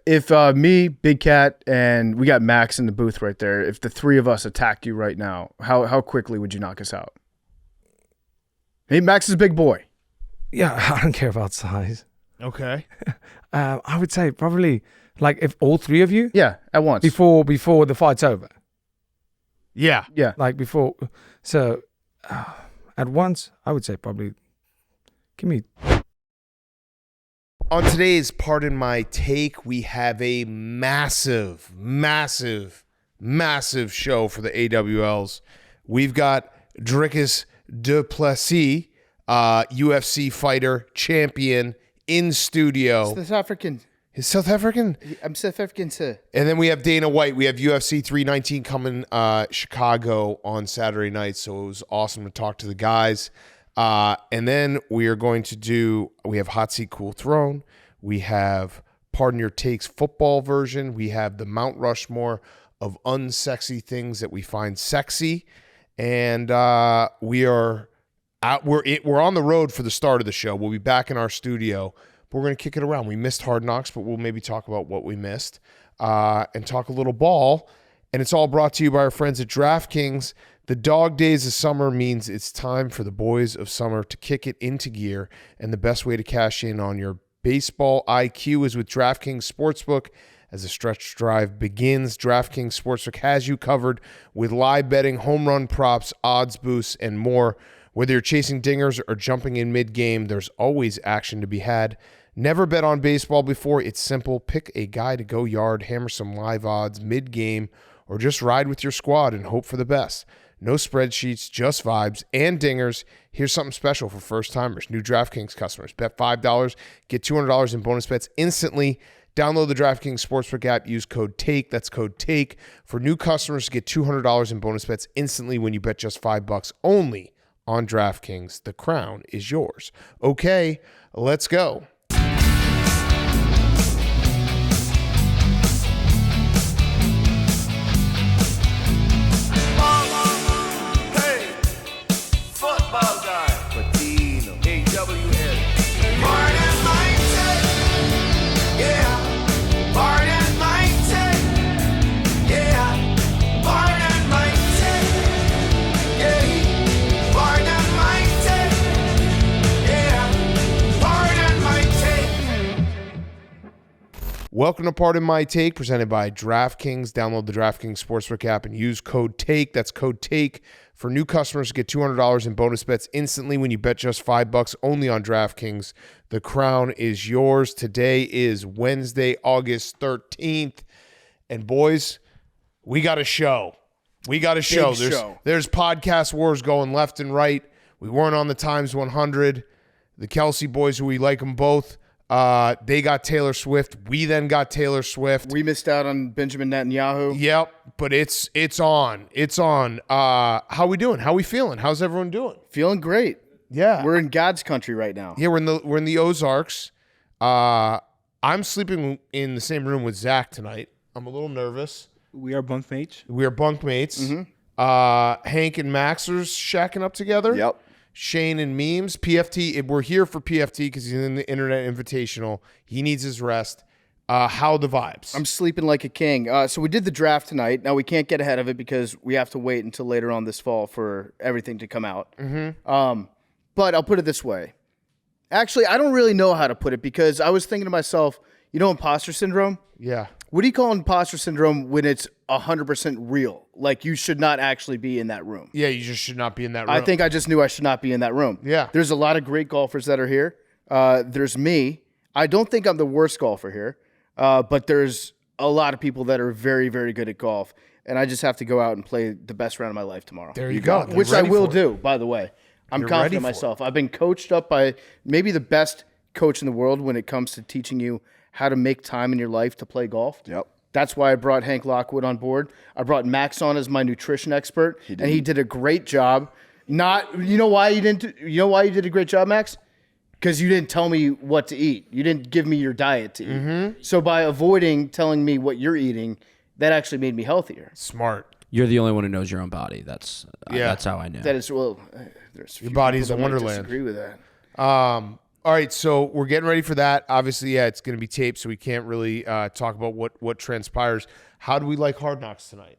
If me, Big Cat, and we got Max in the booth right there, if the three of us attacked you right now, how quickly would you knock us out? Hey, Max is a big boy. Yeah, I don't care about size. Okay. I would say probably like if all three of you. Yeah, at once. Before the fight's over. Yeah. Like before. So at once, I would say probably. Give me. On today's Pardon My Take, we have a massive show for the AWLs. We've got Dricus Du Plessis, UFC fighter, champion, in studio. South African. He's South African? I'm South African, sir. And then we have Dana White. We have UFC 319 coming Chicago on Saturday night, so it was awesome to talk to the guys. And then we are going to we have Hot Seat Cool Throne. We have Pardon Your Takes football version. We have the Mount Rushmore of unsexy things that we find sexy. And we're on the road for the start of the show. We'll be back in our studio, but we're going to kick it around. We missed Hard Knocks, but we'll maybe talk about what we missed and talk a little ball. And it's all brought to you by our friends at DraftKings. The dog days of summer means it's time for the boys of summer to kick it into gear, and the best way to cash in on your baseball IQ is with DraftKings Sportsbook. As the stretch drive begins, DraftKings Sportsbook has you covered with live betting, home run props, odds boosts, and more. Whether you're chasing dingers or jumping in mid-game, there's always action to be had. Never bet on baseball before. It's simple. Pick a guy to go yard, hammer some live odds mid-game, or just ride with your squad and hope for the best. No spreadsheets, just vibes and dingers. Here's something special for first-timers, new DraftKings customers. Bet $5, get $200 in bonus bets instantly. Download the DraftKings Sportsbook app. Use code TAKE. That's code TAKE. For new customers, get $200 in bonus bets instantly when you bet just $5 only on DraftKings. The crown is yours. Okay, let's go. Welcome to Pardon My Take, presented by DraftKings. Download the DraftKings Sportsbook app and use code TAKE. That's code TAKE. For new customers, get $200 in bonus bets instantly when you bet just $5 only on DraftKings. The crown is yours. Today is Wednesday, August 13th. And boys, we got a show. There's podcast wars going left and right. We weren't on the Times 100. The Kelsey boys, who we like them both, they got Taylor Swift. We then got Taylor Swift. We missed out on Benjamin Netanyahu. Yep, but it's on. It's on. How we doing? How we feeling? How's everyone doing? Feeling great. Yeah. We're in God's country right now. Yeah, we're in the Ozarks. I'm sleeping in the same room with Zach tonight. I'm a little nervous. We are bunkmates. Mm-hmm. Hank and Max are shacking up together. Yep. Shane and Memes. PFT, we're here for PFT because he's in the Internet Invitational. He needs his rest. How the vibes? I'm sleeping like a king. So we did the draft tonight. Now we can't get ahead of it because we have to wait until later on this fall for everything to come out. Mm-hmm. But I'll put it this way. Actually, I don't really know how to put it because I was thinking to myself, imposter syndrome? Yeah. What do you call imposter syndrome when it's 100% real? Like you should not actually be in that room. Yeah, you just should not be in that room. I think I just knew I should not be in that room. Yeah. There's a lot of great golfers that are here. There's me. I don't think I'm the worst golfer here, but there's a lot of people that are very, very good at golf. And I just have to go out and play the best round of my life tomorrow. There you go. Which I will do, by the way. I'm confident in myself. I've been coached up by maybe the best coach in the world when it comes to teaching you how to make time in your life to play golf. Yep. That's why I brought Hank Lockwood on board. I brought Max on as my nutrition expert, and he did a great job. You know why you did a great job, Max? Because you didn't tell me what to eat. You didn't give me your diet to eat. Mm-hmm. So by avoiding telling me what you're eating, that actually made me healthier. Smart. You're the only one who knows your own body. That's how I know. That is, well, your body's a wonderland. Disagree with that. All right, so we're getting ready for that. Obviously, yeah, it's going to be taped, so we can't really talk about what transpires. How do we like Hard Knocks tonight?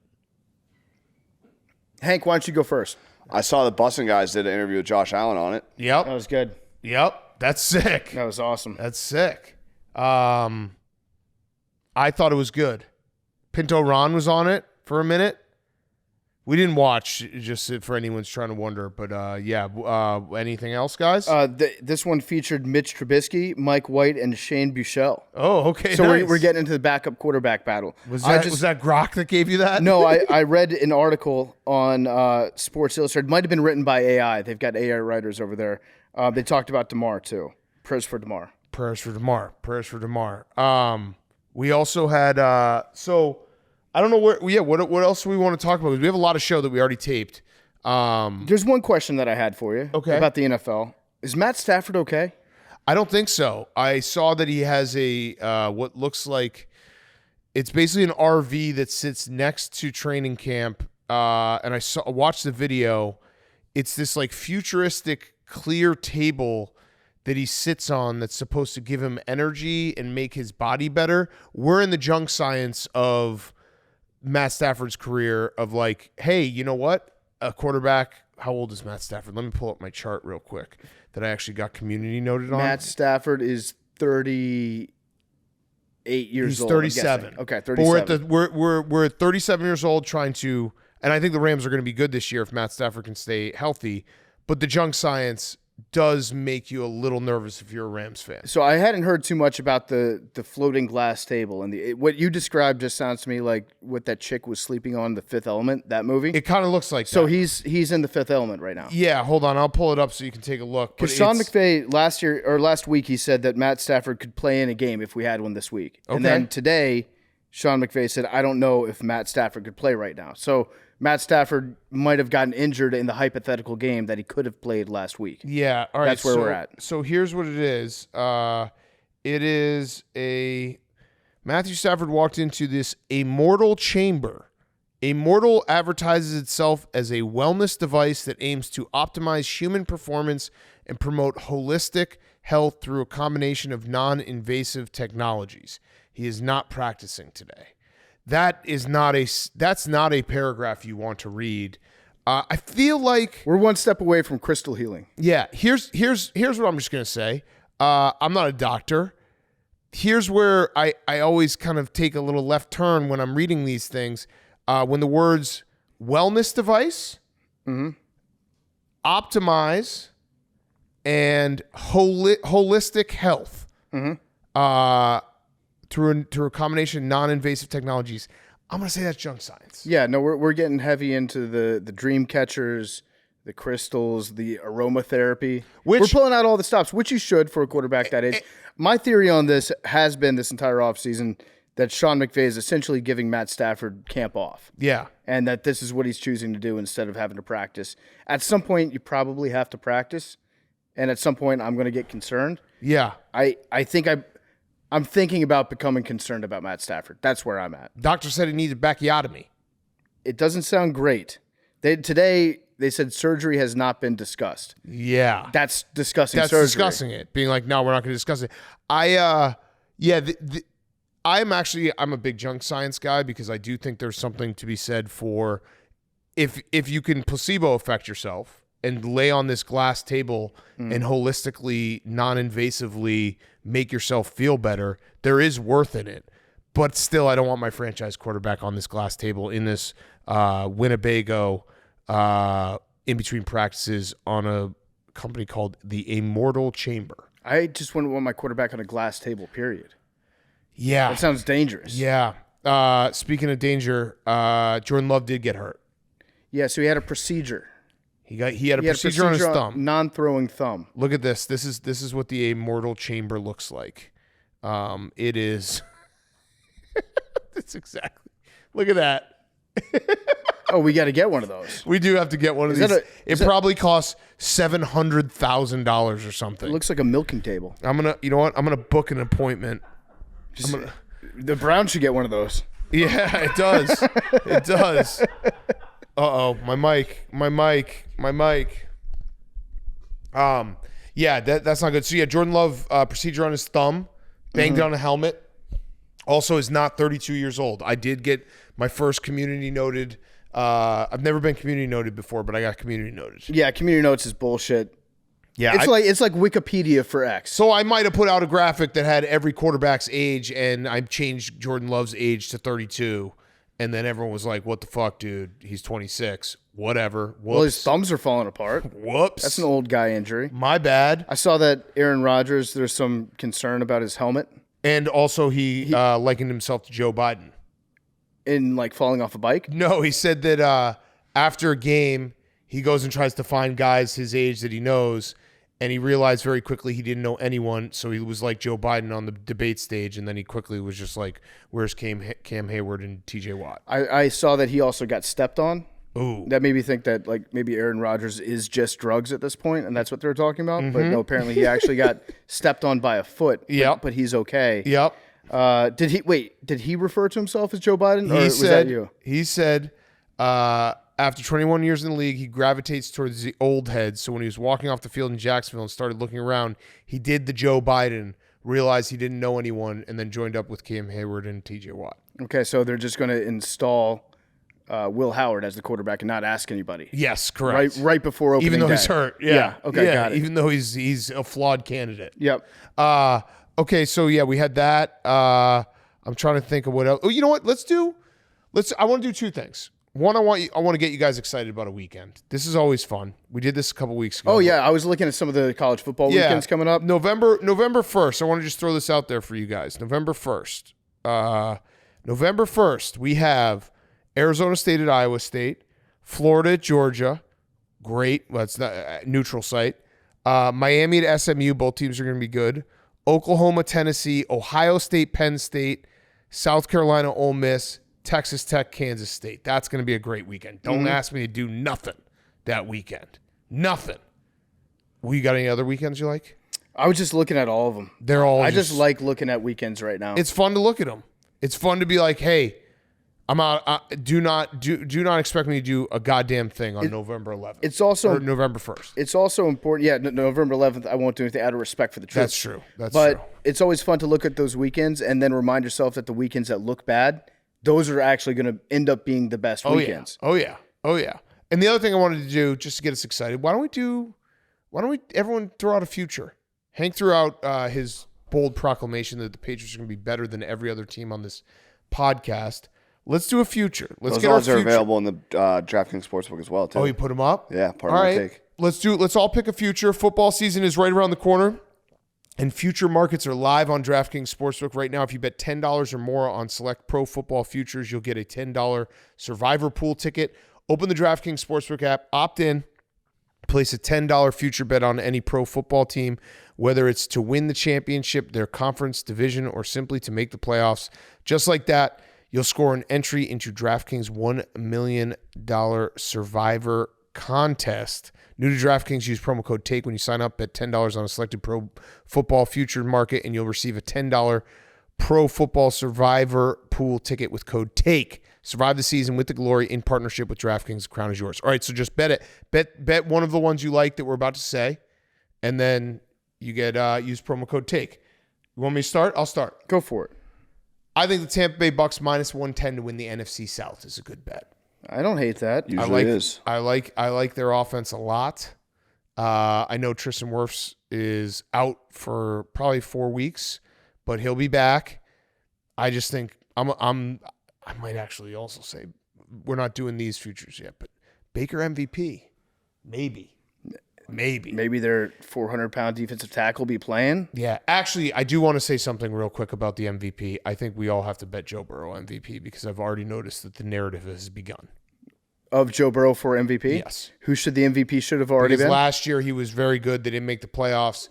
Hank, why don't you go first? I saw the Bussin' guys did an interview with Josh Allen on it. Yep. That was good. Yep. That's sick. That was awesome. That's sick. I thought it was good. Pinto Ron was on it for a minute. We didn't watch, just for anyone's trying to wonder. But, anything else, guys? This one featured Mitch Trubisky, Mike White, and Shane Buechele. Oh, okay, So nice. we're getting into the backup quarterback battle. Was that Grok that gave you that? No, I read an article on Sports Illustrated. It might have been written by AI. They've got AI writers over there. They talked about DeMar, too. Prayers for DeMar. Prayers for DeMar. Prayers for DeMar. We also had I don't know what else we want to talk about. We have a lot of show that we already taped. There's one question that I had for you about the NFL. Is Matt Stafford okay? I don't think so. I saw that he has a what looks like it's basically an RV that sits next to training camp. And I watched the video. It's this like futuristic clear table that he sits on that's supposed to give him energy and make his body better. We're in the junk science of Matt Stafford's career of like, hey, you know what? A quarterback, how old is Matt Stafford? Let me pull up my chart real quick that I actually got community noted on. Matt Stafford is 38 years old. He's 37. Okay, 37. But we're at 37 years old trying to, and I think the Rams are going to be good this year if Matt Stafford can stay healthy. But the junk science does make you a little nervous if you're a Rams fan. So I hadn't heard too much about the floating glass table, and what you described just sounds to me like what that chick was sleeping on, The Fifth Element, that movie. It kind of looks like so that. he's in The Fifth Element right now. Yeah, hold on, I'll pull it up so you can take a look. Because Sean McVay last week he said that Matt Stafford could play in a game if we had one this week, and then today Sean McVay said, I don't know if Matt Stafford could play right now. So Matt Stafford might have gotten injured in the hypothetical game that he could have played last week. Yeah, all right. That's where we're at. So here's what it is. It is Matthew Stafford walked into this immortal chamber. Immortal advertises itself as a wellness device that aims to optimize human performance and promote holistic health through a combination of non-invasive technologies. He is not practicing today. That's not a paragraph you want to read. I feel like we're one step away from crystal healing. Yeah, here's what I'm just gonna say. I'm not a doctor. Here's where I always kind of take a little left turn when I'm reading these things. When the words wellness device, optimize, and holistic health, through a combination of non-invasive technologies, I'm going to say that's junk science. Yeah, no, we're getting heavy into the dream catchers, the crystals, the aromatherapy. We're pulling out all the stops, which you should for a quarterback that age. My theory on this has been this entire offseason that Sean McVay is essentially giving Matt Stafford camp off. Yeah. And that this is what he's choosing to do instead of having to practice. At some point, you probably have to practice, and at some point, I'm going to get concerned. Yeah. I think I'm thinking about becoming concerned about Matt Stafford. That's where I'm at. Doctor said he needs a backiotomy. It doesn't sound great. Today they said surgery has not been discussed. Yeah. That's discussing surgery. That's discussing it. Being like, no, we're not going to discuss it. I'm a big junk science guy because I do think there's something to be said for if you can placebo affect yourself and lay on this glass table and holistically, non-invasively make yourself feel better, there is worth in it. But still, I don't want my franchise quarterback on this glass table in this Winnebago in between practices on a company called the Immortal Chamber. I just wouldn't want my quarterback on a glass table, period. Yeah. That sounds dangerous. Yeah. Speaking of danger, Jordan Love did get hurt. Yeah, so he had a procedure. He had a procedure on his thumb. Non-throwing thumb. Look at this. This is what the Immortal Chamber looks like. It is. That's exactly. Look at that. Oh, we got to get one of those. We do have to get one of these. It probably costs $700,000 or something. It looks like a milking table. You know what? I'm gonna book an appointment. The Browns should get one of those. Yeah, it does. It does. My mic. Yeah, that's not good. So, yeah, Jordan Love, procedure on his thumb, banged on a helmet. Also is not 32 years old. I did get my first community noted. I've never been community noted before, but I got community noted. Yeah, community notes is bullshit. Yeah, it's like Wikipedia for X. So I might have put out a graphic that had every quarterback's age, and I changed Jordan Love's age to 32, and then everyone was like, "What the fuck, dude? He's 26. Whatever." Whoops. Well, his thumbs are falling apart. Whoops. That's an old guy injury. My bad. I saw that Aaron Rodgers, there's some concern about his helmet And also, he likened himself to Joe Biden. in like falling off a bike. No, he said that after a game, he goes and tries to find guys his age that he knows, and he realized very quickly he didn't know anyone, so he was like Joe Biden on the debate stage, and then he quickly was just like, where's Cam Hayward and TJ Watt? I saw that he also got stepped on. Ooh. That made me think that like maybe Aaron Rodgers is just drugs at this point, and that's what they're talking about. But no, apparently he actually got stepped on by a foot. Yep. But he's okay. Yep. Did he refer to himself as Joe Biden, or was that you? He said after 21 years in the league, he gravitates towards the old heads. So when he was walking off the field in Jacksonville and started looking around, he did the Joe Biden, realized he didn't know anyone, and then joined up with Cam Hayward and TJ Watt. Okay, so they're just going to install Will Howard as the quarterback and not ask anybody. Yes, correct. Right before opening Even though day. he's hurt. Yeah. Okay, got it. Even though he's a flawed candidate. Yep. Okay, so yeah, we had that. I'm trying to think of what else. Oh, you know what? I want to do two things. One, I want to get you guys excited about a weekend. This is always fun. We did this a couple weeks ago. Oh yeah, I was looking at some of the college football weekends coming up. November 1st. I want to just throw this out there for you guys. November 1st. November 1st, we have Arizona State at Iowa State, Florida at Georgia. Great. Well, it's not neutral site. Miami at SMU. Both teams are going to be good. Oklahoma, Tennessee, Ohio State, Penn State, South Carolina, Ole Miss, Texas Tech, Kansas State. That's going to be a great weekend. Don't ask me to do nothing that weekend. Nothing. Well, you got any other weekends you like? I was just looking at all of them. They're all. I just like looking at weekends right now. It's fun to look at them. It's fun to be like, hey, I'm out. Do not expect me to do a goddamn thing on November 11th. It's also or November 1st. It's also important. Yeah, November 11th. I won't do anything out of respect for the troops. That's true. But true. It's always fun to look at those weekends and then remind yourself that the weekends that look bad, those are actually going to end up being the best weekends. Oh yeah. And the other thing I wanted to do, just to get us excited, why don't we everyone throw out a future? Hank threw out his bold proclamation that the Patriots are going to be better than every other team on this podcast. Let's do a future. Those odds are available in the DraftKings Sportsbook as well, too. Oh, you put them up? Yeah, part all of right. the take. Let's all pick a future. Football season is right around the corner, and future markets are live on DraftKings Sportsbook right now. If you bet $10 or more on select pro football futures, you'll get a $10 Survivor Pool ticket. Open the DraftKings Sportsbook app, opt in, place a $10 future bet on any pro football team, whether it's to win the championship, their conference, division, or simply to make the playoffs. Just like that, you'll score an entry into DraftKings $1 million Survivor contest. New to DraftKings, use promo code TAKE when you sign up. Bet $10 on a selected pro football future market, and you'll receive a $10 pro football Survivor pool ticket with code TAKE. Survive the season with the glory in partnership with DraftKings. The crown is yours. All right, so just bet it. Bet one of the ones you like that we're about to say, and then you get use promo code TAKE. You want me to start? I'll start. Go for it. I think the Tampa Bay Bucks minus 110 to win the NFC South is a good bet. I don't hate that. Usually is. I like their offense a lot. I know Tristan Wirfs is out for probably 4 weeks, but he'll be back. I just think I might actually also say we're not doing these futures yet, but Baker MVP, maybe their 400-pound defensive tackle be playing. Yeah, actually, I do want to say something real quick about the MVP. I think we all have to bet Joe Burrow MVP because I've already noticed that the narrative has begun. Of Joe Burrow for MVP? Yes. Who should the MVP should have already been? Last year he was very good. They didn't make the playoffs.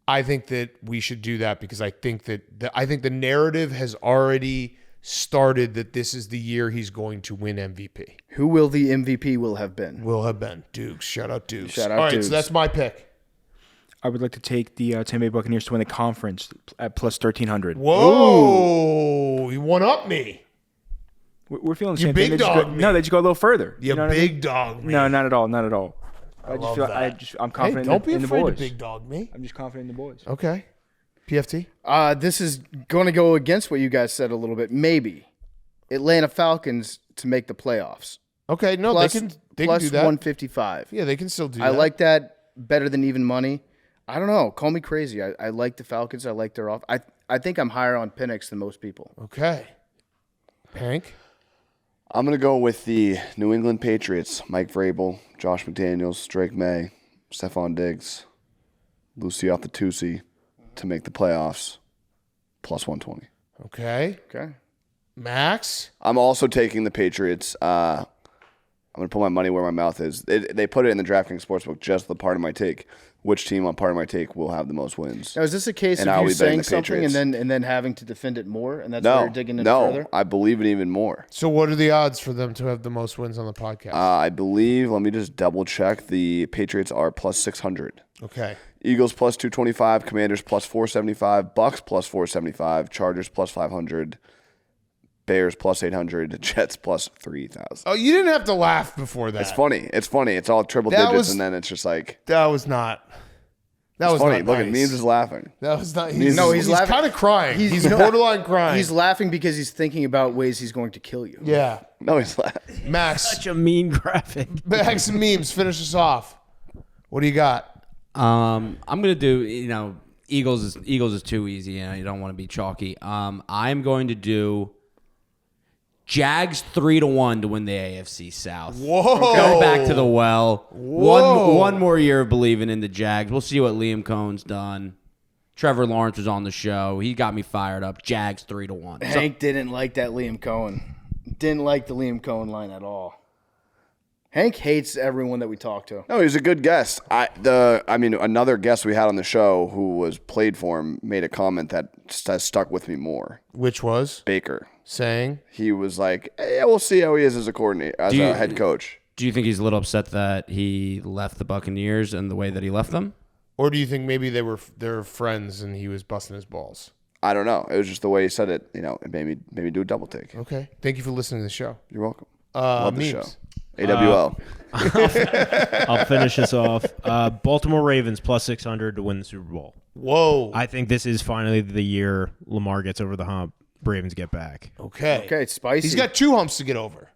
I think that we should do that because I think that the narrative has already started that this is the year he's going to win MVP. Who will the MVP have been? Will have been Dukes. Shout out Dukes. All right, Dukes. so that's my pick. I would like to take the Tampa Bay Buccaneers to win the conference at plus 1,300. Whoa, you one up me. We're feeling the You same big thing. dog me. No, they just go a little further. You know what big I mean? dog me. No, not at all. Not at all. I'm Hey, confident don't be in the afraid to boys. big dog me. I'm just confident in the boys. Okay. PFT? This is going to go against what you guys said a little bit. Maybe Atlanta Falcons to make the playoffs. Okay, no, Plus, they can plus do that. 155. Yeah, they can still do that. I like that better than even money. I don't know. Call me crazy. I like the Falcons. I like their off. I think I'm higher on Penix than most people. Okay. Hank? I'm going to go with the New England Patriots. Mike Vrabel, Josh McDaniels, Drake May, Stephon Diggs, Lucy off the Tusi to make the playoffs. Plus 120. Okay. Okay. Max? I'm also taking the Patriots. I'm going to put my money where my mouth is. They put it in the DraftKings Sportsbook, just the part of my take. Which team on part of my take will have the most wins? Now, is this a case And of I'll you be betting saying the something and Patriots. then having to defend it more, and that's why you're digging in further? I believe it even more. So what are the odds for them to have the most wins on the podcast? I believe, let me just double check, the Patriots are plus 600. Okay. Eagles plus 225, Commanders plus 475, Bucks plus 475, Chargers plus 500, Bears plus 800, Jets plus 3,000. Oh, you didn't have to laugh before that. It's funny. It's funny. It's all triple That digits, was- and then it's just like, That was not. That it's was funny. not Look nice. at Memes is laughing. That was not. He's He's laughing. kind of crying. He's no, borderline crying. He's laughing because he's thinking about ways he's going to kill you. yeah. No, he's laughing. Max. Such a mean graphic. Max and Memes, finish us off. What do you got? I'm gonna do. Eagles is too easy. You don't want to be chalky. I'm going to do Jags 3-1 to win the AFC South. Whoa. Go back to the well. Whoa. One more year of believing in the Jags. We'll see what Liam Cohen's done. Trevor Lawrence was on the show. He got me fired up. Jags 3-1. Hank didn't like that Liam Cohen. Didn't like the Liam Cohen line at all. Hank hates everyone that we talk to. No, he's a good guest. Another guest we had on the show who was played for him made a comment that has stuck with me more. Which was Baker. saying. He was like, hey, we'll see how he is as a coordinator, as a head coach. Do you think he's a little upset that he left the Buccaneers and the way that he left them? Or do you think maybe they're friends and he was busting his balls? I don't know. It was just the way he said it. It made me do a double take. Okay. Thank you for listening to the show. You're welcome. Love the show. Memes. AWL. I'll finish this off. Baltimore Ravens plus 600 to win the Super Bowl. Whoa. I think this is finally the year Lamar gets over the hump. Ravens get back. Okay. Okay, it's spicy. He's got 2 humps to get over.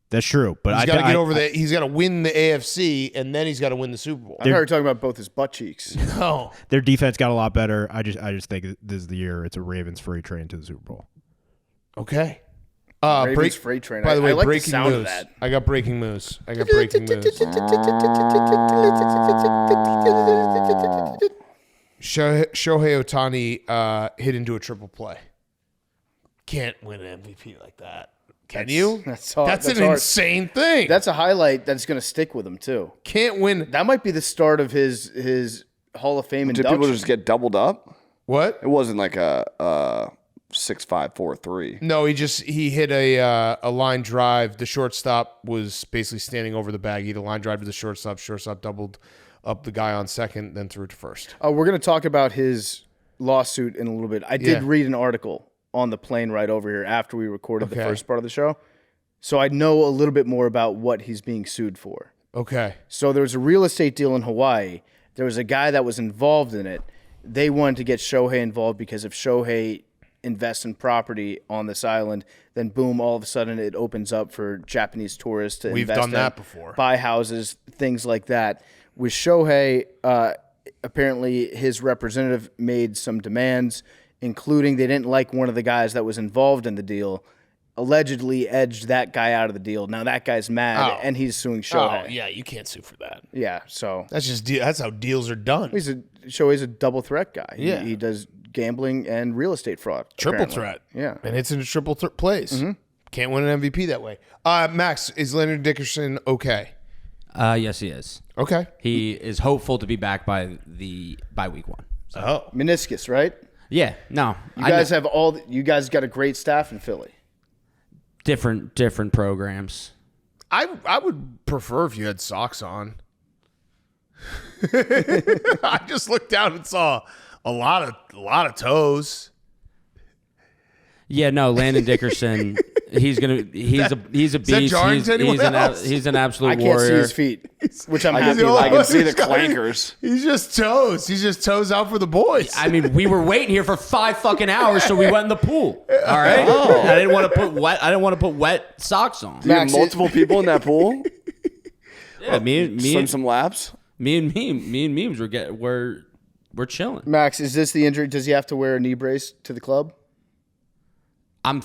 That's true, but He's got to get over that. He's got to win the AFC, and then he's got to win the Super Bowl. I heard talking about both his butt cheeks. No. Their defense got a lot better. I just think this is the year it's a Ravens freight train to the Super Bowl. Okay. Ravens freight train. By the way, I like the breaking sound of news. that. I got breaking news. Shohei Ohtani hit into a triple play. Can't win an MVP like that. Can you? That's hard. That's That's an hard. insane thing. That's a highlight that's going to stick with him too. Can't win. That might be the start of his Hall of Fame Did induction. people just get doubled up? What? It wasn't like a 6-5-4-3. No, he hit a line drive. The shortstop was basically standing over the bag. He hit a line drive to the shortstop. Shortstop doubled up the guy on second, then threw it to first. We're going to talk about his lawsuit in a little bit. I did read an article on the plane right over here after we recorded the first part of the show. So I know a little bit more about what he's being sued for. Okay. So there was a real estate deal in Hawaii. There was a guy that was involved in it. They wanted to get Shohei involved because if Shohei invests in property on this island, then boom, all of a sudden it opens up for Japanese tourists to We've invest done in, that before. buy houses, things like that. With Shohei, apparently his representative made some demands, including they didn't like one of the guys that was involved in the deal, allegedly edged that guy out of the deal. Now that guy's mad, and he's suing Shohei. Oh, yeah, you can't sue for that. Yeah, so That's how deals are done. Shohei's a double threat guy. Yeah. He does gambling and real estate fraud. Triple apparently. threat. Yeah. And it's in a triple plays. Can't win an MVP that way. Max, is Leonard Dickerson okay? Yes, he is. Okay. He is hopeful to be back by week 1. Oh. Meniscus, right? Yeah, no. You guys got a great staff in Philly. different programs. I would prefer if you had socks on. I just looked down and saw a lot of toes. Yeah, no, Landon Dickerson. He's a beast. jarring to anyone else? He's an absolute I can't warrior. see his feet, which I'm happy the about. I can see the He's got- clankers. He's just toes. He's just toes out for the boys. I mean, we were waiting here for 5 fucking hours, so we went in the pool. All right. I didn't want to put wet socks on. You have Max, multiple people in that pool. Yeah, me Swim and some laps. Memes we're chilling. Max, is this the injury? Does he have to wear a knee brace to the club? I'm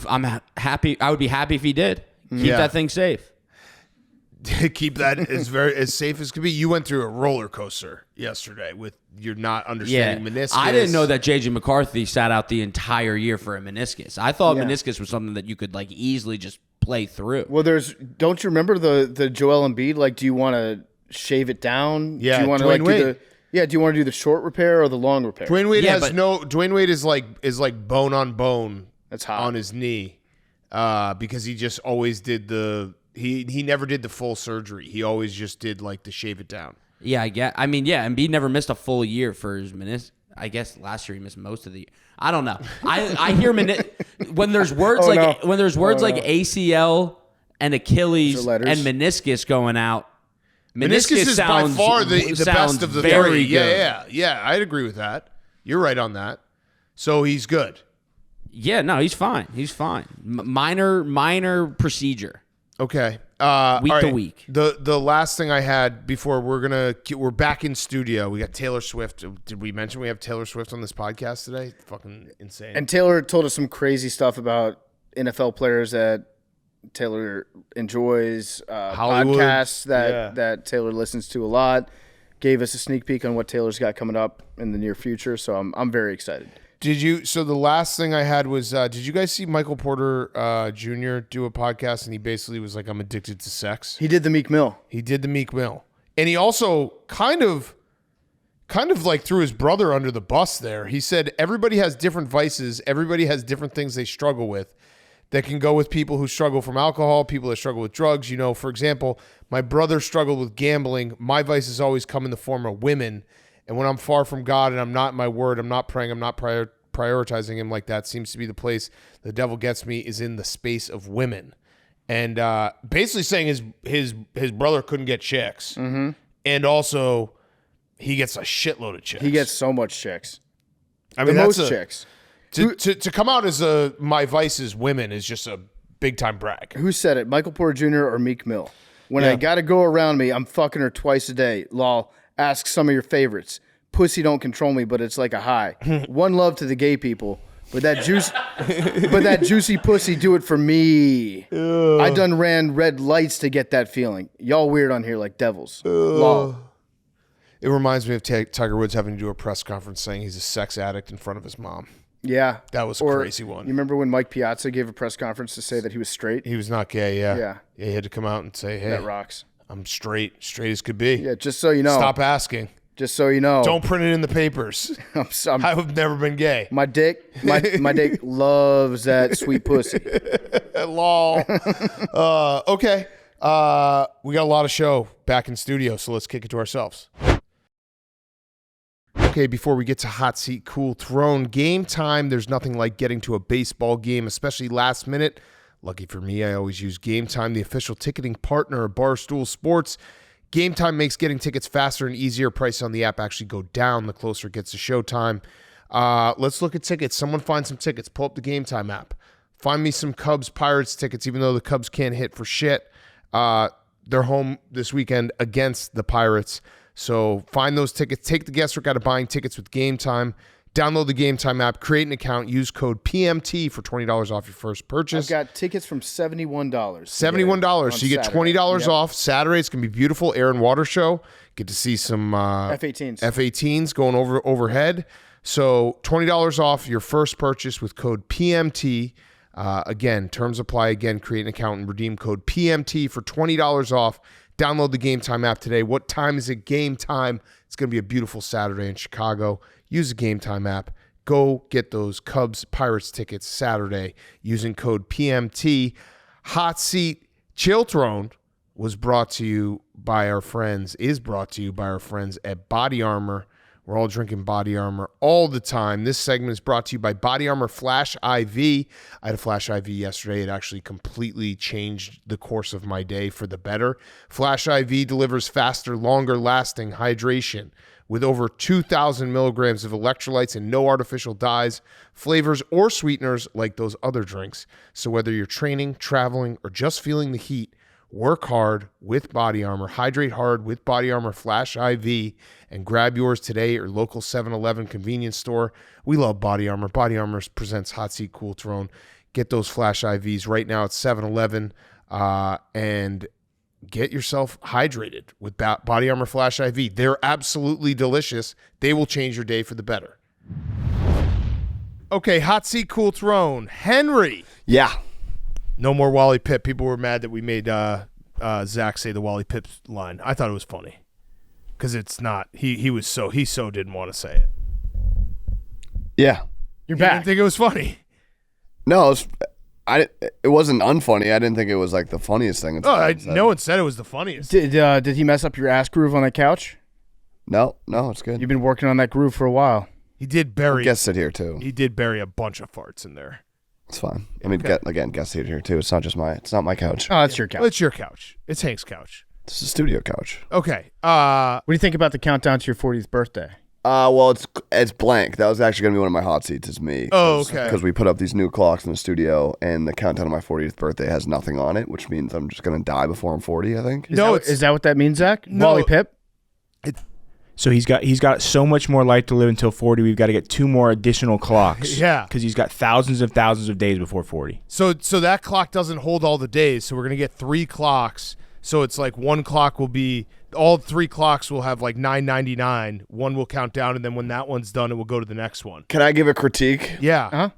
happy. I would be happy if he did. Keep Yeah. that thing safe. Keep that as safe as could be. You went through a roller coaster yesterday with you're not understanding meniscus. I didn't know that JJ McCarthy sat out the entire year for a meniscus. I thought meniscus was something that you could like easily just play through. Well, don't you remember the Joel Embiid? Like, do you want to shave it down? Yeah, Do you want to Dwayne do Wade. do you want to do the short repair or the long repair? Dwayne Wade Yeah, has Dwayne Wade is like bone on bone. That's hot. On his knee, because he just always did he never did the full surgery. He always just did like the shave it down. Yeah, Embiid never missed a full year for his meniscus. I guess last year he missed most of the year. I don't know. I hear when there's words like ACL and Achilles Those are letters. and meniscus going out. Meniscus is by sounds, far the sounds best of the very three. good. Yeah. I'd agree with that. You're right on that. So he's good. Yeah, no, he's fine. He's fine. Minor procedure. Okay. Week all to right. week. The last thing I had before we're back in studio. We got Taylor Swift. Did we mention we have Taylor Swift on this podcast today? Fucking insane. And Taylor told us some crazy stuff about NFL players that Taylor enjoys, Hollywood. podcasts that Taylor listens to a lot. Gave us a sneak peek on what Taylor's got coming up in the near future. So I'm very excited. So the last thing I had was, did you guys see Michael Porter Jr. do a podcast? And he basically was like, I'm addicted to sex. He did the Meek Mill. He did the Meek Mill. And he also kind of like threw his brother under the bus there. He said, everybody has different vices. Everybody has different things they struggle with that can go with people who struggle from alcohol, people that struggle with drugs. You know, for example, my brother struggled with gambling. My vices always come in the form of women. And when I'm far from God and I'm not in my word, I'm not praying, I'm not prioritizing him like that, seems to be the place the devil gets me is in the space of women. And basically saying his brother couldn't get chicks. Mm-hmm. And also he gets a shitload of chicks. He gets so much chicks. I mean, The that's most chicks. To come out as my vice is women is just a big time brag. Who said it? Michael Porter Jr. or Meek Mill? When I got to go around me, I'm fucking her twice a day. Lol. Ask some of your favorites. Pussy don't control me, but it's like a high. One love to the gay people, but that juicy pussy do it for me. I done ran red lights to get that feeling. Y'all weird on here like devils. Lol. It reminds me of Tiger Woods having to do a press conference saying he's a sex addict in front of his mom. Yeah. That was a crazy one. You remember when Mike Piazza gave a press conference to say that he was straight? He was not gay, yeah. Yeah. He had to come out and say, hey, That rocks. I'm straight as could be. Yeah, just so you know. Stop asking. Just so you know. Don't print it in the papers. I've never been gay. My dick loves that sweet pussy. Lol. Okay. We got a lot of show back in studio, so let's kick it to ourselves. Okay, before we get to Hot Seat Cool Throne, game time. There's nothing like getting to a baseball game, especially last minute. Lucky for me, I always use Game Time, the official ticketing partner of Barstool Sports. Game Time makes getting tickets faster and easier. Prices on the app actually go down the closer it gets to showtime. Let's look at tickets. Someone find some tickets. Pull up the Game Time app. Find me some Cubs Pirates tickets, even though the Cubs can't hit for shit. They're home this weekend against the Pirates. So find those tickets. Take the guesswork out of buying tickets with Game Time. Download the Game Time app, create an account, use code PMT for $20 off your first purchase. I've got tickets from $71. $71. So you get $20 off. Saturday, it's going to be beautiful. Air and water show. Get to see some F-18s. F-18s going overhead. So $20 off your first purchase with code PMT. Again, terms apply. Again, create an account and redeem code PMT for $20 off. Download the Game Time app today. What time is it? Game time. It's going to be a beautiful Saturday in Chicago. Use the Game Time app. Go get those Cubs Pirates tickets Saturday using code PMT. Hot Seat Chill Throne is brought to you by our friends at Body Armor. We're all drinking Body Armor all the time. This segment is brought to you by Body Armor Flash IV. I had a Flash IV yesterday. It actually completely changed the course of my day for the better. Flash IV delivers faster, longer lasting hydration with over 2,000 milligrams of electrolytes and no artificial dyes, flavors, or sweeteners like those other drinks. So whether you're training, traveling, or just feeling the heat, work hard with Body Armor. Hydrate hard with Body Armor Flash IV, and grab yours today at your local 7-Eleven convenience store. We love Body Armor. Body Armor presents Hot Seat Cool Throne. Get those Flash IVs right now at 7-Eleven and get yourself hydrated with Body Armor Flash IV. They're absolutely delicious. They will change your day for the better. Okay, Hot Seat Cool Throne. Henry. Yeah. No more Wally Pipp. People were mad that we made Zach say the Wally Pipp line. I thought it was funny because it's not. He so didn't want to say it. Yeah. You're You back. didn't think it was funny. No, it wasn't unfunny. I didn't think it was like the funniest thing. No one said it was the funniest. Did he mess up your ass groove on the couch? No, it's good. You've been working on that groove for a while. He did bury. Guest sit here too. He did bury a bunch of farts in there. It's fine. I mean, guest sit here too. It's not my couch. Oh, that's your couch. Well, it's your couch. It's Hank's couch. It's a studio couch. Okay. What do you think about the countdown to your 40th birthday? Well, it's blank. That was actually gonna be one of my hot seats. Is me. Oh, okay. Because we put up these new clocks in the studio, and the countdown to my 40th birthday has nothing on it, which means I'm just gonna die before I'm 40. I think. Is that what that means, Zach? No. Wally Pipp? So he's got so much more life to live until 40. We've got to get 2 more additional clocks. Yeah. Because he's got thousands of days before 40. So that clock doesn't hold all the days. So we're gonna get 3 clocks. So it's like one clock will be all 3 clocks will have like 9.99. One will count down, and then when that one's done, it will go to the next one. Can I give a critique? Yeah. Huh?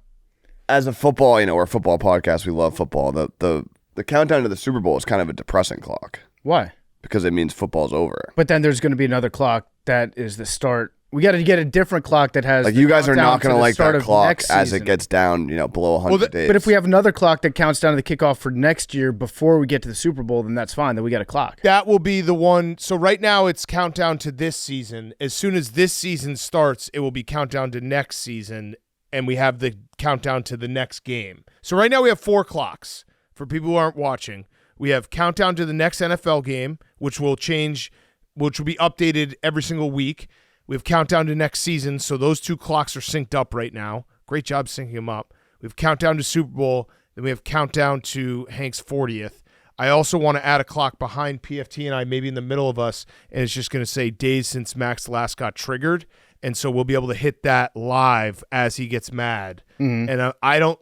As a football, we're a football podcast. We love football. The countdown to the Super Bowl is kind of a depressing clock Why? because it means football's over. But then there's going to be another clock that is the start. We got to get a different clock that has. Like the you guys are countdown not going to the like start that of clock next as season. it gets down, below 100 days. But if we have another clock that counts down to the kickoff for next year before we get to the Super Bowl, then that's fine. Then we got a clock. That will be the one. So right now it's countdown to this season. As soon as this season starts, it will be countdown to next season, and we have the countdown to the next game. So right now we have 4 clocks. For people who aren't watching, we have countdown to the next NFL game, which will change, which will be updated every single week. We have countdown to next season, so those 2 clocks are synced up right now. Great job syncing them up. We have countdown to Super Bowl, then we have countdown to Hank's 40th. I also want to add a clock behind PFT and I, maybe in the middle of us, and it's just going to say days since Max last got triggered, and so we'll be able to hit that live as he gets mad. And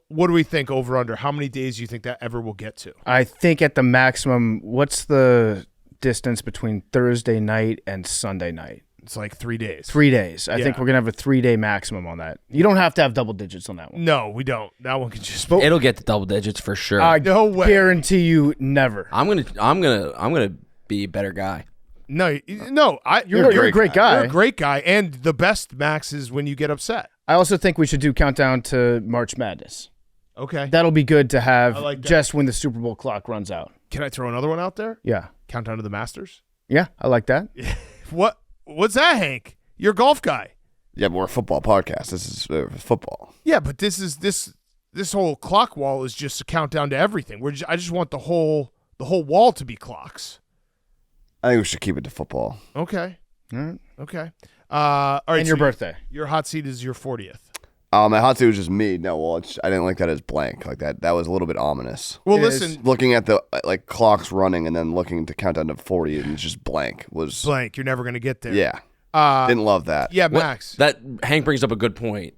what do we think over under? How many days do you think that ever will get to? I think at the maximum, what's the distance between Thursday night and Sunday night? It's like 3 days. 3 days. I Yeah. think we're going to have a 3-day maximum on that. You don't have to have double digits on that one. No, we don't. That one can just. It'll get to double digits for sure. I No way. guarantee you never. I'm gonna be a better guy. No. You're a great guy. You're a great guy, and the best, Max, is when you get upset. I also think we should do countdown to March Madness. Okay. That'll be good to have I like that. just when the Super Bowl clock runs out. Can I throw another one out there? Yeah. Countdown to the Masters. Yeah, I like that. What's that, Hank? You're a golf guy. Yeah, but we're a football podcast. This is football. Yeah, but this whole clock wall is just a countdown to everything. I just want the whole wall to be clocks. I think we should keep it to football. Okay. All right. Okay. All right. And your birthday. Your hot seat is your 40th. My hot seat was just me. No, well, I didn't like that as blank. Like that was a little bit ominous. Well, It listen, is. Looking at the clocks running and then looking to count down to 40 and it's just blank was blank. You're never gonna get there. yeah. Uh, Didn't love that. yeah, What- Max. That Hank brings up a good point.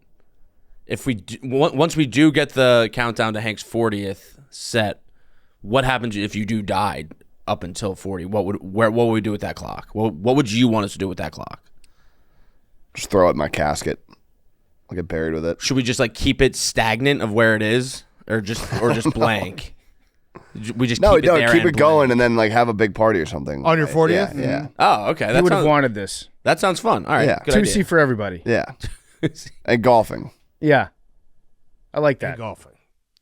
If we once we do get the countdown to Hank's 40th set, what happens if you do die up until 40? What would we do with that clock? What would you want us to do with that clock? Just throw it in my casket. I'll get buried with it. Should we just keep it stagnant of where it is, or just blank? We just No, keep it there keep and it going blank? and then have a big party or something. On your 40th? Yeah. Oh, okay. You would have wanted this. That sounds fun. All right. Yeah. Good 2C idea. for everybody. Yeah. And golfing. Yeah. I like And that. golfing.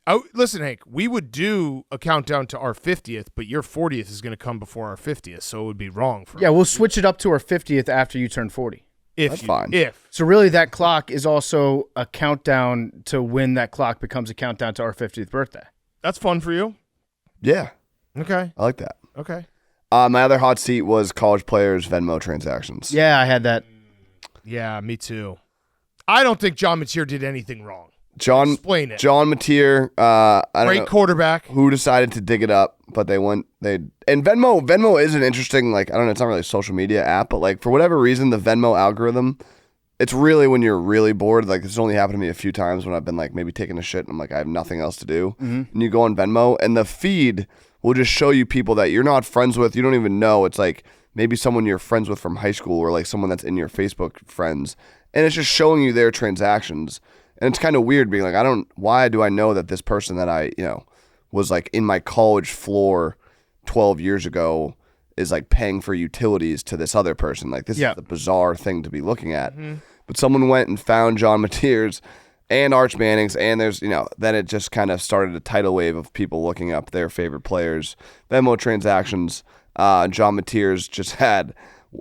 Oh, listen, Hank, we would do a countdown to our 50th, but your 40th is going to come before our 50th, so it would be wrong for Yeah, we'll switch it up to our 50th after you turn 40. That's fine. So really, that clock is also a countdown to when that clock becomes a countdown to our 50th birthday. That's fun for you. Yeah, Okay. I like that. Okay. My other hot seat was college players' Venmo transactions. Yeah, I had that. Yeah, me too. I don't think John Mateer did anything wrong. Explain it. John Mateer, I don't Great know quarterback. who decided to dig it up, but and Venmo is an interesting, like, I don't know, it's not really a social media app, but like for whatever reason, the Venmo algorithm, it's really when you're really bored. Like, it's only happened to me a few times when I've been like maybe taking a shit and I'm like, I have nothing else to do. And you go on Venmo and the feed will just show you people that you're not friends with. You don't even know. It's like maybe someone you're friends with from high school or like someone that's in your Facebook friends. And it's just showing you their transactions. And it's kind of weird being like, why do I know that this person that I, was like in my college floor 12 years ago is like paying for utilities to this other person? Like, this is a bizarre thing to be looking at. But someone went and found John Mateer's and Arch Manning's, and there's, then it just kind of started a tidal wave of people looking up their favorite players' Venmo transactions. John Mateer's just had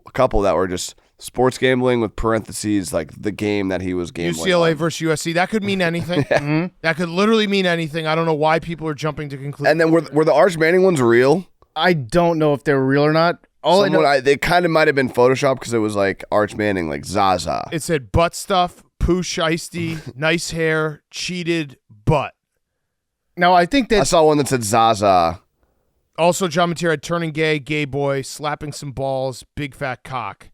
a couple that were just sports gambling with parentheses, like the game that he was gambling UCLA on. versus USC. That could mean anything. That could literally mean anything. I don't know why people are jumping to conclusions. And then were the Arch Manning ones real? I don't know if they were real or not. They kind of might have been Photoshopped because it was like Arch Manning, like Zaza. It said butt stuff, poo shiesty, nice hair, cheated, butt. No, I think I that saw one that said Zaza. Also, John Mateer had turning gay boy, slapping some balls, big fat cock.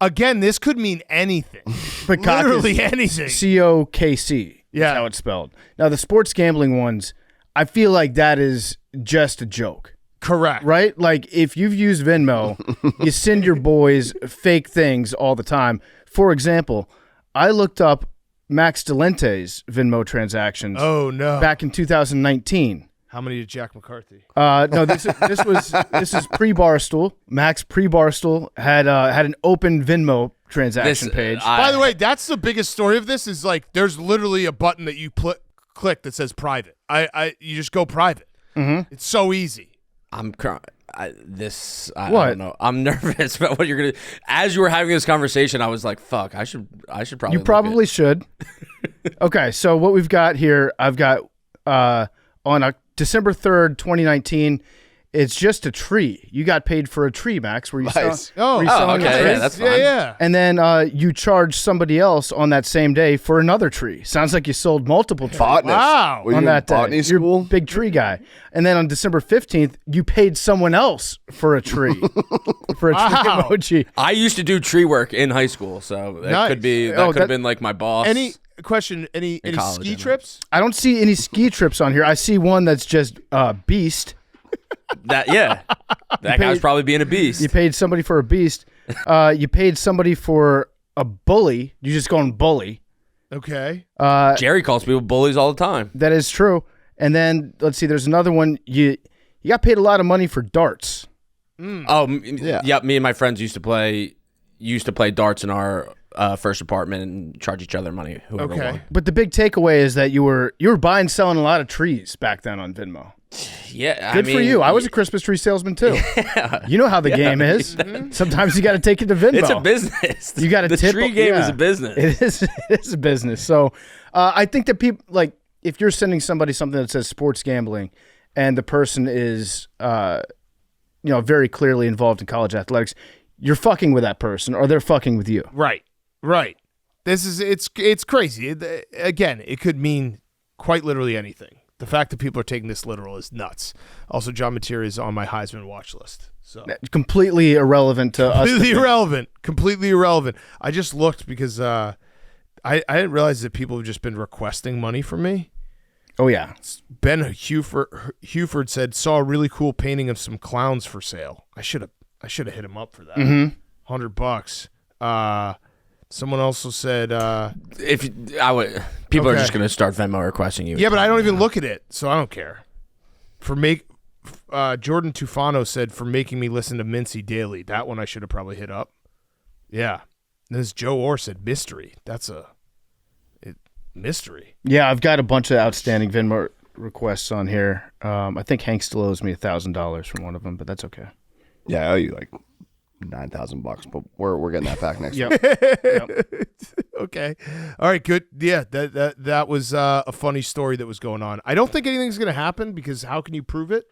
Again, this could mean anything. but cock Literally is anything. COKC. Yeah. That's how it's spelled. Now, the sports gambling ones, I feel like that is just a joke. Correct. Right? Like, if you've used Venmo, you send your boys fake things all the time. For example, I looked up Max Delente's Venmo transactions Oh, no. back in 2019. How many did Jack McCarthy? No, this is pre-Barstool. Max pre-Barstool had an open Venmo transaction page. By the way, that's the biggest story of this is like there's literally a button that you click that says private. You just go private. It's so easy. I What? don't know. I'm nervous about what you're gonna. As you were having this conversation, I was like, "Fuck, I should probably." You probably should. Okay, so what we've got here, I've got on December 3rd, 2019. It's just a tree. You got paid for a tree, Max. Were you Nice. selling a okay, tree? yeah, that's fine. Yeah. And then you charged somebody else on that same day for another tree. Sounds like you sold multiple trees Botanist. Wow. Were you on in that day. botany You're school? a big tree guy. And then on December 15th, you paid someone else for a tree. For a tree Wow. emoji. I used to do tree work in high school, so that Nice. could be Oh, could that- have been like my boss. Any college, ski I trips? I don't see any ski trips on here. I see one that's just beast. that guy was probably being a beast. You paid somebody for a beast. You paid somebody for a bully. You just go on bully. Okay. Jerry calls people bullies all the time. That is true. And then let's see. There's another one. You got paid a lot of money for darts. Oh, yeah. Me and my friends used to play darts in our first apartment and charge each other money. Whoever Okay. won. But the big takeaway is that you were buying and selling a lot of trees back then on Venmo. Yeah, Good for you. I was a Christmas tree salesman too. You know how the game is. Sometimes you got to take it to Venmo. It's a business. You got to the tip. tree game yeah. is a business. It is. It is a business. So I think that people like if you're sending somebody something that says sports gambling, and the person is very clearly involved in college athletics, you're fucking with that person, or they're fucking with you. Right. It's crazy. Again, it could mean quite literally anything. The fact that people are taking this literal is nuts. Also, John Mateer is on my Heisman watch list. So Completely irrelevant to us. Completely irrelevant. I just looked because I didn't realize that people have just been requesting money from me. Oh yeah. Ben Huford said saw a really cool painting of some clowns for sale. I should have hit him up for that. $100. Someone also said people are Okay. just going to start Venmo requesting you. yeah, but I don't even look at it, so I don't care. Jordan Tufano said for making me listen to Mincy daily. That one I should have probably hit up. Yeah. And this Joe Orr said mystery. That's mystery. Yeah, I've got a bunch of outstanding Venmo requests on here. I think Hank still owes me $1,000 from one of them, but that's okay. Yeah, I owe you like $9,000, but we're getting that back next week. Okay. All right, good. Yeah, that was a funny story that was going on. I don't think anything's going to happen because how can you prove it?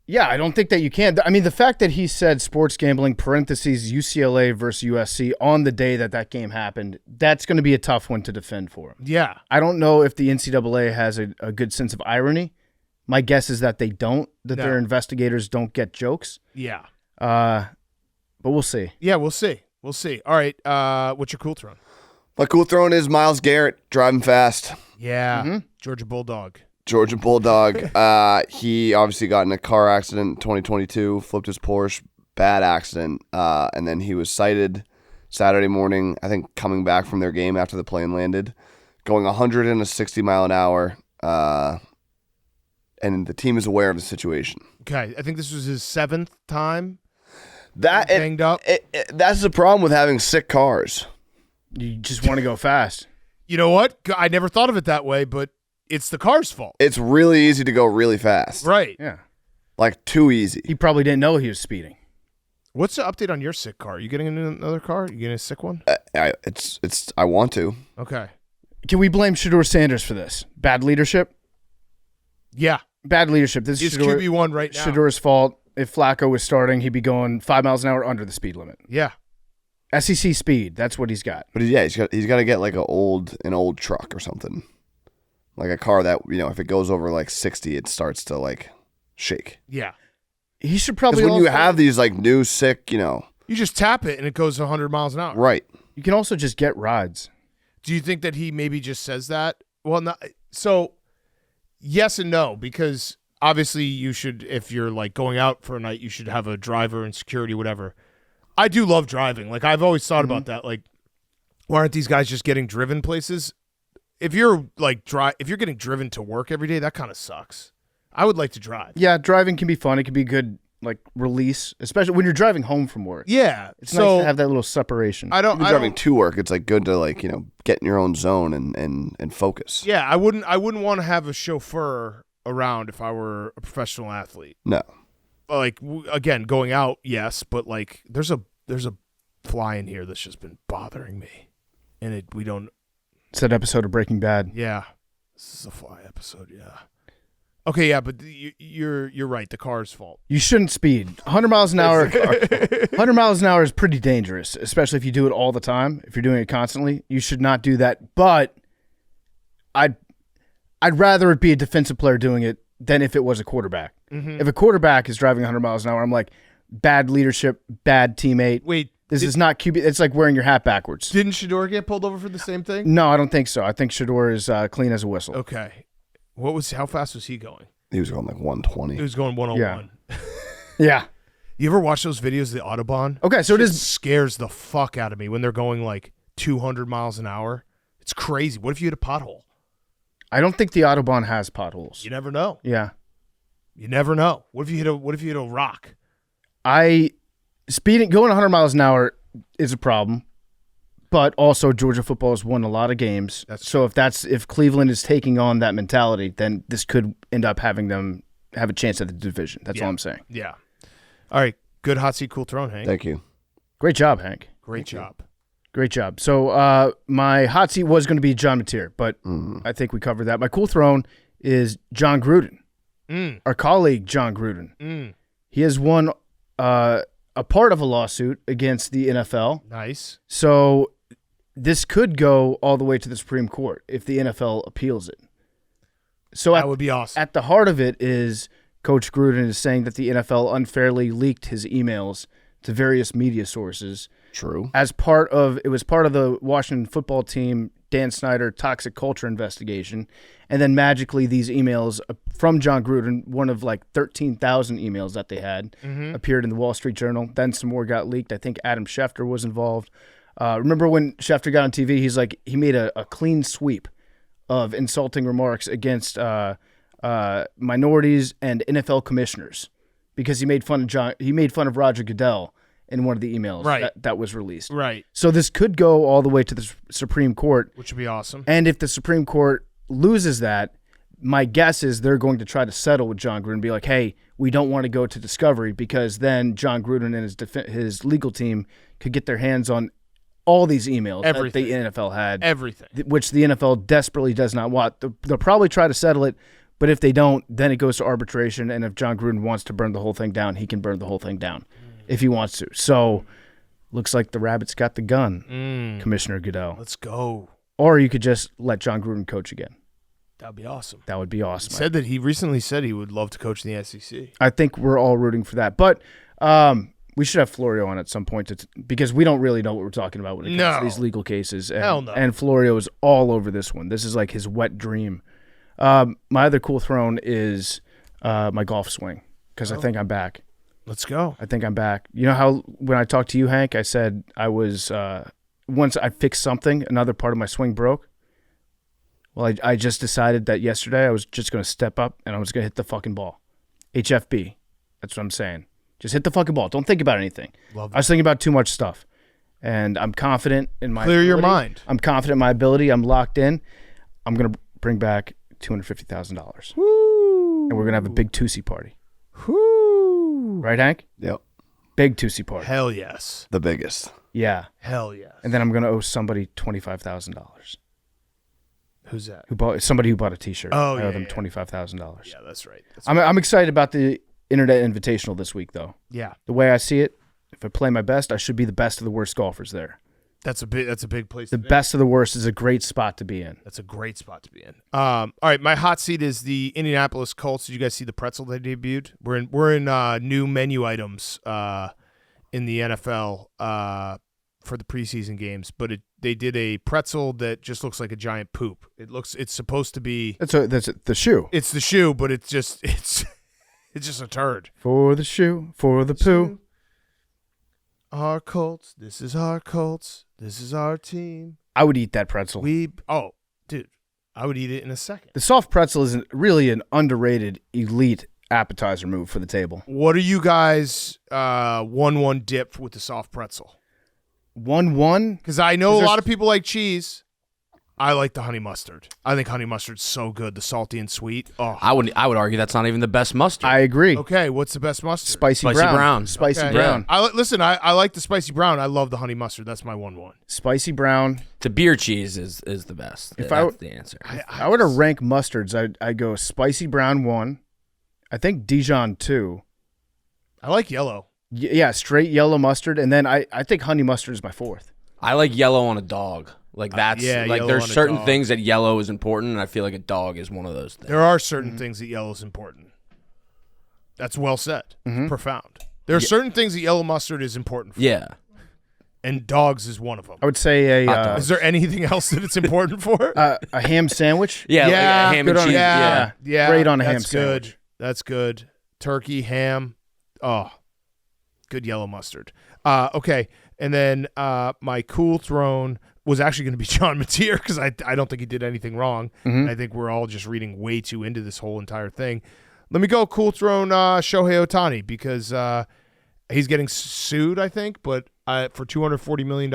Yeah, I don't think that you can. I mean, the fact that he said sports gambling, parentheses, UCLA versus USC on the day that game happened, that's going to be a tough one to defend for him. Yeah. I don't know if the NCAA has a good sense of irony. My guess is that they don't, that their investigators don't get jokes. Yeah. But we'll see. Yeah, we'll see. We'll see. All right, what's your cool throne? My cool throne is Myles Garrett, driving fast. Yeah, Georgia Bulldog. Georgia Bulldog. He obviously got in a car accident in 2022, flipped his Porsche, bad accident, and then he was cited Saturday morning, I think coming back from their game after the plane landed, going 160 mile an hour, and the team is aware of the situation. Okay, I think this was his 7th time banged up. That's the problem with having sick cars. You just want to go fast. You know what? I never thought of it that way, but it's the car's fault. It's really easy to go really fast. Right. Yeah. Like, too easy. He probably didn't know he was speeding. What's the update on your sick car? You getting another car? You getting a sick one? I want to. Okay. Can we blame Shedeur Sanders for this? Bad leadership? Yeah. Bad leadership. This He's is Shedeur, QB1 right now. Shedeur's fault. If Flacco was starting, he'd be going 5 miles an hour under the speed limit. Yeah. SEC speed, that's what he's got. But yeah, he's got to get like an old truck or something, like a car that if it goes over like 60, it starts to like shake. Yeah. He should probably. Because when you have these like new sick, you just tap it and it goes 100 miles an hour. Right. You can also just get rides. Do you think that he maybe just says that? Well, not so. Yes and no, because obviously you should, if you're like going out for a night, you should have a driver and security, whatever. I do love driving. Like I've always thought about that. Like, why aren't these guys just getting driven places? If you're like if you're getting driven to work every day, that kind of sucks. I would like to drive. Yeah, driving can be fun. It can be good, like release, especially when you're driving home from work. Yeah, it's nice to have that little separation. Even driving to work, it's like good to like get in your own zone and focus. Yeah, I wouldn't want to have a chauffeur around if I were a professional athlete. No. Like again, going out, yes, but like there's a fly in here that's just been bothering me, and we don't. It's that episode of Breaking Bad. Yeah, this is a fly episode. Yeah. Okay, yeah, but you're right. The car's fault. You shouldn't speed. 100 miles an hour. 100 miles an hour is pretty dangerous, especially if you do it all the time. If you're doing it constantly, you should not do that. But I'd rather it be a defensive player doing it than if it was a quarterback. Mm-hmm. If a quarterback is driving 100 miles an hour, I'm like, bad leadership, bad teammate. Wait, this is not QB. It's like wearing your hat backwards. Didn't Shedeur get pulled over for the same thing? No, I don't think so. I think Shedeur is clean as a whistle. Okay. How fast was he going? He was going like 120. He was going 101. Yeah. You ever watch those videos of the Autobahn? Okay, so it scares the fuck out of me when they're going like 200 miles an hour. It's crazy. What if you hit a pothole? I don't think the Autobahn has potholes. You never know. Yeah. You never know. What if you hit a rock? Going 100 miles an hour is a problem. But also Georgia football has won a lot of games. If Cleveland is taking on that mentality, then this could end up having them have a chance at the division. That's all I'm saying. Yeah. All right. Good hot seat, cool throne, Hank. Thank you. Great job, Hank. Great job. Great job. So my hot seat was going to be John Mateer, but I think we covered that. My cool throne is John Gruden, our colleague John Gruden. He has won a part of a lawsuit against the NFL. Nice. So this could go all the way to the Supreme Court if the NFL appeals it. So that would be awesome. At the heart of it is Coach Gruden is saying that the NFL unfairly leaked his emails to various media sources. True. It was part of the Washington football team, Dan Snyder, toxic culture investigation. And then magically these emails from John Gruden, one of like 13,000 emails that they had, appeared in the Wall Street Journal. Then some more got leaked. I think Adam Schefter was involved. Remember when Schefter got on TV, he's like, he made a clean sweep of insulting remarks against minorities and NFL commissioners because he made fun of Roger Goodell in one of the emails that was released. Right. So this could go all the way to the Supreme Court. Which would be awesome. And if the Supreme Court loses that, my guess is they're going to try to settle with John Gruden and be like, hey, we don't want to go to discovery, because then John Gruden and his legal team could get their hands on all these emails that the NFL had. Everything. Which the NFL desperately does not want. They'll probably try to settle it, but if they don't, then it goes to arbitration, and if John Gruden wants to burn the whole thing down, he can burn the whole thing down if he wants to. So looks like the rabbit's got the gun, Commissioner Goodell. Let's go. Or you could just let John Gruden coach again. That'd be awesome. That would be awesome. He recently said he would love to coach in the SEC. I think we're all rooting for that. But we should have Florio on at some point because we don't really know what we're talking about when it comes to these legal cases. And, Hell no. And Florio is all over this one. This is like his wet dream. My other cool throne is my golf swing, because I think I'm back. Let's go. I think I'm back. You know how when I talked to you, Hank, I said I was once I fixed something, another part of my swing broke. Well, I just decided that yesterday I was just going to step up and I was going to hit the fucking ball. HFB. That's what I'm saying. Just hit the fucking ball. Don't think about anything. Love that. I was thinking about too much stuff. And I'm confident in my Clear your ability. mind. I'm confident in my ability. I'm locked in. I'm going to bring back $250,000. Woo. And we're going to have a big Tusi party. Woo. Right, Hank? Yep. Big Tusi party. Hell yes. The biggest. Yeah. Hell yes. And then I'm going to owe somebody $25,000. Who's that? Somebody who bought a T-shirt. Oh, I owe yeah, them yeah. $25,000. Yeah, that's right. I'm excited about the Internet Invitational this week, though. Yeah. The way I see it, if I play my best, I should be the best of the worst golfers there. That's a big place The to be. best of the worst is a great spot to be in. That's a great spot to be in. All right, my hot seat is the Indianapolis Colts. Did you guys see the pretzel they debuted? We're in new menu items in the NFL for the preseason games, but they did a pretzel that just looks like a giant poop. It's supposed to be. That's the shoe. It's the shoe, but it's just a turd. For the shoe, for the poo. Our Colts. This is our Colts. This is our team. I would eat that pretzel. Dude, I would eat it in a second. The soft pretzel is really an underrated elite appetizer move for the table. What are you guys 1-1 dip with the soft pretzel? 1-1? Because I know a lot of people like cheese. I like the honey mustard. I think honey mustard's so good, the salty and sweet. Oh, I would argue that's not even the best mustard. I agree. okay. What's the best mustard? Spicy brown. Spicy Okay. brown. Listen. I like the spicy brown. I love the honey mustard. That's my 1-1. Spicy brown. The beer cheese is the best. That's the answer. I were to rank mustards, I'd go spicy brown 1. I think Dijon 2. I like yellow. Yeah, straight yellow mustard, and then I think honey mustard is my 4th. I like yellow on a dog. Like that's like yellow there's on a certain dog. things that yellow is important, and I feel like a dog is one of those things. There are certain things that yellow is important. That's well said. It's profound. There are certain things that yellow mustard is important for. Yeah. And dogs is one of them. I would say Hot dogs. Is there anything else that it's important for? a ham sandwich. Yeah, like a ham and good on cheese. it. Yeah. Yeah, Great on a ham that's good. sandwich. That's good. Turkey, ham. Oh, good yellow mustard. Okay, and then my cool throne was actually going to be John Mateer because I don't think he did anything wrong. I think we're all just reading way too into this whole entire thing. Let me go cool throne Shohei Ohtani because he's getting sued, I think, but for $240 million.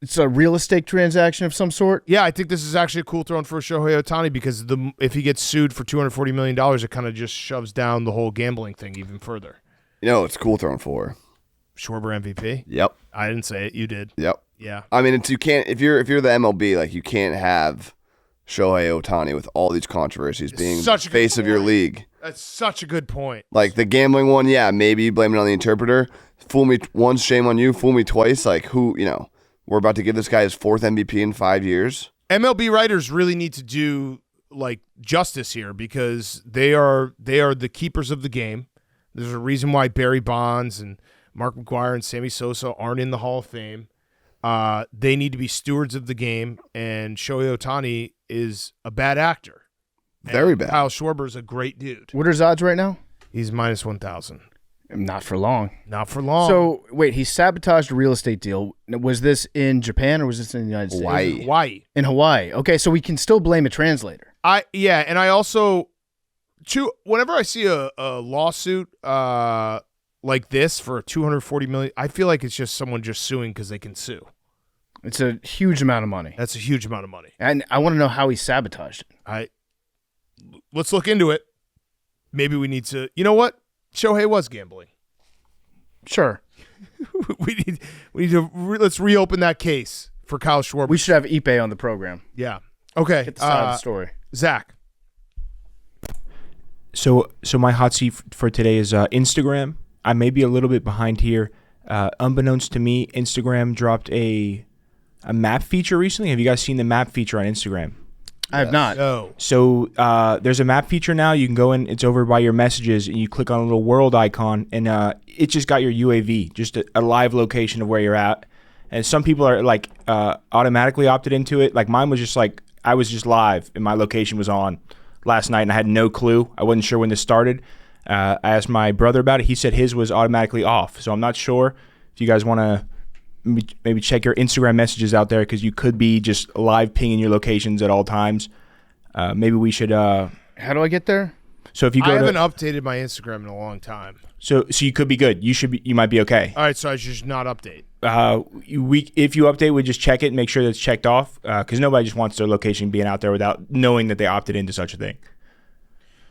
It's a real estate transaction of some sort. Yeah, I think this is actually a cool throne for Shohei Ohtani because if he gets sued for $240 million, it kind of just shoves down the whole gambling thing even further. You know, it's cool throwing for. Schwarber MVP? Yep. I didn't say it. You did. Yep. Yeah. I mean, you can't if you're the MLB, like you can't have Shohei Ohtani with all these controversies being such the a good face of your point. league. That's such a good point. Like the gambling one, yeah, maybe you blame it on the interpreter. Fool me once, shame on you. Fool me twice. Like we're about to give this guy his 4th MVP in 5 years. MLB writers really need to do like justice here because they are the keepers of the game. There's a reason why Barry Bonds and Mark McGwire and Sammy Sosa aren't in the Hall of Fame. They need to be stewards of the game, and Shohei Ohtani is a bad actor. Very bad. Kyle Schwarber's a great dude. What are his odds right now? He's minus 1,000. Not for long. Not for long. So wait, he sabotaged a real estate deal. Was this in Japan or was this in the United States? Hawaii. In Hawaii. Okay, so we can still blame a translator. And I also whenever I see a lawsuit like this for $240 million, I feel like it's just someone just suing because they can sue. It's a huge amount of money. That's a huge amount of money. And I want to know how he sabotaged it. Let's look into it. Maybe we need to. You know what? Shohei was gambling. Sure. we need to. Let's reopen that case for Kyle Schwarber. We should have Ipe on the program. Yeah. Okay. Get the side of the story. Zach. So my hot seat for today is Instagram. I may be a little bit behind here. Unbeknownst to me, Instagram dropped a map feature recently. Have you guys seen the map feature on Instagram? I have not. No. So there's a map feature now. You can go in. It's over by your messages, and you click on a little world icon, and it just got your UAV, just a live location of where you're at. And some people are like automatically opted into it. Like mine was just like I was just live, and my location was on last night, and I had no clue. I wasn't sure when this started. I asked my brother about it. He said his was automatically off. So I'm not sure if you guys want to maybe check your Instagram messages out there because you could be just live pinging your locations at all times. Maybe we should. How do I get there? So if you go, I haven't updated my Instagram in a long time. So you could be good. You might be okay. All right, so I should just not update. If you update, we just check it and make sure that it's checked off because nobody just wants their location being out there without knowing that they opted into such a thing.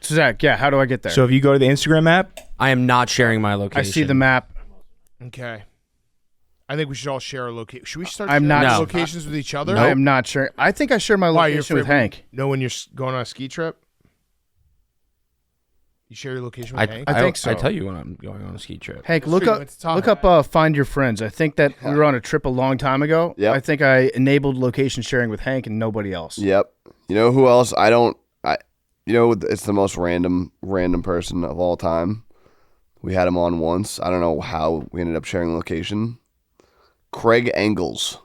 So Zach, yeah, how do I get there? So if you go to the Instagram app, I am not sharing my I location. see the map. Okay. I think we should all share our location. Should we start I'm sharing not- locations with each other? I am not sure. I think I share my Why, you're location with afraid we Hank. know when you're going on a ski trip? You share your location with Hank? I think so. I tell you when I'm going on a ski trip. Hank, That's look true, up, you went to Tahoe. look up, Find Your Friends. I think that we were on a trip a long time ago. Yep. I think I enabled location sharing with Hank and nobody else. Yep. You know who else? It's the most random person of all time. We had him on once. I don't know how we ended up sharing location. Craig Engels,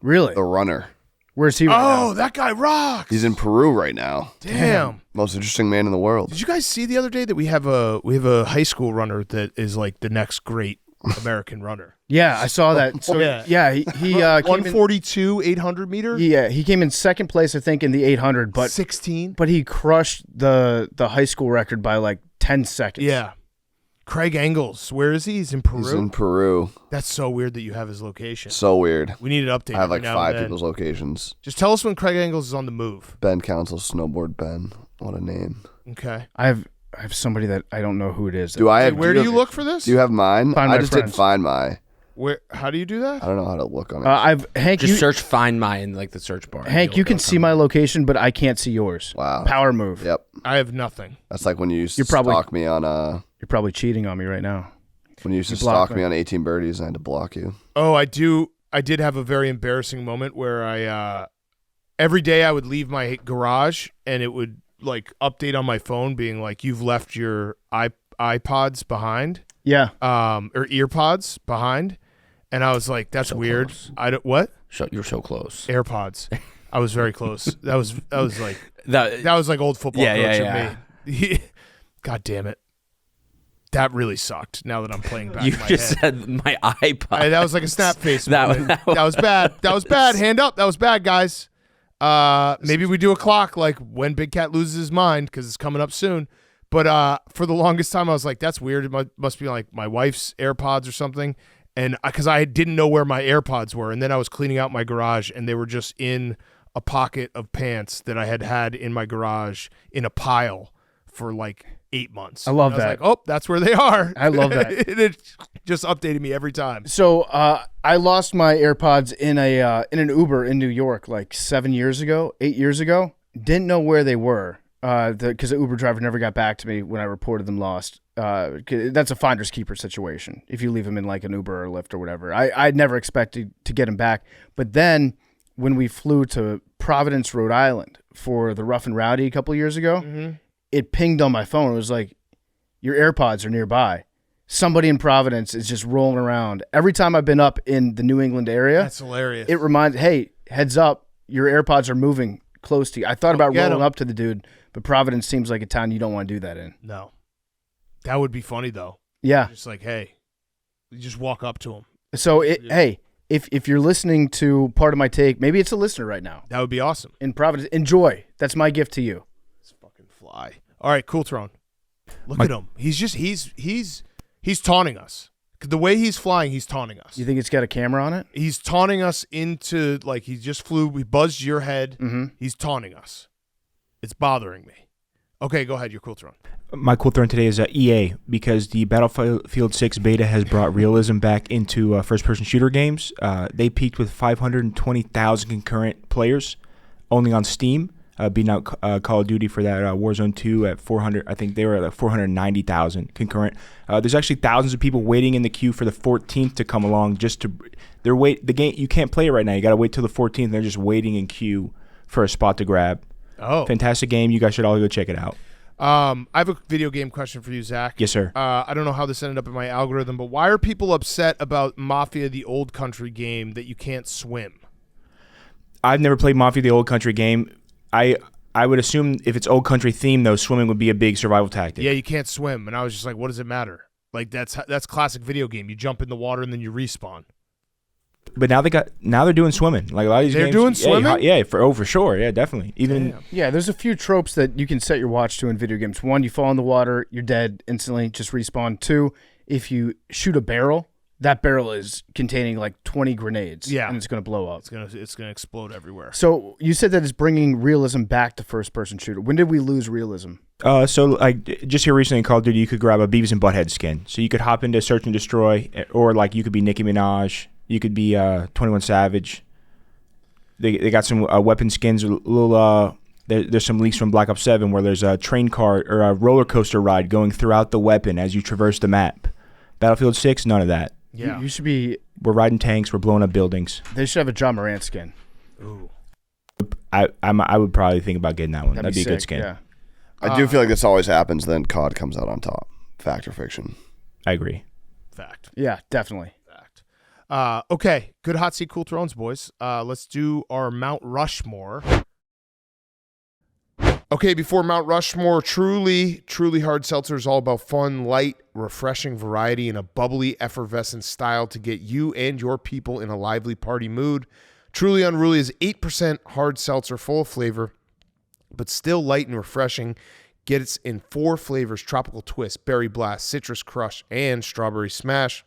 Really? the runner. Where's he right now? Oh, that guy rocks. He's in Peru right now. Damn. Most interesting man in the world. Did you guys see the other day that we have a high school runner that is like the next great American runner? Yeah, I saw that. So Yeah. he came in, 142, 800 meter? yeah, he came in second place, I think, in the 800, but 16? but he crushed the high school record by like 10 seconds. Yeah. Craig Engels. Where is he? He's in Peru? He's in Peru. That's so weird that you have his location. So weird. We need an update. I have every like now 5 and then. people's locations. Just tell us when Craig Engels is on the move. Ben Council, Snowboard Ben. What a name. Okay. I have somebody that I don't know who it is. Do I have? Where do you look for this? Do you have mine? Find I My just Friends. did Find My. Where? How do you do that? I don't know how to look on it. I've Hank. Just You, search Find My in like the search bar. Hank, you can see my location, but I can't see yours. Wow. Power move. Yep. I have nothing. That's like when you used to You're probably- stalk me on You're probably cheating on me right now. when you used to You blocked stalk me me. on 18 birdies and I had to block you. Oh, I do. I did have a very embarrassing moment where I every day I would leave my garage and it would like update on my phone being like you've left your iPods behind, Yeah. or earpods behind, and I was like, that's So weird. close. I don't what You're so close. AirPods. I was very close. That was like That, that was like old football Yeah, coach yeah, of me. God damn it. That really sucked. Now that I'm playing back, you in my just head. said my iPod. That was like a snap face. That- moment. that That was bad. That was bad. Hand up. That was bad, guys. Maybe we do a clock like when Big Cat loses his mind because it's coming up soon. But for the longest time, I was like, that's weird. It must be like my wife's AirPods or something. And because I didn't know where my AirPods were. And then I was cleaning out my garage and they were just in a pocket of pants that I had in my garage in a pile for like 8 months. I love And that. I was like, oh, that's where they are. I love that. It just updated me every time. So I lost my AirPods in an Uber in New York like 8 years ago. Didn't know where they were because the Uber driver never got back to me when I reported them lost. 'Cause that's a finder's keeper situation. If you leave them in like an Uber or Lyft or whatever, I'd never expected to get them back. But then when we flew to Providence, Rhode Island for the Rough and Rowdy a couple years ago, it pinged on my phone. It was like, your AirPods are nearby. Somebody in Providence is just rolling around. Every time I've been up in the New England area, That's hilarious. it reminds, hey, heads up, your AirPods are moving close to you. I thought about get rolling 'em. up to the dude, but Providence seems like a town you don't want to do that in. No. That would be funny, though. Yeah. Just like, hey, you just walk up to him. So, hey, if you're listening to part of my take, maybe it's a listener right now That would be awesome. in Providence. Enjoy. That's my gift to you. Let's fucking fly. All right, Cool Throne. Look at him. He's taunting us. The way he's flying, he's taunting us. You think it's got a camera on it? He's taunting us into, like, he just flew. He buzzed your head. Mm-hmm. He's taunting us. It's bothering me. Okay, go ahead. Your cool throne. My cool throne today is EA, because the Battlefield 6 beta has brought realism back into first-person shooter games. They peaked with 520,000 concurrent players only on Steam, beating out Call of Duty for that Warzone 2 at 400. I think they were at like 490,000 concurrent. There's actually thousands of people waiting in the queue for the 14th to come along. The game, you can't play it right now. You got to wait till the 14th. They're just waiting in queue for a spot to grab. Oh, fantastic game! You guys should all go check it out. I have a video game question for you, Zach. Yes, sir. I don't know how this ended up in my algorithm, but why are people upset about Mafia: The Old Country game that you can't swim? I've never played Mafia: The Old Country game. I would assume if it's Old Country themed, though, swimming would be a big survival tactic. Yeah, you can't swim, and I was just like, what does it matter? Like that's classic video game. You jump in the water and then you respawn. But now they're doing swimming. Like a lot of these They're games, doing swimming? Yeah, for sure. Yeah, definitely. Even Yeah, there's a few tropes that you can set your watch to in video games. One, you fall in the water, you're dead instantly, just respawn. Two, if you shoot a barrel, that barrel is containing like 20 grenades. Yeah. And it's going to blow up. It's gonna explode everywhere. So you said that it's bringing realism back to first-person shooter. When did we lose realism? so like just here recently in Call of Duty, you could grab a Beavis and Butthead skin. So you could hop into Search and Destroy, or like you could be Nicki Minaj. You could be 21 Savage. They got some weapon skins. There's some leaks from Black Ops 7 where there's a train car or a roller coaster ride going throughout the weapon as you traverse the map. Battlefield 6, none of that. Yeah. You should be. We're riding tanks. We're blowing up buildings. They should have a John Morant skin. Ooh. I would probably think about getting that one. That'd be a sick, good skin. Yeah. I do feel like this always happens. Then COD comes out on top. Fact or fiction? I agree. Fact. Yeah, definitely. Okay, good hot seat, cool thrones, boys. Let's do our Mount Rushmore. Okay, before Mount Rushmore, truly hard seltzer is all about fun, light, refreshing variety, and a bubbly, effervescent style to get you and your people in a lively party mood. Truly Unruly is 8% hard seltzer, full of flavor, but still light and refreshing. Get it in 4 flavors: tropical twist, berry blast, citrus crush, and strawberry smash.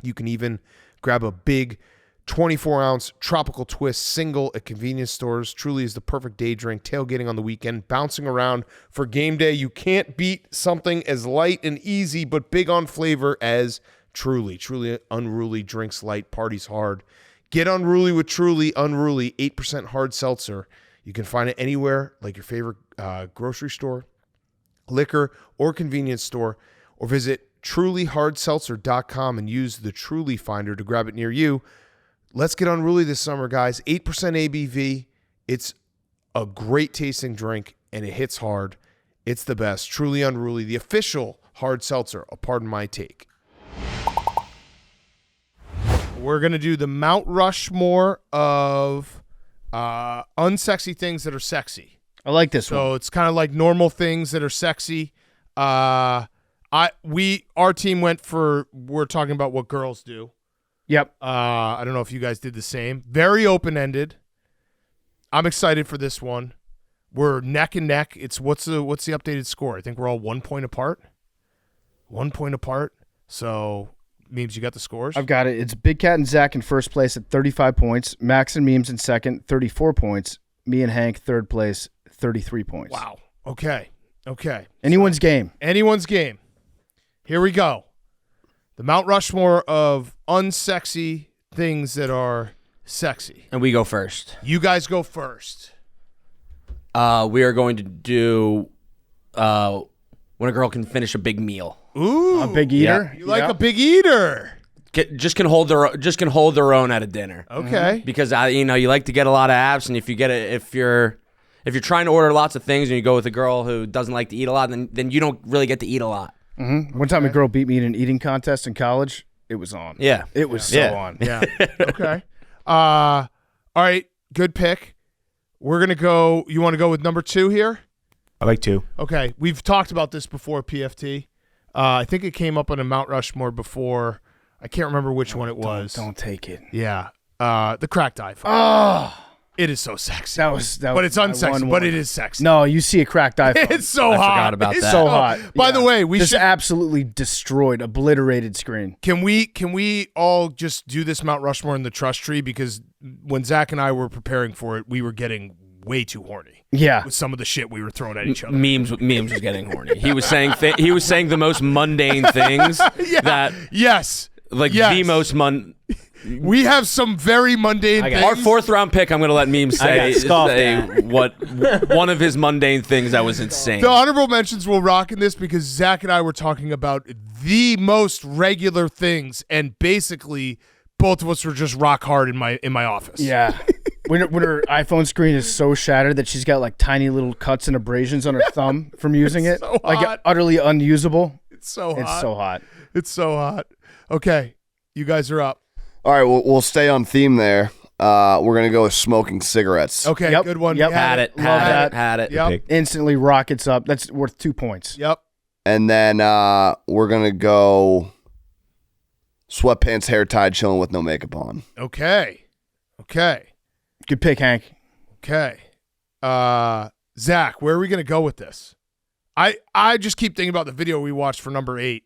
You can even grab a big 24-ounce tropical twist single at convenience stores. Truly is the perfect day drink, tailgating on the weekend, bouncing around for game day. You can't beat something as light and easy but big on flavor as Truly. Truly Unruly drinks light, parties hard. Get unruly with Truly Unruly, 8% hard seltzer. You can find it anywhere, like your favorite grocery store, liquor, or convenience store, or visit trulyhardseltzer.com and use the Truly Finder to grab it near you. Let's get unruly this summer, guys. 8% ABV. It's a great tasting drink, and it hits hard. It's the best. Truly Unruly, the official hard seltzer. Pardon my take. We're going to do the Mount Rushmore of unsexy things that are sexy. I like this one. So it's kind of like normal things that are sexy. Our team went for, we're talking about what girls do. Yep. I don't know if you guys did the same. Very open-ended. I'm excited for this one. We're neck and neck. It's what's the updated score? I think we're all 1 point apart. 1 point apart. So Memes, you got the scores? I've got it. It's Big Cat and Zach in first place at 35 points. Max and Memes in second, 34 points. Me and Hank third place, 33 points. Wow. Okay. Anyone's game. Anyone's game. Here we go. The Mount Rushmore of unsexy things that are sexy. And we go first. You guys go first. We are going to do when a girl can finish a big meal. Ooh. A big eater? You like a big eater. Just can hold their own at a dinner. Okay. Because you like to get a lot of abs, and if you're trying to order lots of things and you go with a girl who doesn't like to eat a lot, then you don't really get to eat a lot. Mm-hmm. One time a girl beat me in an eating contest in college. It was on. Yeah. It was so on. Yeah. Okay. All right. Good pick. We're going to go. You want to go with number 2 here? I like 2. Okay. We've talked about this before, PFT. I think it came up on a Mount Rushmore before. I can't remember which one it was. Don't take it. Yeah. The crack dive. Oh. It is so sexy. That was but it's my unsexy, one but one. it is sexy. No, you see a cracked iPhone. It's so I hot. forgot about It's that. so hot. By the way, we just should. absolutely destroyed, obliterated screen. Can we all just do this Mount Rushmore in the trust tree? Because when Zach and I were preparing for it, we were getting way too horny Yeah. with some of the shit we were throwing at each other. Memes was getting horny. He was saying he was saying the most mundane things that Yes. like Yes. the most We have some very mundane things. Our 4th round pick. I'm going to let Memes say what one of his mundane things that was insane. The honorable mentions will rock in this because Zach and I were talking about the most regular things, and basically both of us were just rock hard in my office. Yeah. When her iPhone screen is so shattered that she's got like tiny little cuts and abrasions on her thumb from using it. so Like hot. utterly unusable. It's so hot. It's so hot. It's so hot. Okay, you guys are up. All right, we'll stay on theme there. We're gonna go with smoking cigarettes. Okay, Yep. good one. Yep. You had had it, Love had that. it, had it. Yep. Instantly rockets up. That's worth 2 points. Yep. And then we're gonna go sweatpants, hair tied, chilling with no makeup on. Okay. Good pick, Hank. Okay. Zach, where are we gonna go with this? I just keep thinking about the video we watched for number 8.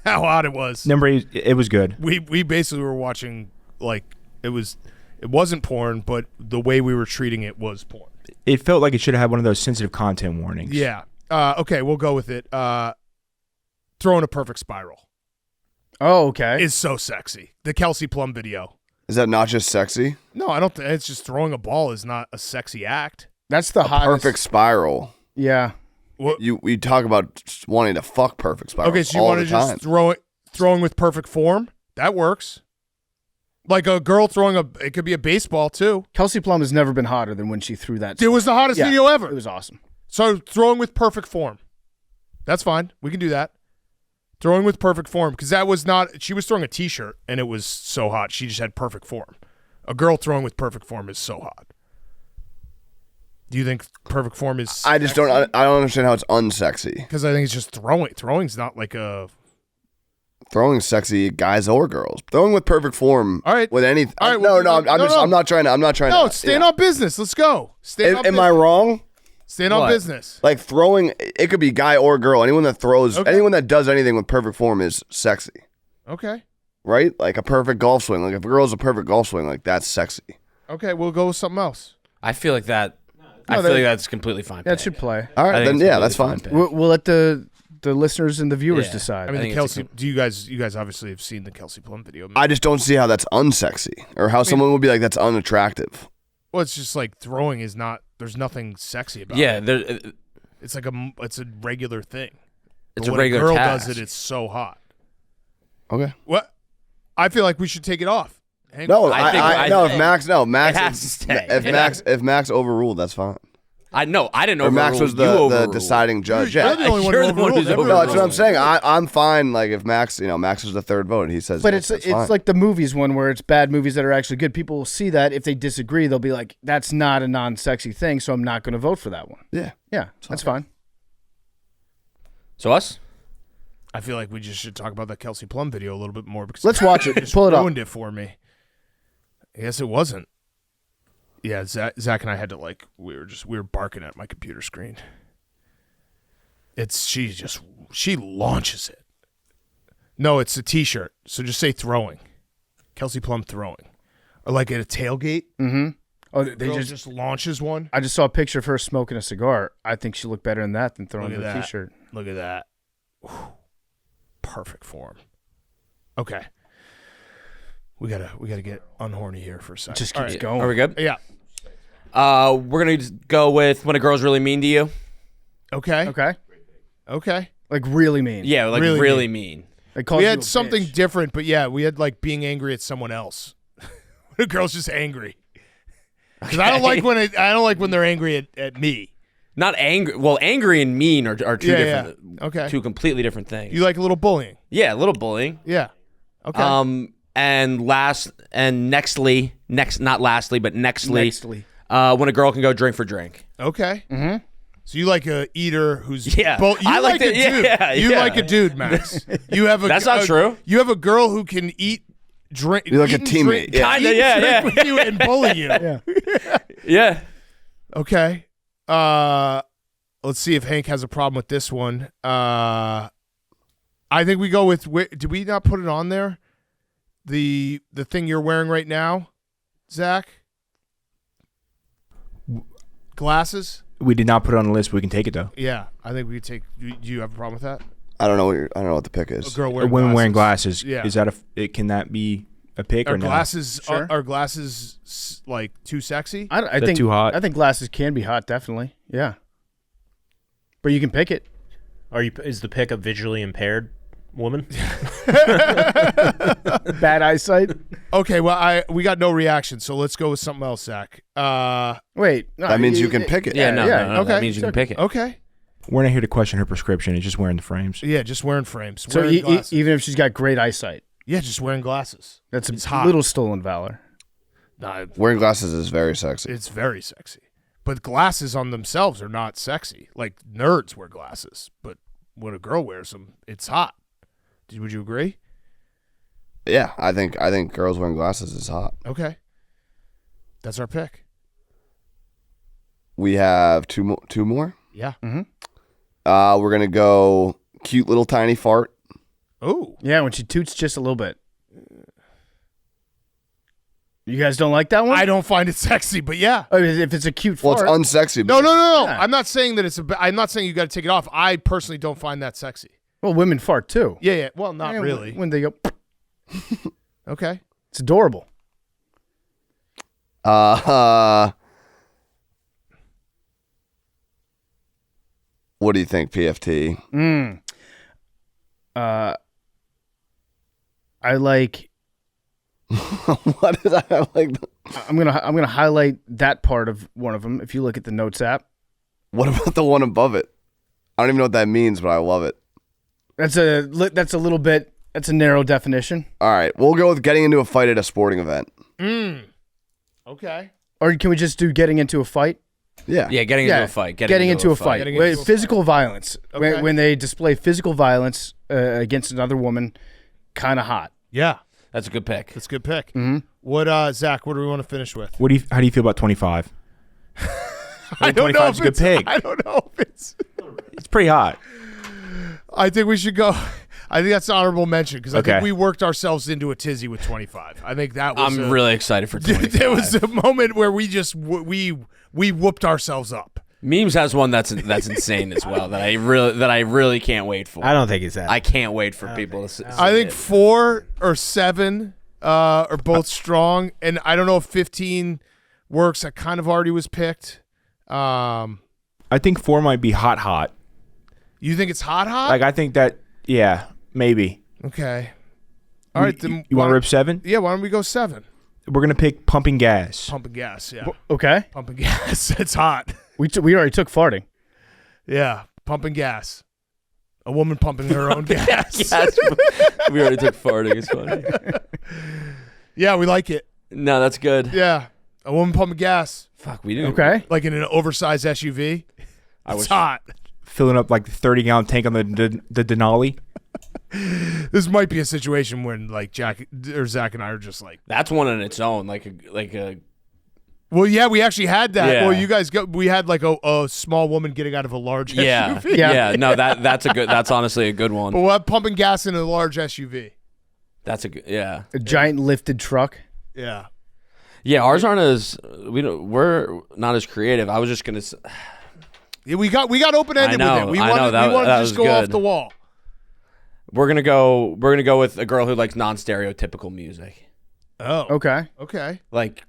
How hot it was. Number 8, it was good. We basically were watching like it wasn't porn, but the way we were treating it was porn. It felt like it should have had one of those sensitive content warnings. Yeah. Okay, we'll go with it. Throwing a perfect spiral Oh, okay. is so sexy. The Kelsey Plum video. Is that not just sexy? No, I don't think it's just throwing a ball is not a sexy act. That's the hottest. Perfect spiral. Yeah. We talk about wanting to fuck perfect spirals. Okay, so you all want to the just time. throwing with perfect form? That works. Like a girl throwing it could be a baseball too. Kelsey Plum has never been hotter than when she threw that. It was the hottest Yeah, video ever. It was awesome. So throwing with perfect form. That's fine. We can do that. Throwing with perfect form, because that was not, she was throwing a t-shirt and it was so hot. She just had perfect form. A girl throwing with perfect form is so hot. Do you think perfect form is I just don't. I don't understand how it's unsexy. Because I think it's just throwing. Throwing's not like a... Throwing sexy guys or girls. Throwing with perfect form. All right. With any. All right, No, well, no. I'm no, just. no. I'm not trying to. No, stand on business. Let's go. Stand on Am business. I wrong? Stand on What? business. Like throwing. It could be guy or girl. Anyone that throws. Okay. Anyone that does anything with perfect form is sexy, Okay. right? Like a perfect golf swing. Like if a girl's a perfect golf swing, like that's sexy. Okay, we'll go with something else. I feel like that. I No, feel that- like that's completely fine. That should play. All I right, think then it's yeah, completely that's fine. pick. We'll let the listeners and the viewers Yeah. decide. I mean, think the it's a Kelsey... Do you guys obviously have seen the Kelsey Plum video. I just don't see how that's unsexy, or how someone would be like that's unattractive. Well, it's just like throwing is not... There's nothing sexy about Yeah, it. It's like it's a regular thing. it's But a when regular a girl task. does it, it's so hot. Okay. What? I feel like we should take it off. Hang No, on. I no. think- If Max, no, Max. It has to stay. If Max overruled, that's fine. I know. I didn't Or overrule. Max was you the overruled. deciding judge. You're Yeah. the only one You're who the one who's overruled. No, that's what I'm Everyone saying. I'm fine. Like if Max, Max is the third vote, and he says, But that's it's fine. like the movies one where it's bad movies that are actually good. People will see that. If they disagree, they'll be like, "That's not a non-sexy thing, so I'm not going to vote for that one." yeah. Yeah, that's fine. So us? I feel like we just should talk about that Kelsey Plum video a little bit more because Let's watch it. just Pull it up. ruined it for me. I guess it wasn't. Yeah, Zach and I had to we were barking at my computer screen. She launches it. No, it's a t-shirt. So just say throwing. Kelsey Plum throwing. Or like at a tailgate. Oh, they Girl just. just launches one. I just saw a picture of her smoking a cigar. I think she looked better in that than throwing Look at the that. t-shirt. Look at that. Whew. Perfect form. Okay. We gotta get unhorny here for a second. Just All keeps right. going. Are we good? Yeah. We're gonna just go with when a girl's really mean to you. Okay. Okay, Okay. like really mean. Yeah, like Really really mean. They called We you had a something bitch. different, but yeah, we had like being angry at someone else. The girl's just angry. Because I don't like when they're angry at me. Not angry. Well, angry and mean are two Yeah, different. yeah. Okay. Two completely different things. You like a little bullying. Yeah, a little bullying. Yeah. Okay. And nextly, Nextly. when a girl can go drink for drink. Okay. Mm-hmm. So you like a eater who's Yeah. You I like a the- dude. yeah, You yeah. like a dude, Max. You have a That's not true. You have a girl who can eat drink. You're like a eat and teammate, drink- yeah. eat and drink with you and bully you. Yeah. Okay. Let's see if Hank has a problem with this one. I think we go with. Did we not put it on there? The thing you're wearing right now, Zach. Glasses. We did not put it on the list, but we can take it though. Yeah, I think we could take. Do you have a problem with that? I don't know what the pick A is. girl Or wearing women wearing glasses. glasses. Yeah. Is that can that be a pick Are or no? glasses Sure. are glasses like too sexy? I They're think too hot. I think glasses can be hot, definitely. Yeah. But you can pick it. Is the pick a visually impaired woman? Bad eyesight. Okay, well we got no reaction, so let's go with something else, Zach. Wait. No, That means you can pick it. Yeah, no, yeah, no, no. okay. That means you can pick it. Okay. We're not here to question her prescription. It's just wearing the frames. Yeah, just wearing frames. So Wearing glasses. even if she's got great eyesight, Yeah, just wearing glasses. that's It's a hot. little stolen valor. Nah, Wearing glasses is very sexy. it's very sexy. But glasses on themselves are not sexy. Like nerds wear glasses, but when a girl wears them, it's hot. Would you agree? Yeah, I think girls wearing glasses is hot. Okay. That's our pick. We have two more. Yeah. We're gonna go cute little tiny fart. Oh. Yeah, when she toots just a little bit. You guys don't like that one? I don't find it sexy, but yeah. Oh, if it's a cute Well, fart. it's unsexy. No. Yeah. I'm not saying that I'm not saying you got to take it off. I personally don't find that sexy. Well, women fart too. Yeah. Well, not Yeah, really. When they go, Okay. it's adorable. What do you think, PFT? I like. What is I like? I'm gonna highlight that part of one of them. If you look at the notes app, What about the one above it? I don't even know what that means, but I love it. that's a little bit. That's a narrow definition. All right, we'll go with getting into a fight at a sporting event. Okay. Or can we just do getting into a fight? Yeah. Yeah, getting into a fight. Getting into a fight. Getting into a Physical violence. Okay. When they display physical violence against another woman, kind of hot. Yeah. That's a good pick. That's a good pick. Mm-hmm. What, Zach, what do we want to finish with? How do you feel about 25? I don't know 25's if a good it's, pick. I don't know if it's. It's pretty hot. I think we should go. I think that's an honorable mention because I think Okay. we worked ourselves into a tizzy with 25. I think that was. I'm really excited for 25. There was a moment where we just we whooped ourselves up. Memes has one that's insane as well that I really can't wait for. I don't think it's that. I can't wait for people to see I think it. 4 or 7 are both strong, and I don't know if 15 works. That kind of already was picked. I think 4 might be hot. You think it's hot? Like I think that, yeah, maybe. Okay. All right. Then You want to rip 7? Yeah. Why don't we go 7? We're gonna pick pumping gas. Pumping gas. Yeah. Okay. Pumping gas. It's hot. We already took farting. Yeah. Pumping gas. A woman pumping her own gas. Yes, we already took farting. It's funny. Yeah, we like it. No, that's good. Yeah. A woman pumping gas. Fuck, we didn't. Okay. Like in an oversized SUV. It's hot. Filling up like the 30-gallon tank on the Denali. This might be a situation when like Jack or Zach and I are just like, That's one on its own. Like a. well, yeah, we actually had that. Yeah. Well, you guys we had like a small woman getting out of a large Yeah, SUV. yeah. No, that's a good. That's honestly a good But one. we'll have pumping gas in a large SUV. That's a good. Yeah. A giant lifted truck. Yeah. Yeah, ours aren't as we're not as creative. I was just gonna. Yeah, we got open ended I know, with it. We I wanted, know, that- we wanted that to just was go off good. the wall. We're gonna go with a girl who likes non-stereotypical music, Oh. Okay. Okay. like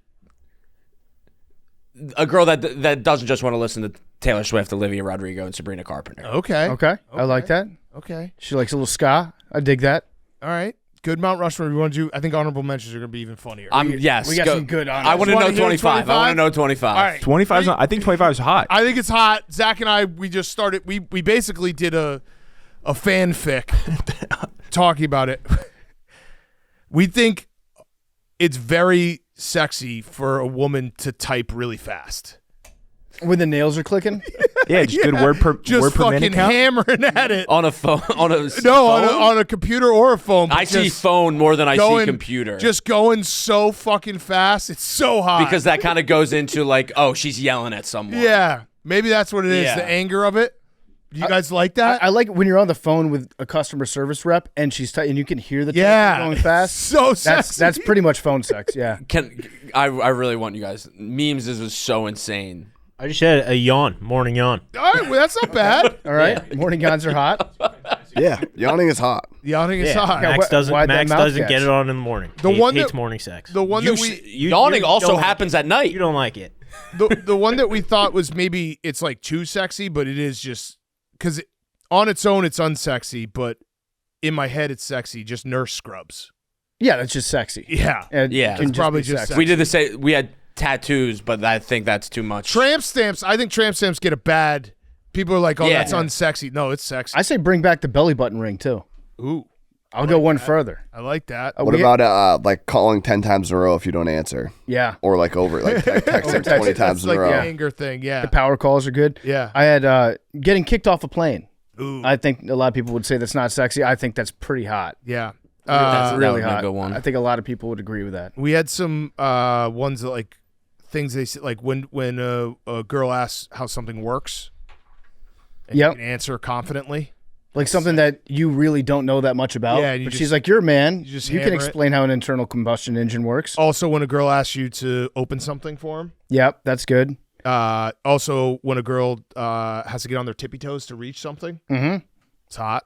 a girl that doesn't just want to listen to Taylor Swift, Olivia Rodrigo, and Sabrina Carpenter. Okay. Okay. I like that. Okay. She likes a little ska. I dig that. All right. Good Mount Rushmore. We want to do. I think honorable mentions are going to be even funnier. Yes, we got go. some good on I it. want to Wanna know hear 25. I want to know 25. All right. 25 is not. I think 25 is hot. I think it's hot. Zach and I, we just started. We basically did a fanfic talking about it. We think it's very sexy for a woman to type really fast. When the nails are clicking. Yeah, just good word per fucking minute count. hammering at it. On a phone. On a No, phone? on a computer or a phone. but I see just phone more than I going- see computer. Just going so fucking fast. It's so hot. because that kind of goes into like, oh, she's yelling at someone. Yeah, maybe that's what it is. Yeah. The anger of it. You guys like that? I like it when you're on the phone with a customer service rep and she's and you can hear the Yeah. typing going fast. So sexy. That's pretty much phone sex. Yeah. I really want you guys. Memes is so insane. I just had a yawn, morning yawn. All right, well, that's not bad. All right. Morning yawns are hot. Yeah, yawning is hot. Yawning is hot. Yeah, Max why'd doesn't. that Max mouth doesn't catch? get it on in the morning. The one hates that- morning sex. The one that we Yawning also don't like happens it. at night. You don't like it. the one that we thought was maybe it's like too sexy, but it is just because on its own it's unsexy, but in my head it's sexy. Just nurse scrubs. Yeah, that's just sexy. Yeah. And Yeah. it can It's probably be just sexy. sexy. We did the same. We had tattoos, but I think that's too much. Tramp stamps. I think tramp stamps get a bad. People are like, oh, Yeah. that's unsexy. No, it's sexy. I say bring back the belly button ring too. Ooh, I'll go one further. I like that. What about like calling 10 times in a row if you don't answer, Yeah. or like texting 20 times It's in like a the row? anger thing. Yeah. The power calls are good. Yeah. I had getting kicked off a plane. Ooh. I think a lot of people would say that's not sexy. I think that's pretty hot. Yeah. That's Really that would be a hot. good one. I think a lot of people would agree with that. We had some ones that like things they say, like when a girl asks how something works. And Yep. you can answer confidently. Like something that you really don't know that much about. Yeah, and you but just- she's like, you're a man. you just You can hammer it. explain how an internal combustion engine works. Also, when a girl asks you to open something for him. Yep, that's good. Also, when a girl has to get on their tippy toes to reach something. Mm-hmm. It's hot.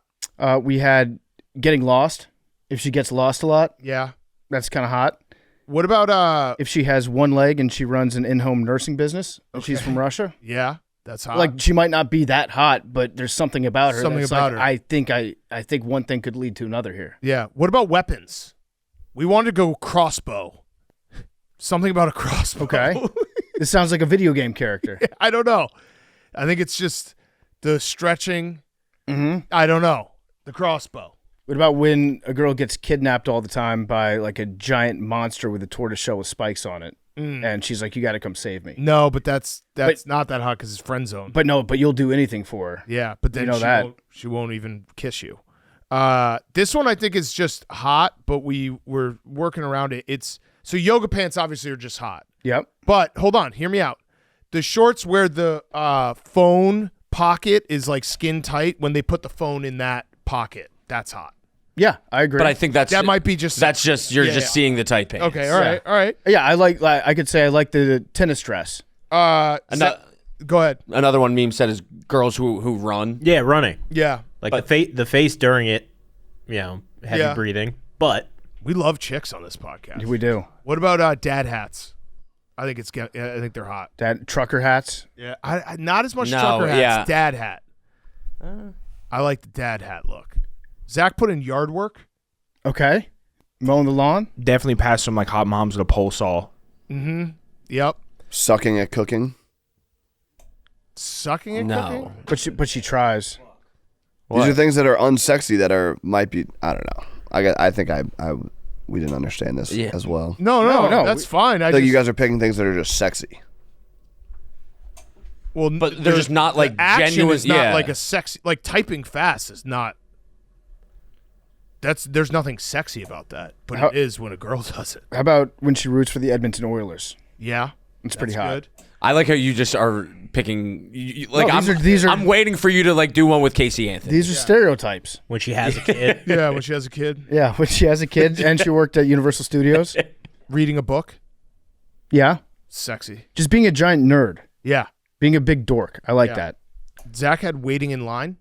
We had getting lost. If she gets lost a lot, Yeah. that's kind of hot. What about If she has one leg and she runs an in-home nursing business, and she's from Russia, yeah, that's hot. like she might not be that hot, but there's something about her. Something that's about like, her. I think one thing could lead to another here. yeah. What about weapons? We wanted to go crossbow. Something about a crossbow. Okay. This sounds like a video game character. I don't know. I think it's just the stretching. Mm-hmm. I don't know. The crossbow. What about when a girl gets kidnapped all the time by like a giant monster with a tortoise shell with spikes on it, and she's like, "You got to come save me." No, but that's not that hot because it's friend zone. But no, but you'll do anything for her. Yeah, but then You know that. she won't even kiss you. This one I think is just hot, but we were working around it. It's so yoga pants obviously are just hot. Yep. But hold on, hear me out. The shorts where the phone pocket is like skin tight, when they put the phone in that pocket, that's hot. Yeah, I agree. But I think That might be just that's just you're Yeah, just yeah. seeing the tight pants. okay. All right. yeah, I could say I like the tennis dress. Go ahead. Another one meme said is girls who run. Yeah, running. Yeah, Like the face during it, heavy Yeah. breathing. But we love chicks on this podcast. We do. What about dad hats? I think they're hot. That trucker hats. Yeah, I not as much No, trucker hats. yeah. Dad hat. I like the dad hat look. Zach put in yard work. Okay. Mowing the lawn. Definitely pass some like hot moms with a pole saw. Yep. Sucking at cooking. Sucking at No. cooking? But she tries. These are things that are unsexy that might be. I don't know. I think we didn't understand this Yeah. as well. No, that's fine. I I think just, you guys are picking things that are just sexy. well, But they're just not, like, the action genuine- Is not yeah. like a sexy. Like typing fast is not. There's nothing sexy about that, but How- it is when a girl does it. How about when she roots for the Edmonton Oilers? Yeah, It's pretty that's hot. good. I like how you just are picking. Like No, these are- I'm waiting for you to like do one with Casey Anthony. These are stereotypes. when she has a kid, Yeah, when she has a kid, Yeah, when she has a kid and she worked at Universal Studios. reading a book, Yeah. sexy. Just being a giant nerd. Yeah, Being a big dork. I like Yeah. that. Zach had waiting in line.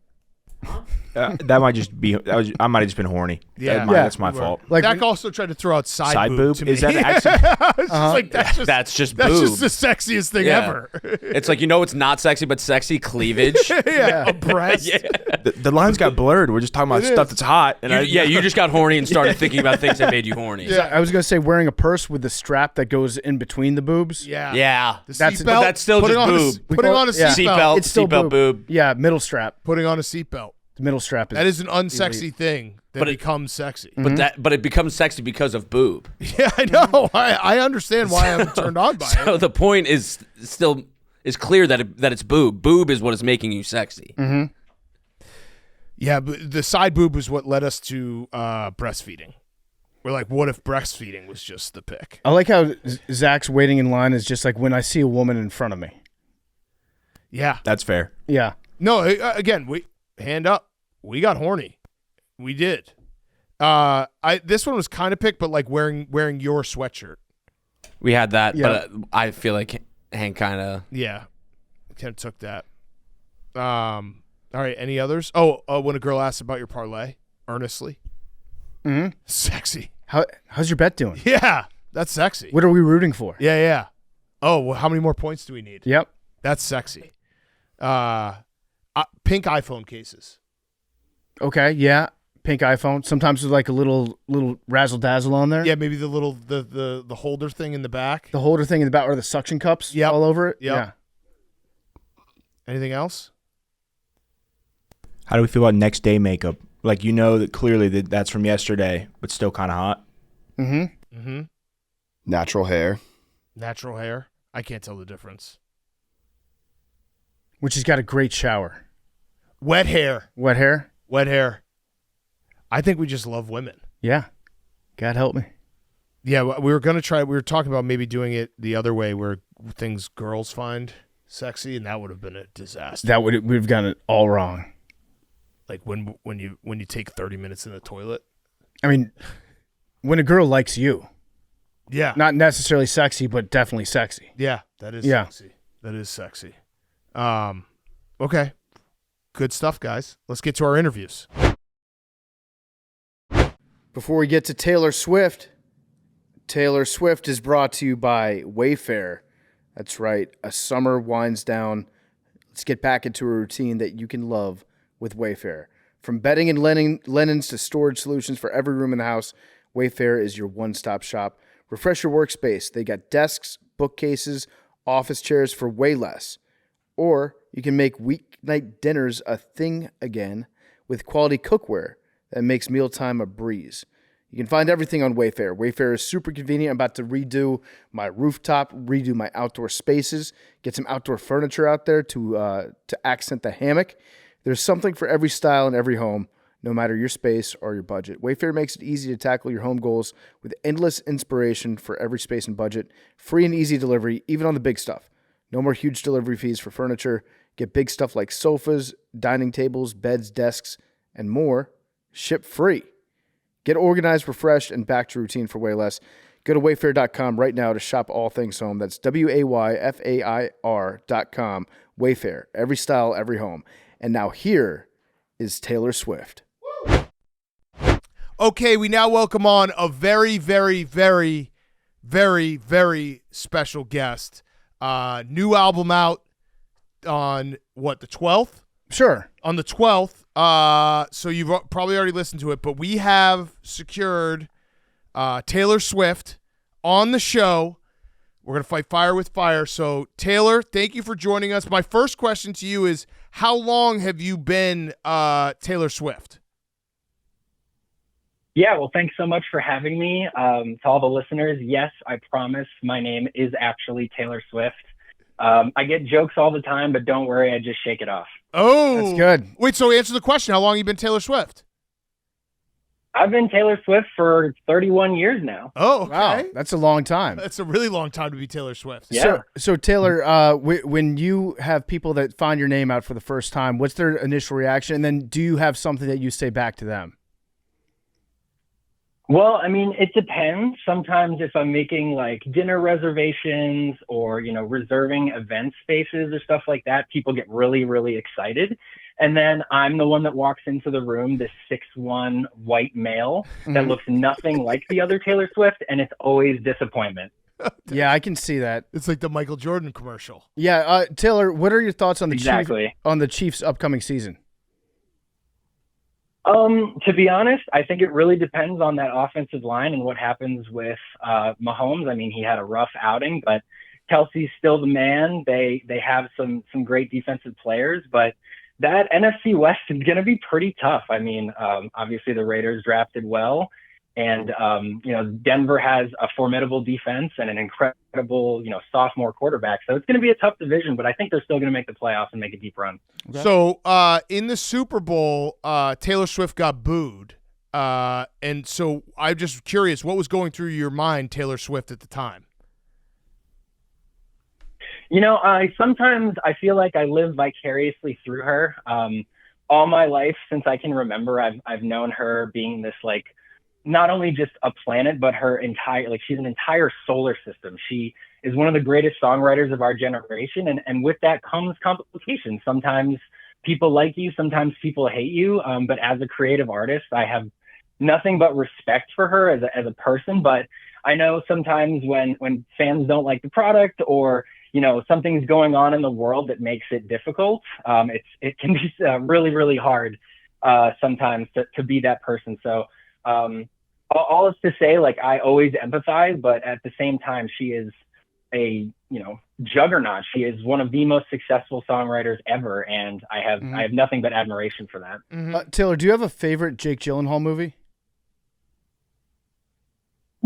That might just be. I might have just been horny. Yeah. That's my You were. fault. Like Zach when- also tried to throw out side boob to me. is that actually? It's just like that's just That's just that's boob. just the sexiest thing Yeah. ever. It's like it's not sexy, but sexy cleavage. yeah, a breast. The lines got blurred. We're just talking about stuff that's hot. And You just got horny and started thinking about things that made you horny. Yeah. I was going to say wearing a purse with the strap that goes in between the boobs. Yeah. Yeah. The That's- seatbelt. but that's still putting just on boob. A, putting on a Yeah. seatbelt. Seatbelt. It's still Seatbelt boob. Yeah, middle strap. Putting on a seatbelt. The middle strap is. That is an unsexy thing that But it- becomes sexy. But it becomes sexy because of boob. Yeah, I know. I understand why I'm turned on by So it. the point is still is clear that it's boob. Boob is what is making you sexy. Mm-hmm. Yeah, but the side boob was what led us to breastfeeding. We're like, what if breastfeeding was just the pick? I like how Zach's waiting in line is just like when I see a woman in front of me. Yeah. That's fair. Yeah. No, again, we hand up. We got horny. We did. This one was kind of picked, but like wearing your sweatshirt. We had that, Yeah. but I feel like Hank kind of. Yeah, kind of took that. All right, any others? Oh, when a girl asks about your parlay, earnestly. Mm-hmm. Sexy. How's your bet doing? Yeah, that's sexy. What are we rooting for? Yeah. Oh, well, how many more points do we need? Yep. That's sexy. Pink iPhone cases. Okay. Yeah. Pink iPhone. Sometimes with like a little razzle dazzle on there. Yeah, maybe the little the holder thing in the back. The holder thing in the back, or the suction cups. Yep. All over it. Yep. Yeah. Anything else? How do we feel about next day makeup? Like, you know that clearly that's from yesterday, but still kind of hot. Mm-hmm. Mm-hmm. Natural hair. Natural hair. I can't tell the difference. Which has got a great shower. Wet hair. Wet hair. Wet hair. I think we just love women. Yeah. God help me. Yeah, we were going to try. We were talking about maybe doing it the other way, where things girls find sexy, and that would have been a disaster. We've gotten it all wrong. Like when you take 30 minutes in the toilet. I mean, when a girl likes you. Yeah. Not necessarily sexy, but definitely sexy. Yeah, that is Yeah. sexy. That is sexy. Okay. Good stuff, guys. Let's get to our interviews. Before we get to Taylor Swift is brought to you by Wayfair. That's right. A summer winds down. Let's get back into a routine that you can love with Wayfair. From bedding and linens to storage solutions for every room in the house, Wayfair is your one-stop shop. Refresh your workspace. They got desks, bookcases, office chairs for way less. Or you can make weeknight dinners a thing again with quality cookware that makes mealtime a breeze. You can find everything on Wayfair. Wayfair is super convenient. I'm about to redo my rooftop, redo my outdoor spaces, get some outdoor furniture out there to accent the hammock. There's something for every style and every home, no matter your space or your budget. Wayfair makes it easy to tackle your home goals with endless inspiration for every space and budget. Free and easy delivery, even on the big stuff. No more huge delivery fees for furniture. Get big stuff like sofas, dining tables, beds, desks, and more. Ship free. Get organized, refreshed, and back to routine for way less. Go to Wayfair.com right now to shop all things home. That's WAYFAIR.com. Wayfair. Every style, every home. And now here is Taylor Swift. Okay, we now welcome on a very, very, very, very, very special guest. New album out on what, the 12th? Sure. On the 12th. So you've probably already listened to it, but we have secured Taylor Swift on the show. We're going to fight fire with fire. So Taylor, thank you for joining us. My first question to you is, how long have you been Taylor Swift? Yeah, well, thanks so much for having me. To all the listeners, yes, I promise my name is actually Taylor Swift. I get jokes all the time, but don't worry, I just shake it off. Oh, that's good. Wait, so answer the question. How long have you been Taylor Swift? I've been Taylor Swift for 31 years now. Oh, okay. Wow, that's a long time. That's a really long time to be Taylor Swift. Yeah. So Taylor, when you have people that find your name out for the first time, what's their initial reaction? And then do you have something that you say back to them? Well, I mean, it depends. Sometimes if I'm making like dinner reservations or, reserving event spaces or stuff like that, people get really, really excited. And then I'm the one that walks into the room, this 6'1" white male that looks nothing like the other Taylor Swift, and it's always disappointment. Yeah, I can see that. It's like the Michael Jordan commercial. Yeah, Taylor, what are your thoughts on the Exactly. Chiefs' upcoming season? To be honest, I think it really depends on that offensive line and what happens with Mahomes. I mean, he had a rough outing, but Kelsey's still the man. They have some great defensive players, but that NFC West is going to be pretty tough. I mean, obviously the Raiders drafted well. And, Denver has a formidable defense and an incredible, sophomore quarterback. So it's going to be a tough division, but I think they're still going to make the playoffs and make a deep run. Okay. So in the Super Bowl, Taylor Swift got booed. And so I'm just curious, what was going through your mind, Taylor Swift, at the time? Sometimes I feel like I live vicariously through her. All my life, since I can remember, I've known her being this, like, not only just a planet, but her entire, like, she's an entire solar system. She is one of the greatest songwriters of our generation. And with that comes complications. Sometimes people like you, sometimes people hate you. But as a creative artist, I have nothing but respect for her as a person. But I know sometimes when fans don't like the product, or, something's going on in the world that makes it difficult, it can be really, really hard sometimes to be that person. So, all is to say, like, I always empathize, but at the same time, she is a, juggernaut. She is one of the most successful songwriters ever, and I have nothing but admiration for that. Taylor, do you have a favorite Jake Gyllenhaal movie?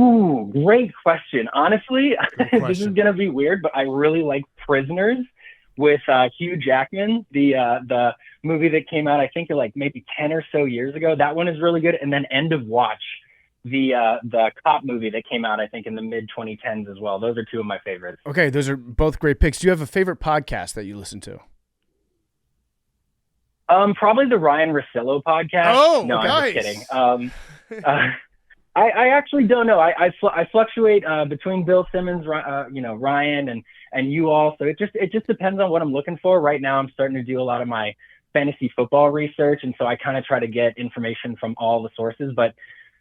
Ooh, great question. Honestly, this is gonna be weird, but I really like Prisoners with Hugh Jackman, the movie that came out, I think, like maybe 10 or so years ago. That one is really good. And then End of Watch, the cop movie that came out, I think, in the mid 2010s as well. Those are two of my favorites. Okay, those are both great picks. Do you have a favorite podcast that you listen to? Probably the Ryan Russillo podcast. Oh, no, nice. I'm just kidding. I actually don't know. I fluctuate between Bill Simmons, Ryan, and you all. So it just depends on what I'm looking for. Right now, I'm starting to do a lot of my fantasy football research, and so I kind of try to get information from all the sources. But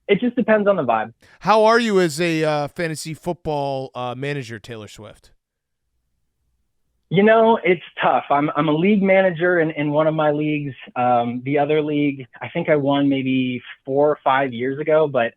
it just depends on the vibe. How are you as a fantasy football manager, Taylor Swift? It's tough. I'm a league manager in one of my leagues. The other league, I think I won maybe 4 or 5 years ago, but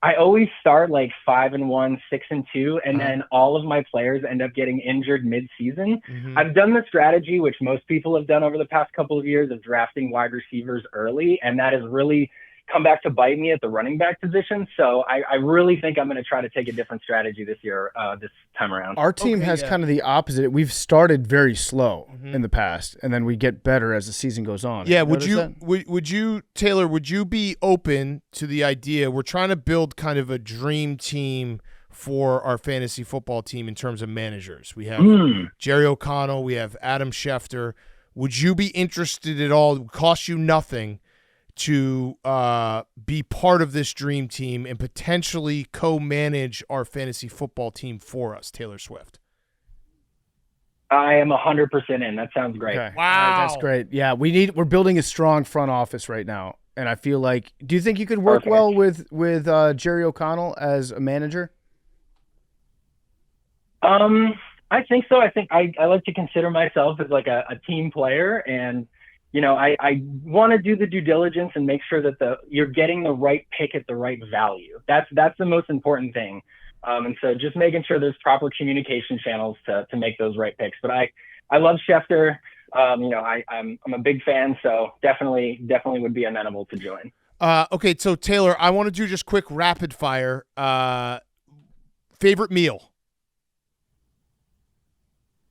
I always start like 5-1, 6-2, and then all of my players end up getting injured mid-season. I've done the strategy, which most people have done over the past couple of years, of drafting wide receivers early, and that has really come back to bite me at the running back position. So I really think I'm going to try to take a different strategy this year, this time around. Our team has kind of the opposite. We've started very slow in the past, and then we get better as the season goes on. Yeah, would you, Taylor, would you be open to the idea? We're trying to build kind of a dream team for our fantasy football team in terms of managers. We have Jerry O'Connell, we have Adam Schefter. Would you be interested at all? It would cost you nothing to be part of this dream team and potentially co-manage our fantasy football team for us, Taylor Swift? I am 100% in. That sounds great. Okay. Wow. All right, that's great. Yeah, we're building a strong front office right now, and I feel like, do you think you could work well with Jerry O'Connell as a manager? I think so. I think I like to consider myself as like a team player, and I want to do the due diligence and make sure that you're getting the right pick at the right value. That's the most important thing. And so just making sure there's proper communication channels to make those right picks. But I love Schefter. I'm a big fan, so definitely would be amenable to join. Okay, so Taylor, I want to do just quick rapid fire. Favorite meal?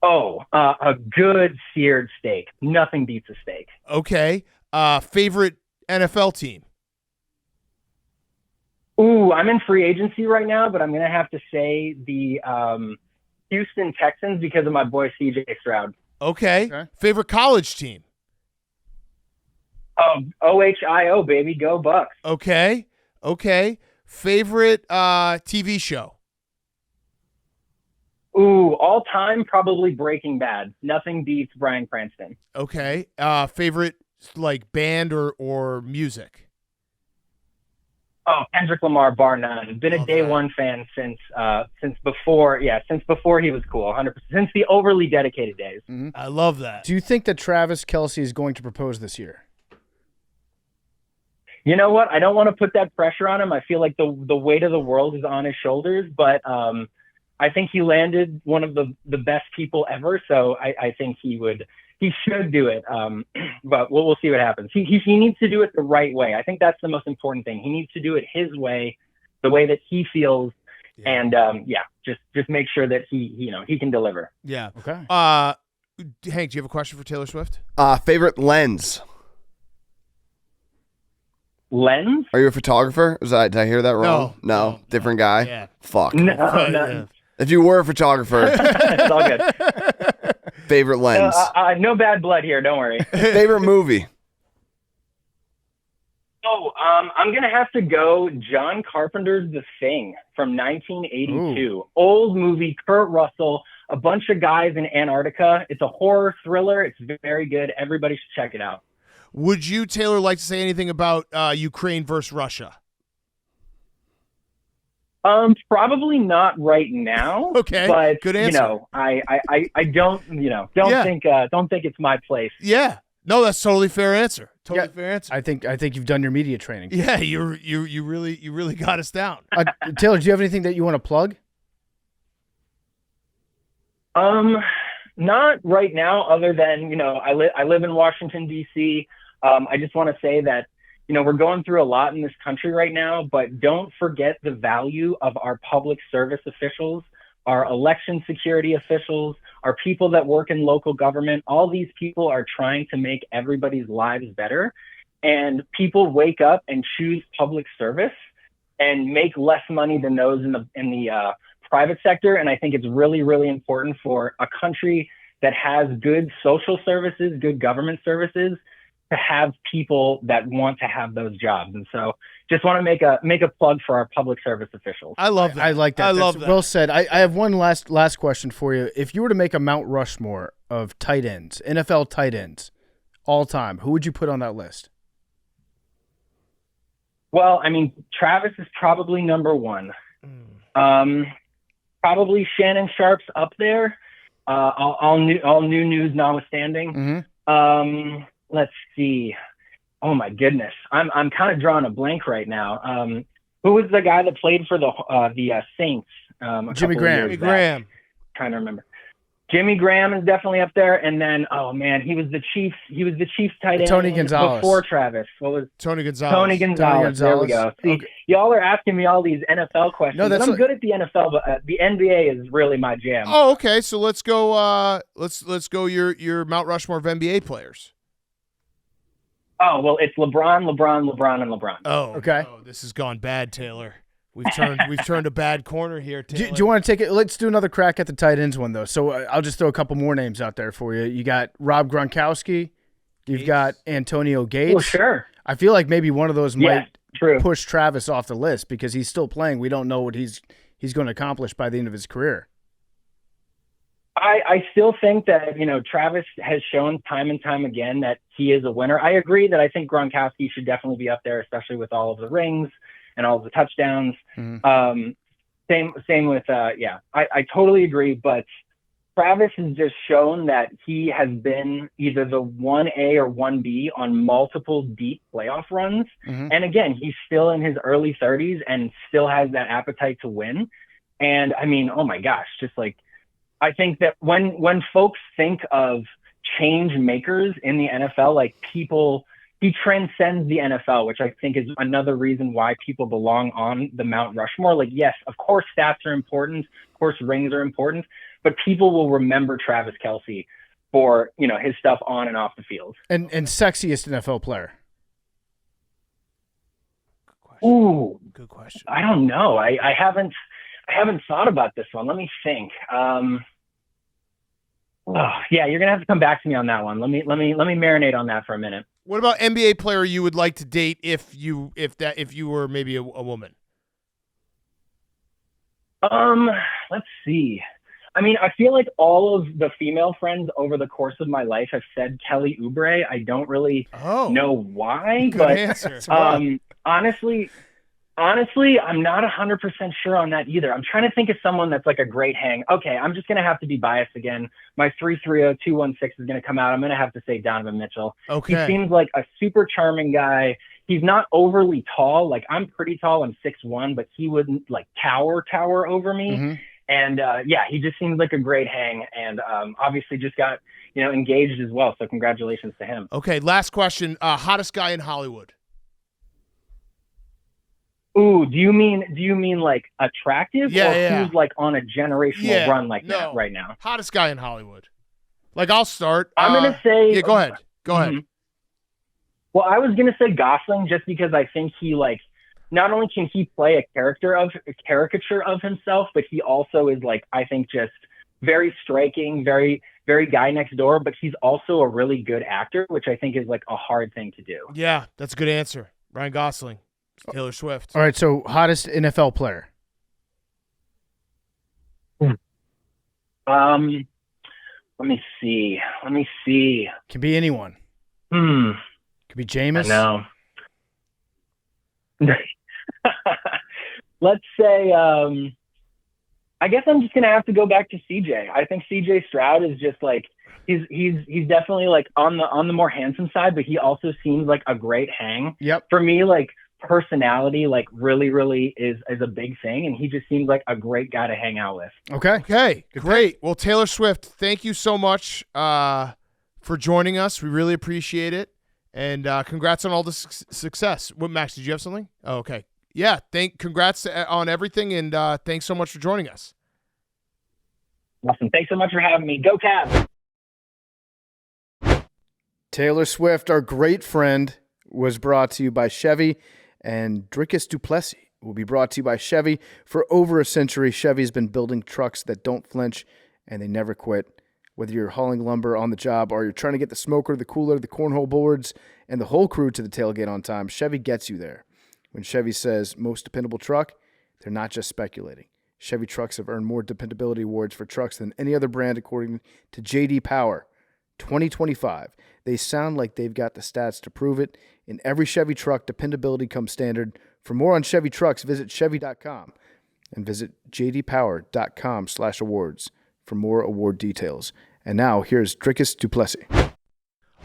Oh, a good seared steak. Nothing beats a steak. Okay. Favorite NFL team? Ooh, I'm in free agency right now, but I'm going to have to say the Houston Texans because of my boy CJ Stroud. Okay. Favorite college team? OHIO, baby. Go Bucks. Okay. Favorite TV show? Ooh, all time, probably Breaking Bad. Nothing beats Bryan Cranston. Okay. Favorite like band or music? Oh, Kendrick Lamar, bar none. Been a day one fan since before he was cool. 100%. Since the overly dedicated days. Mm-hmm. I love that. Do you think that Travis Kelce is going to propose this year? You know what? I don't want to put that pressure on him. I feel like the weight of the world is on his shoulders, but I think he landed one of the best people ever, so I think he should do it. But we'll see what happens. He needs to do it the right way. I think that's the most important thing. He needs to do it his way, the way that he feels. And just make sure that he can deliver. Yeah. Okay. Hank, do you have a question for Taylor Swift? Favorite lens? Lens? Are you a photographer? Did I hear that wrong? No. Different guy? Yeah. Fuck. No. If you were a photographer, It's all good. favorite lens? No bad blood here. Don't worry. Favorite movie? Oh, I'm going to have to go John Carpenter's The Thing from 1982. Ooh. Old movie, Kurt Russell, a bunch of guys in Antarctica. It's a horror thriller. It's very good. Everybody should check it out. Would you, Taylor, like to say anything about Ukraine versus Russia? Probably not right now. Okay, but good answer. I don't think it's my place. Yeah. No, that's totally fair answer. Fair answer. I think you've done your media training. Yeah, you really got us down. Taylor, do you have anything that you want to plug? Not right now, other than, I live in Washington, D.C. I just want to say that, we're going through a lot in this country right now, but don't forget the value of our public service officials, our election security officials, our people that work in local government. All these people are trying to make everybody's lives better. And people wake up and choose public service and make less money than those in the private sector. And I think it's really, really important for a country that has good social services, good government services, to have people that want to have those jobs. And so just want to make a plug for our public service officials. I love that. I like that. I love That's that. Well said. I have one last question for you. If you were to make a Mount Rushmore of tight ends, NFL tight ends, all time, who would you put on that list? Well, I mean, Travis is probably number one. Probably Shannon Sharp's up there. All new news notwithstanding. Mm-hmm. Let's see. Oh my goodness, I'm kind of drawing a blank right now. Who was the guy that played for the Saints? Jimmy Graham. Jimmy Graham. Trying to remember. Jimmy Graham is definitely up there, and then he was the Chiefs tight end. Tony Gonzalez before Travis. What was Tony Gonzalez? Tony Gonzalez. There we go. See, Okay. y'all are asking me all these NFL questions. No, that's and I'm good at the NFL, but the NBA is really my jam. Oh, okay. So let's go. Let's go. Your Mount Rushmore of NBA players. Oh well, it's LeBron, and LeBron. Oh, Okay. Oh, this has gone bad, Taylor. We've turned a bad corner here, Taylor. Do you want to take it? Let's do another crack at the tight ends one, though. So I'll just throw a couple more names out there for you. You got Rob Gronkowski. You've got Antonio Gates. Well, sure. I feel like maybe one of those might true. push Travis off the list because he's still playing. We don't know what he's going to accomplish by the end of his career. I still think that, Travis has shown time and time again that he is a winner. I agree that I think Gronkowski should definitely be up there, especially with all of the rings and all of the touchdowns. Mm-hmm. Same with, I totally agree. But Travis has just shown that he has been either the 1A or 1B on multiple deep playoff runs. Mm-hmm. And again, he's still in his early 30s and still has that appetite to win. And I mean, oh my gosh, just like, I think that when folks think of change makers in the NFL, like he transcends the NFL, which I think is another reason why people belong on the Mount Rushmore. Like, yes, of course, stats are important. Of course, rings are important, but people will remember Travis Kelce for, his stuff on and off the field. And sexiest NFL player. Ooh, Good question. I don't know. I haven't thought about this one. Let me think. You're gonna have to come back to me on that one. Let me marinate on that for a minute. What about NBA player you would like to date if you were maybe a woman? Let's see. I mean, I feel like all of the female friends over the course of my life have said Kelly Oubre. I don't really know why, Good but answer. honestly, I'm not 100% sure on that either. I'm trying to think of someone that's like a great hang. Okay, I'm just going to have to be biased again. My 330-216 is going to come out. I'm going to have to say Donovan Mitchell. Okay. He seems like a super charming guy. He's not overly tall. Like, I'm pretty tall. I'm 6'1", but he wouldn't like tower over me. Mm-hmm. And he just seems like a great hang. And obviously just got, engaged as well. So congratulations to him. Okay, last question. Hottest guy in Hollywood. Ooh, do you mean like attractive, Yeah, or yeah. who's like on a generational run like no. that right now? Hottest guy in Hollywood. Like, I'll start. I'm gonna say. Yeah, go ahead. Go ahead. Well, I was gonna say Gosling just because I think he like not only can he play a caricature of himself, but he also is like, I think, just very striking, very very guy next door. But he's also a really good actor, which I think is like a hard thing to do. Yeah, that's a good answer. Ryan Gosling, Taylor Swift. All right, so hottest NFL player. Let me see. Can be anyone. Could be Jameis. I know. Let's say, I guess I'm just gonna have to go back to CJ. I think CJ Stroud is just like he's definitely like on the more handsome side, but he also seems like a great hang. Yep. For me, like personality, like really is a big thing, and he just seems like a great guy to hang out with. Okay, great. Well, Taylor Swift, thank you so much for joining us. We really appreciate it, and congrats on all the success. What, Max? Did you have something? Oh, okay. Yeah. Congrats on everything, and thanks so much for joining us. Awesome. Thanks so much for having me. Go Cavs. Taylor Swift, our great friend, was brought to you by Chevy, and Dricus Du Plessis will be brought to you by Chevy. For over a century, Chevy's been building trucks that don't flinch, and they never quit. Whether you're hauling lumber on the job or you're trying to get the smoker, the cooler, the cornhole boards, and the whole crew to the tailgate on time, Chevy gets you there. When Chevy says most dependable truck, they're not just speculating. Chevy trucks have earned more dependability awards for trucks than any other brand, according to J.D. Power 2025. They sound like they've got the stats to prove it. In every Chevy truck, dependability comes standard. For more on Chevy trucks, visit Chevy.com and visit jdpower.com/awards for more award details. And now, here's Dricus Du Plessis.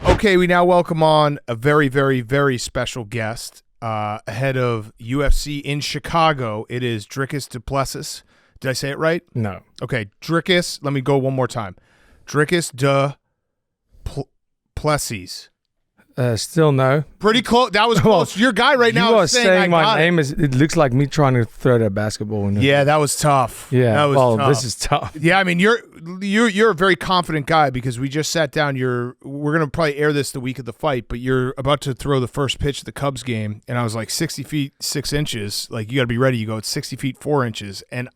Okay, we now welcome on a very, very, very special guest ahead of UFC in Chicago. It is Dricus Du Plessis. Did I say it right? No. Okay, Dricus. Let me go one more time. Dricus Du Plessis. Still no. Pretty close. That was close. Your guy right now You are is saying my name is. It looks like me trying to throw that basketball. Yeah, that was tough. Yeah. that was well, tough. this is tough. Yeah, I mean you're a very confident guy because we just sat down. We're gonna probably air this the week of the fight, but you're about to throw the first pitch of the Cubs game, and I was like 60 feet 6 inches. Like, you got to be ready. You go, it's 60 feet 4 inches, and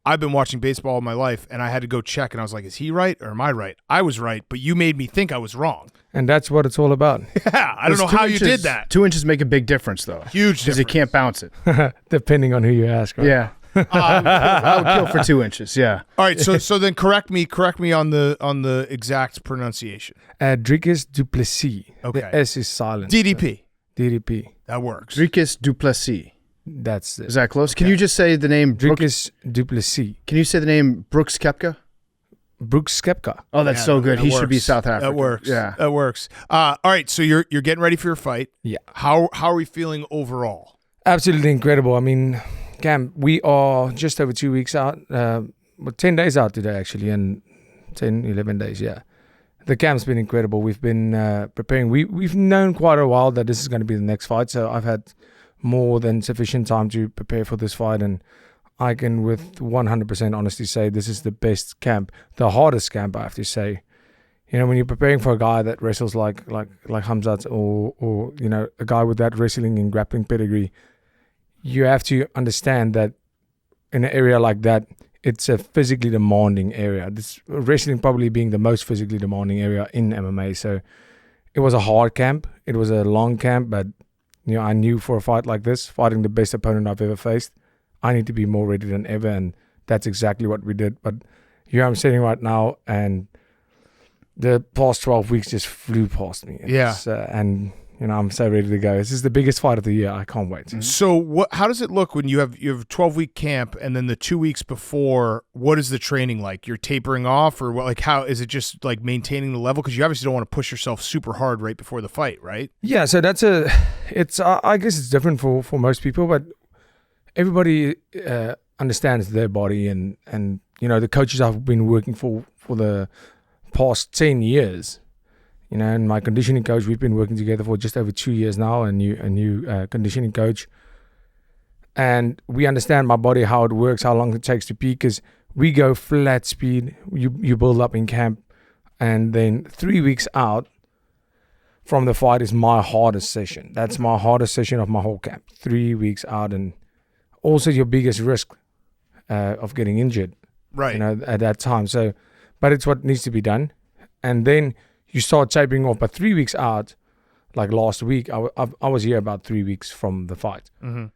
I've been watching baseball all my life, and I had to go check, and I was like, is he right or am I right? I was right, but you made me think I was wrong. And that's what it's all about. Yeah, I don't know how you did that. 2 inches make a big difference, though. Huge because you can't bounce it. Depending on who you ask. Right? Yeah. I would kill for 2 inches. Yeah. All right. So then correct me on the exact pronunciation. Dricus Du Plessis. Okay. The S is silent. DDP. DDP. That works. Dricus Du Plessis. That's it. Is that close? Okay. Can you just say the name Dricus Du Plessis? Can you say the name Brooks Koepka? Brooks Koepka. Oh, that's so good. He should be South Africa. That works. Yeah. That works. All right. So you're getting ready for your fight. Yeah. How are we feeling overall? Absolutely incredible. I mean, Cam, we are just over 2 weeks out. 10 days out today, actually, and 10, 11 days, yeah. The camp's been incredible. We've been preparing. We've known quite a while that this is going to be the next fight, so I've had more than sufficient time to prepare for this fight, and I can with 100% honesty say this is the best camp, the hardest camp, I have to say. You know, when you're preparing for a guy that wrestles like Hamzat or you know, a guy with that wrestling and grappling pedigree, you have to understand that in an area like that, it's a physically demanding area. This wrestling probably being the most physically demanding area in MMA. So it was a hard camp. It was a long camp, but you know, I knew for a fight like this, fighting the best opponent I've ever faced, I need to be more ready than ever, and that's exactly what we did. But here I'm sitting right now, and the past 12 weeks just flew past me. And you know, I'm so ready to go. This is the biggest fight of the year. I can't wait. Mm-hmm. So how does it look when you have a 12-week camp and then the 2 weeks before? What is the training like? You're tapering off, or what? Like, how is it? Just like maintaining the level, because you obviously don't want to push yourself super hard right before the fight, right? Yeah. So I guess it's different for most people, but everybody understands their body, and you know, the coaches I've been working for the past 10 years. You know, and my conditioning coach, we've been working together for just over 2 years now, a new conditioning coach. And we understand my body, how it works, how long it takes to peak, because we go flat speed. You build up in camp, and then 3 weeks out from the fight is my hardest session. That's my hardest session of my whole camp. 3 weeks out, and also your biggest risk of getting injured. Right. At that time. So, but it's what needs to be done. And then you start tapering off. But 3 weeks out, like last week, I was here about 3 weeks from the fight. Mm-hmm.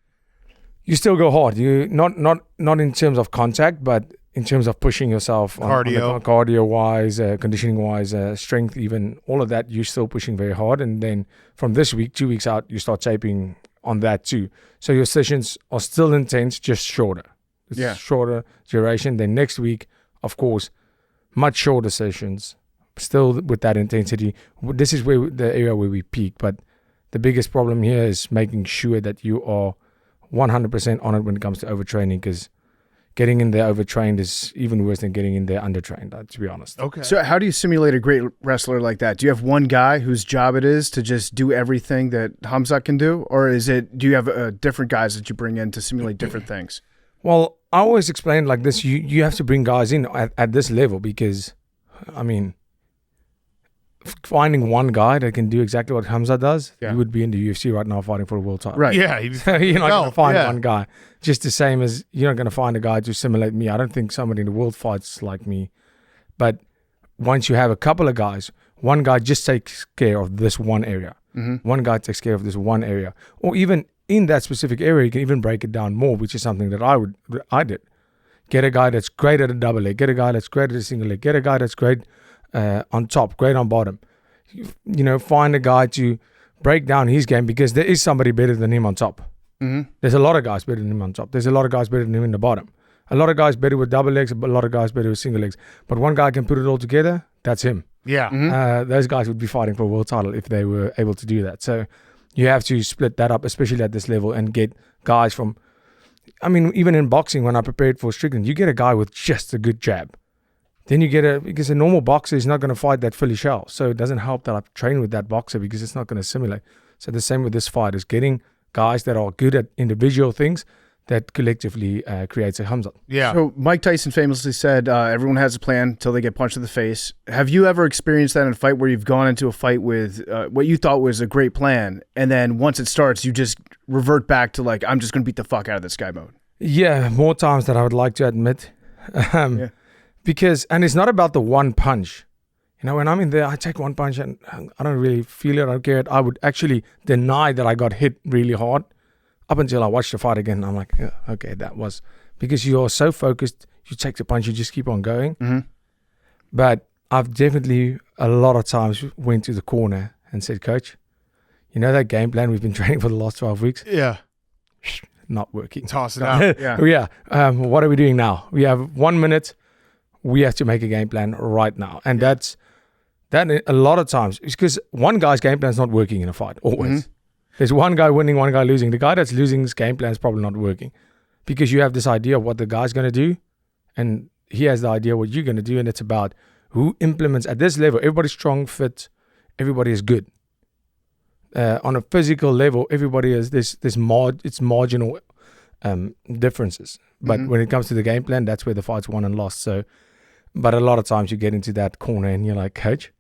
You still go hard. You not in terms of contact, but in terms of pushing yourself, cardio wise, conditioning wise, strength, even all of that. You're still pushing very hard. And then from this week, 2 weeks out, you start tapering on that too. So your sessions are still intense, just shorter. It's shorter duration. Then next week, of course, much shorter sessions, still with that intensity. This is where the area where we peak. But the biggest problem here is making sure that you are 100% on it when it comes to overtraining, because getting in there overtrained is even worse than getting in there undertrained, to be honest. Okay. So how do you simulate a great wrestler like that? Do you have one guy whose job it is to just do everything that Khamzat can do? Or do you have different guys that you bring in to simulate different things? Well, I always explain like this. You have to bring guys in at this level, because, I mean, finding one guy that can do exactly what Khamzat does, you would be in the UFC right now fighting for a world title. Right. Yeah. You're not going to find one guy. Just the same as you're not going to find a guy to simulate me. I don't think somebody in the world fights like me. But once you have a couple of guys, one guy just takes care of this one area. Mm-hmm. One guy takes care of this one area. Or even in that specific area, you can even break it down more, which is something that I did. Get a guy that's great at a double leg. Get a guy that's great at a single leg. Get a guy that's great on top, great on bottom. Find a guy to break down his game, because there is somebody better than him on top. Mm-hmm. There's a lot of guys better than him on top. There's a lot of guys better than him in the bottom. A lot of guys better with double legs, a lot of guys better with single legs. But one guy can put it all together, that's him. Yeah. Mm-hmm. Those guys would be fighting for a world title if they were able to do that. So you have to split that up, especially at this level, and get guys from, I mean, even in boxing, when I prepared for Strickland, you get a guy with just a good jab. Then you get because a normal boxer is not going to fight that Philly shell. So it doesn't help that I've trained with that boxer, because it's not going to simulate. So the same with this fight is getting guys that are good at individual things that collectively creates a Khamzat. Yeah. So Mike Tyson famously said, everyone has a plan until they get punched in the face. Have you ever experienced that in a fight where you've gone into a fight with what you thought was a great plan, and then once it starts, you just revert back to like, I'm just going to beat the fuck out of this guy mode? Yeah, more times than I would like to admit. Because, and it's not about the one punch. When I'm in there, I take one punch and I don't really feel it, I don't care it. I would actually deny that I got hit really hard up until I watched the fight again. I'm like, okay, that was, because you're so focused, you take the punch, you just keep on going. Mm-hmm. But I've definitely a lot of times went to the corner and said, Coach, that game plan we've been training for the last 12 weeks? Yeah. Not working. Toss it out. Yeah. What are we doing now? We have 1 minute. We have to make a game plan right now. And that a lot of times, it's because one guy's game plan is not working in a fight, always. Mm-hmm. There's one guy winning, one guy losing. The guy that's losing, his game plan is probably not working, because you have this idea of what the guy's going to do, and he has the idea what you're going to do, and it's about who implements at this level. Everybody's strong, fit, everybody is good. On a physical level, everybody is it's marginal differences. But when it comes to the game plan, that's where the fight's won and lost. So, but a lot of times you get into that corner and you're like, Coach,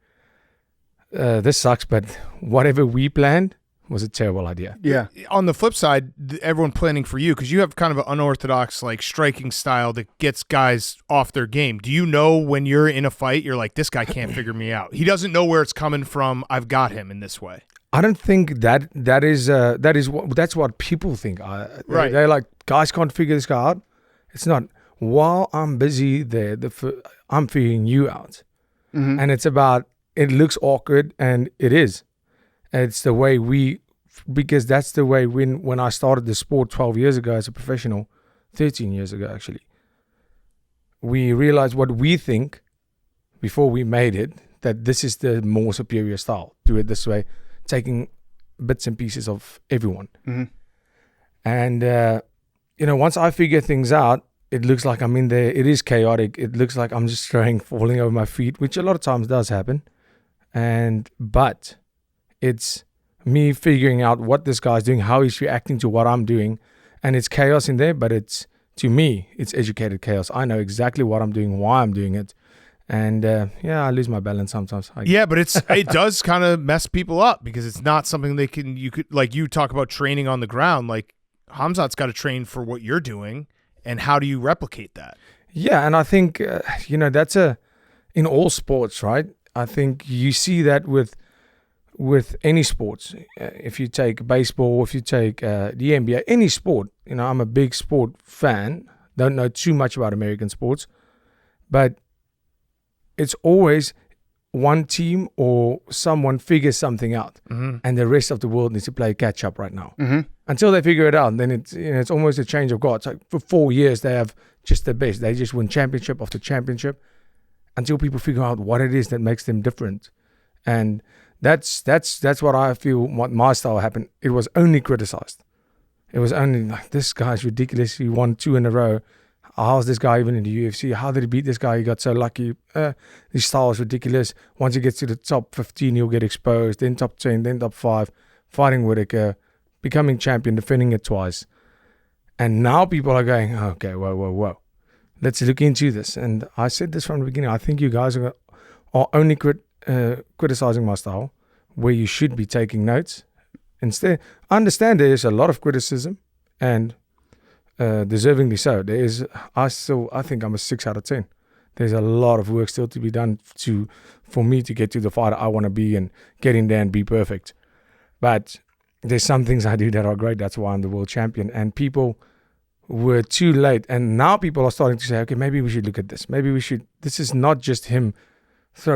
this sucks, but whatever we planned was a terrible idea. Yeah. On the flip side, everyone planning for you, because you have kind of an unorthodox striking style that gets guys off their game. Do you know when you're in a fight, you're like, this guy can't figure me out. He doesn't know where it's coming from. I've got him in this way. I don't think that's what people think. Right. They're like, guys can't figure this guy out. It's not. While I'm busy there, I'm figuring you out. Mm-hmm. And it's about, it looks awkward, and it is. It's the way because that's the way when I started the sport 12 years ago as a professional, 13 years ago actually, we realized what we think before we made it, that this is the more superior style. Do it this way, taking bits and pieces of everyone. Mm-hmm. And, once I figure things out, it looks like I'm in there. It is chaotic. It looks like I'm just falling over my feet, which a lot of times does happen. But it's me figuring out what this guy's doing, how he's reacting to what I'm doing, and it's chaos in there, but to me, it's educated chaos. I know exactly what I'm doing, why I'm doing it. And I lose my balance sometimes. Yeah, but it does kind of mess people up because it's not something you could like you talk about training on the ground. Like Khamzat's got to train for what you're doing, and how do you replicate that? Yeah, and I think that's in all sports, right? I think you see that with any sports. If you take baseball, if you take the NBA, any sport. I'm a big sport fan. Don't know too much about American sports, but it's always one team or someone figures something out, and the rest of the world needs to play catch up right now. Until they figure it out, then it's almost a change of guard. Like for 4 years, they have just the best. They just win championship after championship until people figure out what it is that makes them different. And that's what I feel. What my style happened. It was only criticized. It was only like, this guy's ridiculous. He won 2 in a row. How's this guy even in the UFC? How did he beat this guy? He got so lucky. His style is ridiculous. Once he gets to the top 15, he'll get exposed. Then top 10, then top 5. Fighting Whittaker, becoming champion, defending it twice. And now people are going, okay, whoa. Let's look into this. And I said this from the beginning. I think you guys are only criticizing my style where you should be taking notes. Instead, I understand there is a lot of criticism, and deservingly so. I think I'm a 6 out of 10. There's a lot of work still to be done for me to get to the fighter I want to be and get in there and be perfect. But there's some things I do that are great. That's why I'm the world champion. And people were too late. And now people are starting to say, okay, maybe we should look at this. Maybe we should. This is not just him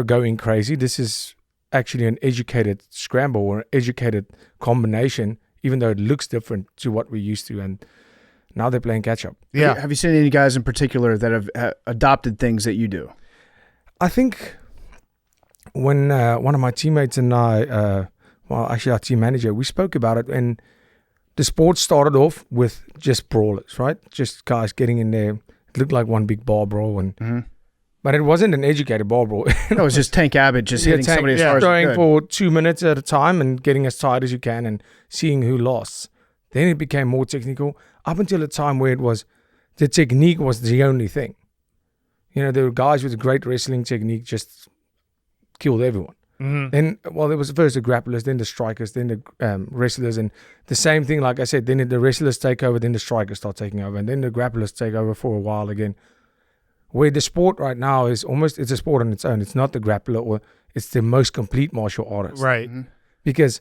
going crazy. This is actually an educated scramble or an educated combination, even though it looks different to what we're used to. And now they're playing catch up. Yeah. Have you seen any guys in particular that have adopted things that you do? I think when one of my teammates and I, actually our team manager, we spoke about it, and the sport started off with just brawlers, right? Just guys getting in there. It looked like one big bar brawl, but it wasn't an educated bar brawl. No, it was just Tank Abbott just hitting somebody as far as throwing for 2 minutes at a time and getting as tight as you can and seeing who lost. Then it became more technical, up until a time where it was the technique was the only thing. There were guys with great wrestling technique just killed everyone. Then, there was first the grapplers, then the strikers, then the wrestlers, and the same thing, like I said, then the wrestlers take over, then the strikers start taking over, and then the grapplers take over for a while again. Where the sport right now is it's a sport on its own. It's not the grappler, or it's the most complete martial artist. Right. Because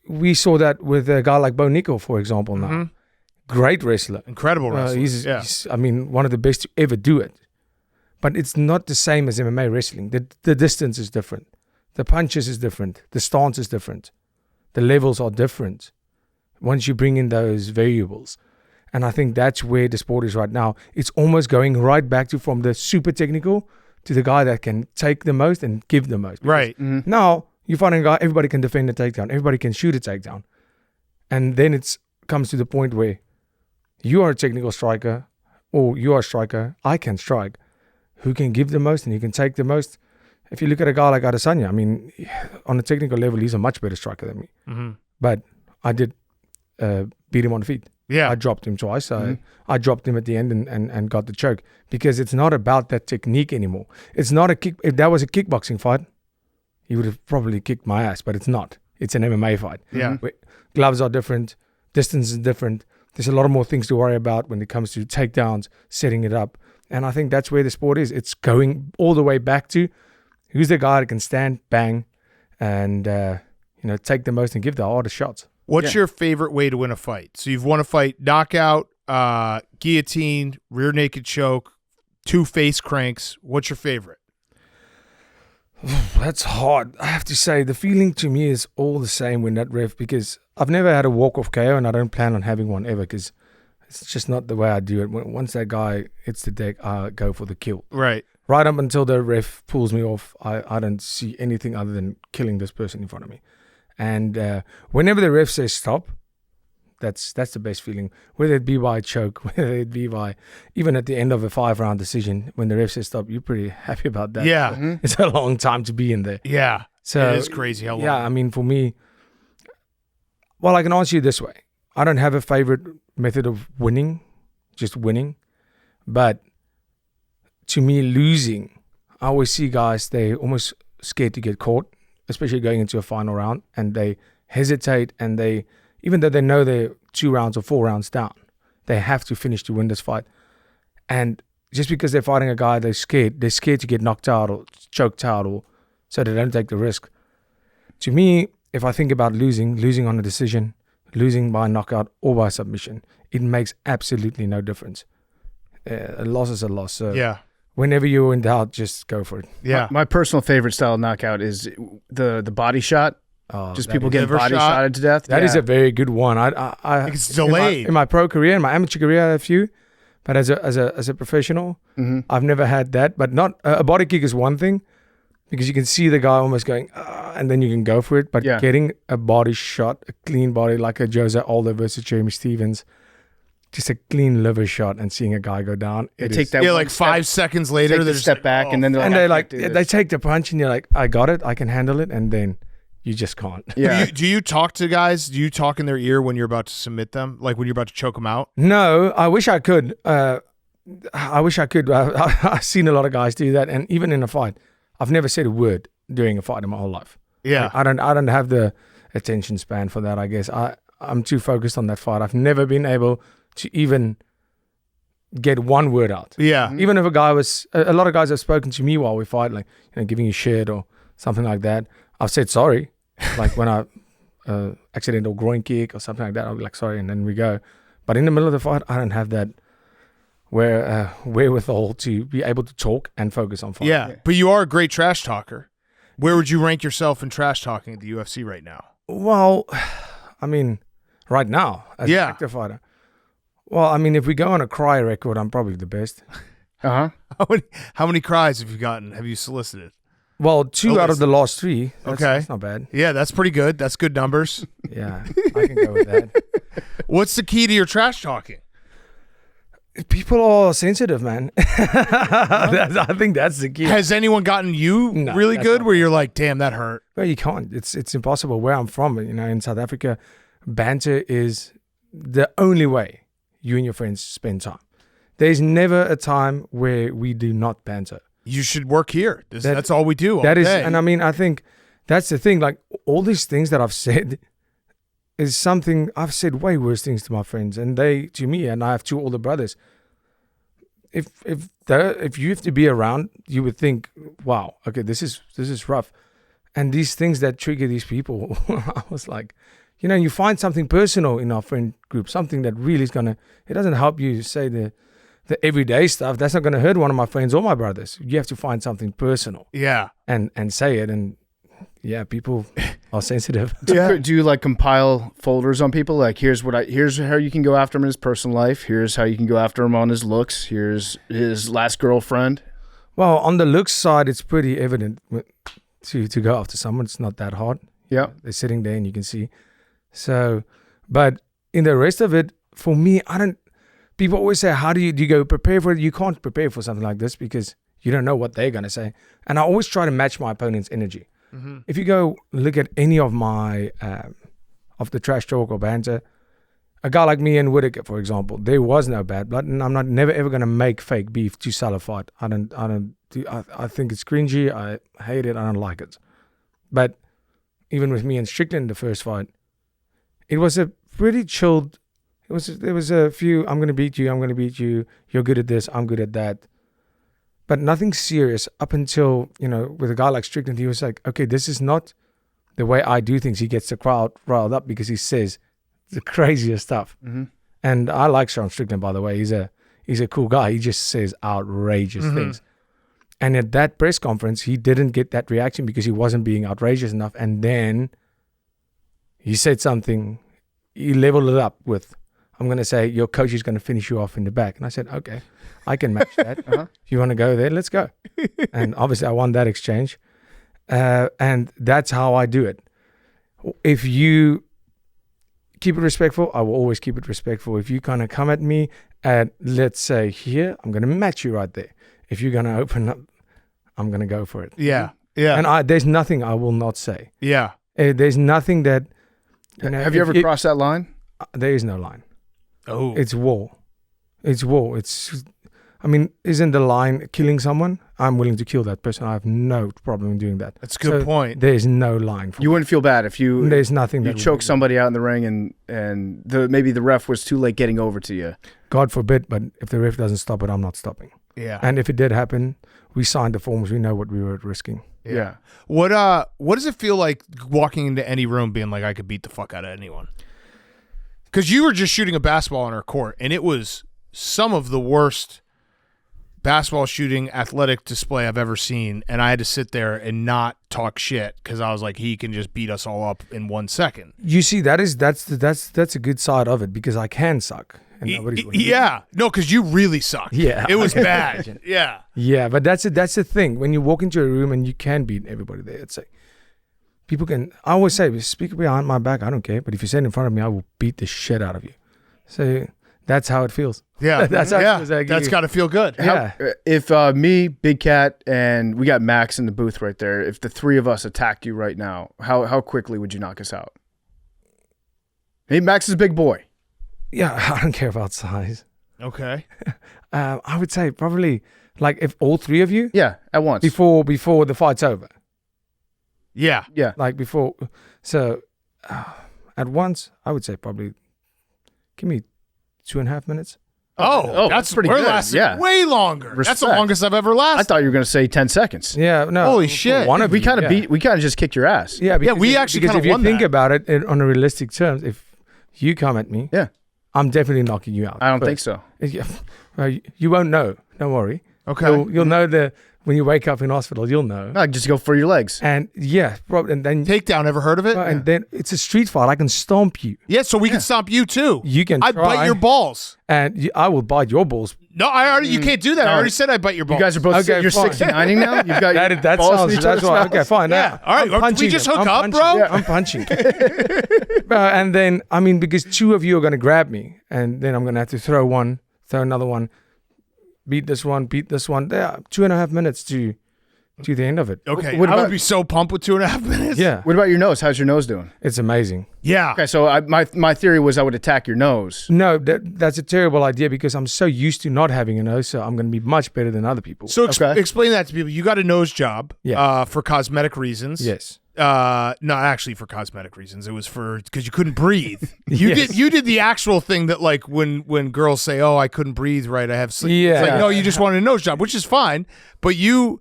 we saw that with a guy like Bo Nickel, for example, now. Great wrestler. Incredible wrestler. He's one of the best to ever do it. But it's not the same as MMA wrestling. The distance is different. The punches is different. The stance is different. The levels are different once you bring in those variables. And I think that's where the sport is right now. It's almost going right back to from the super technical to the guy that can take the most and give the most. Right. Now, you find a guy, everybody can defend a takedown. Everybody can shoot a takedown. And then it comes to the point where you are a technical striker, or you are a striker, I can strike. Who can give the most and he can take the most? If you look at a guy like Adesanya, on a technical level, he's a much better striker than me. But I did beat him on the feet. Yeah. I dropped him twice. I dropped him at the end and got the choke, because it's not about that technique anymore. It's not a kick. If that was a kickboxing fight, he would have probably kicked my ass, but it's not. It's an MMA fight. Yeah. Gloves are different. Distance is different. There's a lot more things to worry about when it comes to takedowns, setting it up. And I think that's where the sport is. It's going all the way back to who's the guy that can stand, bang, and take the most and give the hardest shots. What's your favorite way to win a fight? So you've won a fight, knockout, guillotine, rear naked choke, 2 face cranks. What's your favorite? That's hard. I have to say, the feeling to me is all the same when that ref, because I've never had a walk-off KO, and I don't plan on having one ever, because it's just not the way I do it. Once that guy hits the deck, I go for the kill. Right. Right up until the ref pulls me off, I don't see anything other than killing this person in front of me. And whenever the ref says stop, that's the best feeling. Whether it be by a choke, whether it be by even at the end of a 5-round decision, when the ref says stop, you're pretty happy about that. Yeah. It's a long time to be in there. Yeah. So it is crazy how long. Yeah, for me, I can answer you this way. I don't have a favorite method of winning, just winning. But to me, losing, I always see guys, they almost scared to get caught, especially going into a final round, and they hesitate, and they, even though they know they're 2 rounds or 4 rounds down, they have to finish to win this fight. And just because they're fighting a guy, they're scared to get knocked out or choked out, or so they don't take the risk. To me, if I think about losing on a decision, losing by knockout or by submission, it makes absolutely no difference. A loss is a loss. So Yeah. whenever you're in doubt, just go for it. Yeah. My personal favorite style of knockout is the body shot. Just people getting liver body shot. shotted to death. That is a very good one. It's delayed. In my pro career, in my amateur career, I had a few, but as a professional, I've never had that. But not a body kick is one thing, because you can see the guy almost going, and then you can go for it. But getting a body shot, a clean body, like a Jose Aldo versus Jeremy Stevens, just a clean liver shot, and seeing a guy go down. They take that. Yeah, like 5 seconds later, they they step back, and then they're like, they take the punch, and you're like, I got it, I can handle it, and then you just can't. Yeah. Do you talk to guys? Do you talk in their ear when you're about to submit them? Like when you're about to choke them out? No, I wish I could. I've seen a lot of guys do that, and even in a fight, I've never said a word during a fight in my whole life. Yeah. I don't have the attention span for that, I guess. I'm too focused on that fight. I've never been able to even get one word out. Yeah. Even if a guy was, a lot of guys have spoken to me while we fight, like, giving you shit or something like that. I've said sorry, like when I accidental groin kick or something like that. I'll be like, sorry, and then we go. But in the middle of the fight, I don't have that wherewithal to be able to talk and focus on fight. Yeah, but you are a great trash talker. Where would you rank yourself in trash talking at the UFC right now? Well, I mean, right now, as an active fighter. Well, I mean, if we go on a cry record, I'm probably the best. How many cries have you gotten? Have you solicited? Well, 2 out of the last 3. That's not bad. Yeah, that's pretty good. That's good numbers. Yeah, I can go with that. What's the key to your trash talking? People are sensitive, man. I think that's the key. Has anyone gotten you really good where you're like, damn, that hurt? Well, you can't. It's impossible. Where I'm from, in South Africa, banter is the only way you and your friends spend time. There's never a time where we do not banter. You should work here. That's all we do all day. And I mean, I think that's the thing. Like, all these things that I've said is something I've said way worse things to my friends, and they to me. And I have 2 older brothers. If you have to be around, you would think, wow, okay, this is rough. And these things that trigger these people, I was like, you find something personal in our friend group, something that really is gonna. It doesn't help you say the everyday stuff. That's not gonna hurt one of my friends or my brothers. You have to find something personal. Yeah. And say it. And yeah, people are sensitive. Do you like compile folders on people? Like, here's how you can go after him in his personal life. Here's how you can go after him on his looks. Here's his last girlfriend. Well, on the looks side, it's pretty evident to go after someone. It's not that hard. Yeah. They're sitting there and you can see. So, but in the rest of it, for me, people always say, how do you go prepare for it? You can't prepare for something like this because you don't know what they're going to say. And I always try to match my opponent's energy. Mm-hmm. If you go look at any of my, of the trash talk or banter, a guy like me and Whittaker, for example, there was no bad blood, and I'm never ever going to make fake beef to sell a fight. I think it's cringy. I hate it. I don't like it. But even with me and Strickland, the first fight, it was a pretty chilled. There was a few, I'm going to beat you, you're good at this, I'm good at that. But nothing serious up until, with a guy like Strickland, he was like, okay, this is not the way I do things. He gets the crowd riled up because he says the craziest stuff. Mm-hmm. And I like Sean Strickland, by the way. He's a cool guy. He just says outrageous things. And at that press conference, he didn't get that reaction because he wasn't being outrageous enough. And then he said something, he leveled it up with, I'm going to say, your coach is going to finish you off in the back. And I said, okay, I can match that. If you want to go there, let's go. And obviously I won that exchange. And that's how I do it. If you keep it respectful, I will always keep it respectful. If you kind of come at me at, let's say here, I'm going to match you right there. If you're going to open up, I'm going to go for it. Yeah. Yeah. And there's nothing I will not say. Yeah. There's nothing that, have you ever crossed that line? There is no line. Oh, It's war. It's war. Isn't the line killing someone? I'm willing to kill that person. I have no problem in doing that. that's a good point. There's no line for You wouldn't feel bad if you There's nothing you that would choke be- somebody out in the ring and maybe the ref was too late getting over to you. God forbid, but if the ref doesn't stop it, I'm not stopping. Yeah. And if it did happen, we signed the forms. We know what we were risking. Yeah. What does it feel like walking into any room being like, I could beat the fuck out of anyone? Because you were just shooting a basketball on our court, and it was some of the worst basketball shooting athletic display I've ever seen, and I had to sit there and not talk shit because I was like, he can just beat us all up in 1 second. You see, that's a good side of it because I can suck. And nobody's winning. Yeah, no, because you really sucked. Yeah. It was bad. Yeah. Yeah, but that's the thing. When you walk into a room and you can beat everybody there, it's like people can. I always say, speak behind my back. I don't care. But if you stand in front of me, I will beat the shit out of you. So that's how it feels. Yeah, That's how it feels. Like that's got to feel good. Yeah. If me, Big Cat, and we got Max in the booth right there, if the three of us attacked you right now, how quickly would you knock us out? Hey, Max is a big boy. Yeah, I don't care about size. Okay. I would say probably like if all three of you Yeah, at once. before the fight's over. Yeah. Yeah. Like before. So at once, I would say probably give me 2.5 minutes. Oh, that's pretty we're good. lasting Yeah. way longer. That's the Respect. longest I've ever lasted. I thought you were going to say 10 seconds. Yeah, no. Holy for shit. One of We you, kind of yeah. we kind of just kicked your ass. Yeah, because we actually because kinda if you won think that. about it on a realistic terms, if you come at me, Yeah. I'm definitely knocking you out. I don't think first. so. Yeah. Well, you won't know. Don't worry. Okay. You'll know when you wake up in hospital. You'll know. No, just go for your legs. And yeah, and then Takedown, ever heard of it? and then it's a street fight. I can stomp you. Yeah, so we can stomp you too. You can. I'd bite try, your balls. and I will bite your balls. No, you can't do that. I already said I'd bite your balls. You guys are both Okay, you're fine. 69ing now. You've got your That balls in sounds. each That's other's why. mouths? Okay, fine. Yeah. All right. I'm punching We just him. hook I'm up, punching bro? him. I'm punching. And then because two of you are going to grab me, and then I'm going to have to throw another one, beat this one. There, 2.5 minutes to the end of it. Okay. What I would about- be so pumped with 2.5 minutes. Yeah, What about your nose? How's your nose doing? it's amazing. Yeah. Okay, so my theory was I would attack your nose. No, that's a terrible idea because I'm so used to not having a nose, so I'm going to be much better than other people. So Okay. explain that to people. You got a nose job Yeah. for cosmetic reasons. Yes. Not actually for cosmetic reasons. It was because you couldn't breathe. Yes. You did the actual thing that like when girls say, "Oh, I couldn't breathe right. I have sleep." It's like, Yeah. no, you just wanted a nose job, which is fine. But you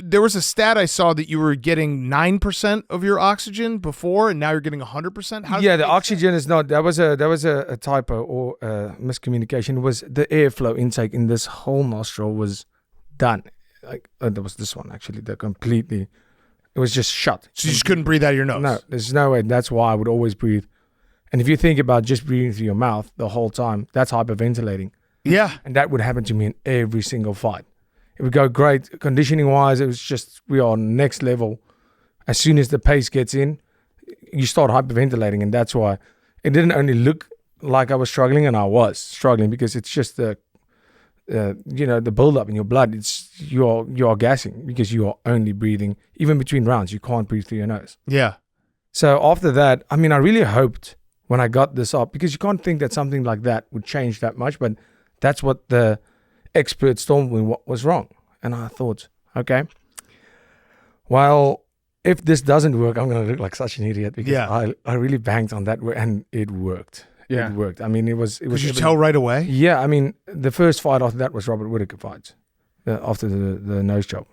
there was a stat I saw that you were getting 9% of your oxygen before, and now you're getting 100%. How does Yeah, that the make oxygen is not. That was a typo or miscommunication. It was the airflow intake in this whole nostril was done. Like there was this one actually. It was just shut. So you just couldn't breathe out of your nose. No, there's no way. That's why I would always breathe. And if you think about just breathing through your mouth the whole time, that's hyperventilating. Yeah. And that would happen to me in every single fight. It would go great. Conditioning wise, it was just, we are next level. As soon as the pace gets in, you start hyperventilating. And that's why it didn't only look like I was struggling, and I was struggling because it's just the buildup in your blood. It's you are gassing because you are only breathing. Even between rounds, you can't breathe through your nose. Yeah. So after that, I really hoped when I got this up, because you can't think that something like that would change that much, but that's what the experts told me what was wrong. And I thought, okay, well, if this doesn't work, I'm going to look like such an idiot because I really banged on that and it worked. Yeah. It worked. It was. Could you tell right away? Yeah, the first fight after that was Robert Whittaker fight, after the nose job,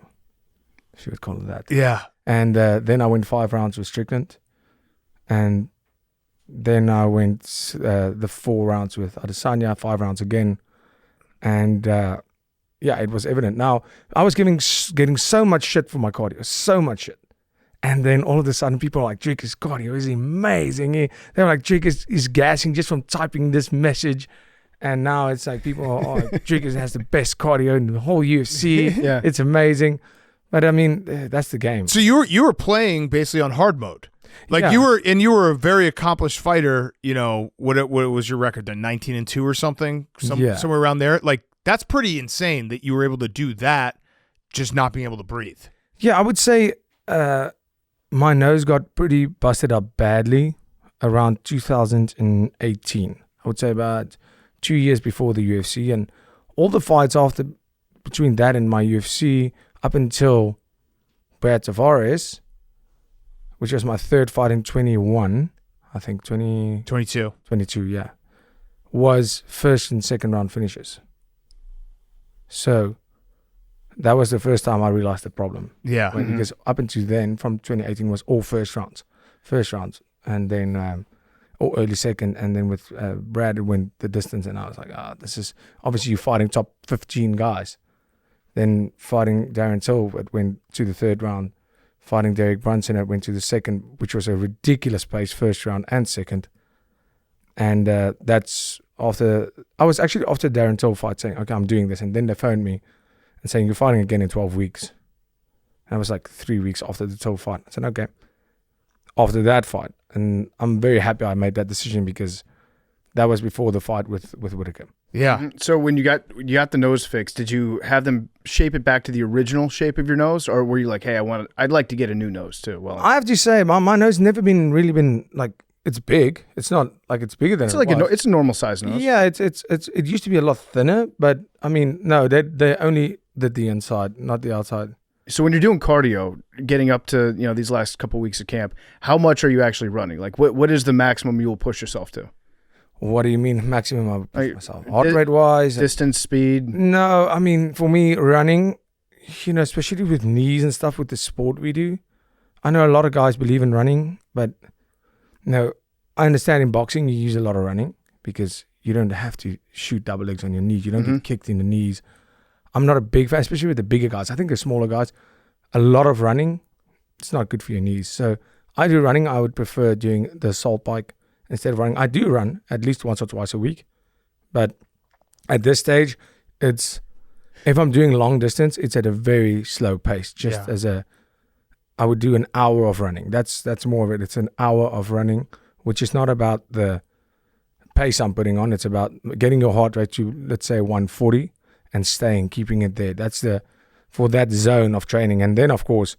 if you would call it that. Yeah. And then I went 5 rounds with Strickland, and then I went the 4 rounds with Adesanya, 5 rounds again, and it was evident. Now I was getting so much shit for my cardio, so much shit. And then all of a sudden, people are like, Dricus' cardio is amazing. They were like, Dricus is gassing just from typing this message. And now it's like people are, Dricus has the best cardio in the whole UFC. Yeah. It's amazing. But that's the game. So you were playing basically on hard mode. Like Yeah. you were a very accomplished fighter, what was your record then? 19-2 or something? Somewhere around there. Like that's pretty insane that you were able to do that just not being able to breathe. Yeah, I would say my nose got pretty busted up badly around 2018. I would say about 2 years before the UFC, and all the fights after between that and my UFC up until Brad Tavares, which was my third fight in 21, I think 22. 22, yeah, was first and second round finishes. So that was the first time I realized the problem. Yeah. Because up until then, from 2018, was all first rounds, and then or early second, and then with Brad, it went the distance, and I was like, this is obviously you fighting top 15 guys. Then fighting Darren Till, it went to the third round. Fighting Derek Brunson, it went to the second, which was a ridiculous pace, first round and second. And that's after, I was actually after Darren Till fight saying, okay, I'm doing this. And then they phoned me and saying, you're fighting again in 12 weeks. And I was like 3 weeks after the Till fight. I said, okay. After that fight. And I'm very happy I made that decision because that was before the fight with Whittaker. Yeah. So when you got the nose fixed, did you have them shape it back to the original shape of your nose, or were you like, hey, I'd like to get a new nose too? Well, I have to say, my nose never really been like, it's big. It's not like it's bigger than it's like was. it's a normal size nose. Yeah, it used to be a lot thinner, but I mean, no, they only did the inside, not the outside. So when you're doing cardio, getting up to these last couple of weeks of camp, how much are you actually running? Like what is the maximum you will push yourself to? What do you mean maximum I would push myself? Heart rate wise? Distance, speed? No, I mean, for me, running, especially with knees and stuff with the sport we do, I know a lot of guys believe in running, but no, I understand in boxing you use a lot of running because you don't have to shoot double legs on your knees. You don't get kicked in the knees. I'm not a big fan, especially with the bigger guys. I think the smaller guys, a lot of running, it's not good for your knees. So I do running. I would prefer doing the assault bike instead of running. I do run at least once or twice a week. But at this stage, if I'm doing long distance, it's at a very slow pace. I would do an hour of running. That's more of it. It's an hour of running, which is not about the pace I'm putting on. It's about getting your heart rate to, let's say, 140 and keeping it there. That's for that zone of training. And then, of course,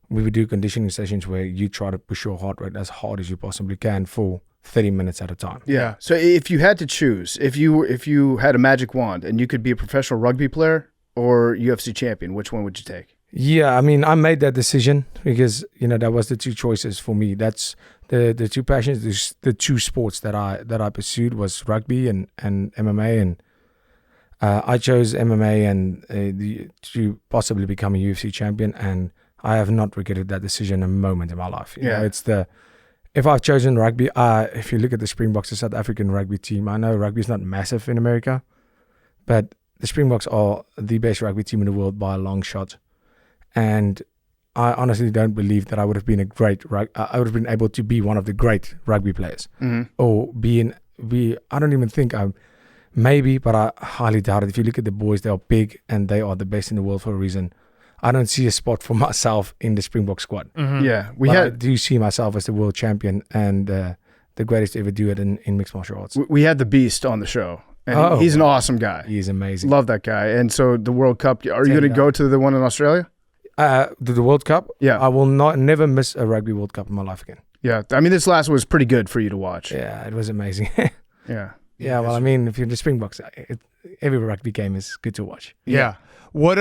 we would do conditioning sessions where you try to push your heart rate as hard as you possibly can for 30 minutes at a time. Yeah. So if you had to choose, if you had a magic wand and you could be a professional rugby player or UFC champion, which one would you take? Yeah, I mean, I made that decision because, that was the two choices for me. That's the two passions, the two sports that I pursued was rugby and MMA. And I chose MMA and to possibly become a UFC champion. And I have not regretted that decision a moment in my life. You know, if I've chosen rugby, if you look at the Springboks, the South African rugby team, I know rugby is not massive in America, but the Springboks are the best rugby team in the world by a long shot. And I honestly don't believe that I would have been I would have been able to be one of the great rugby players, or I don't even think maybe, but I highly doubt it. If you look at the boys, they are big and they are the best in the world for a reason. I don't see a spot for myself in the Springbok squad. Yeah, I do see myself as the world champion and the greatest to ever do it in mixed martial arts. We had the Beast on the show, and he's an awesome guy. He is amazing. Love that guy. And so the World Cup, are you going to go to the one in Australia? The World Cup? Yeah. I will never miss a rugby World Cup in my life again. Yeah, I mean, this last one was pretty good for you to watch. Yeah, it was amazing. Yeah. Yeah, well, I mean, if you're the Springboks, every rugby game is good to watch. Yeah. What?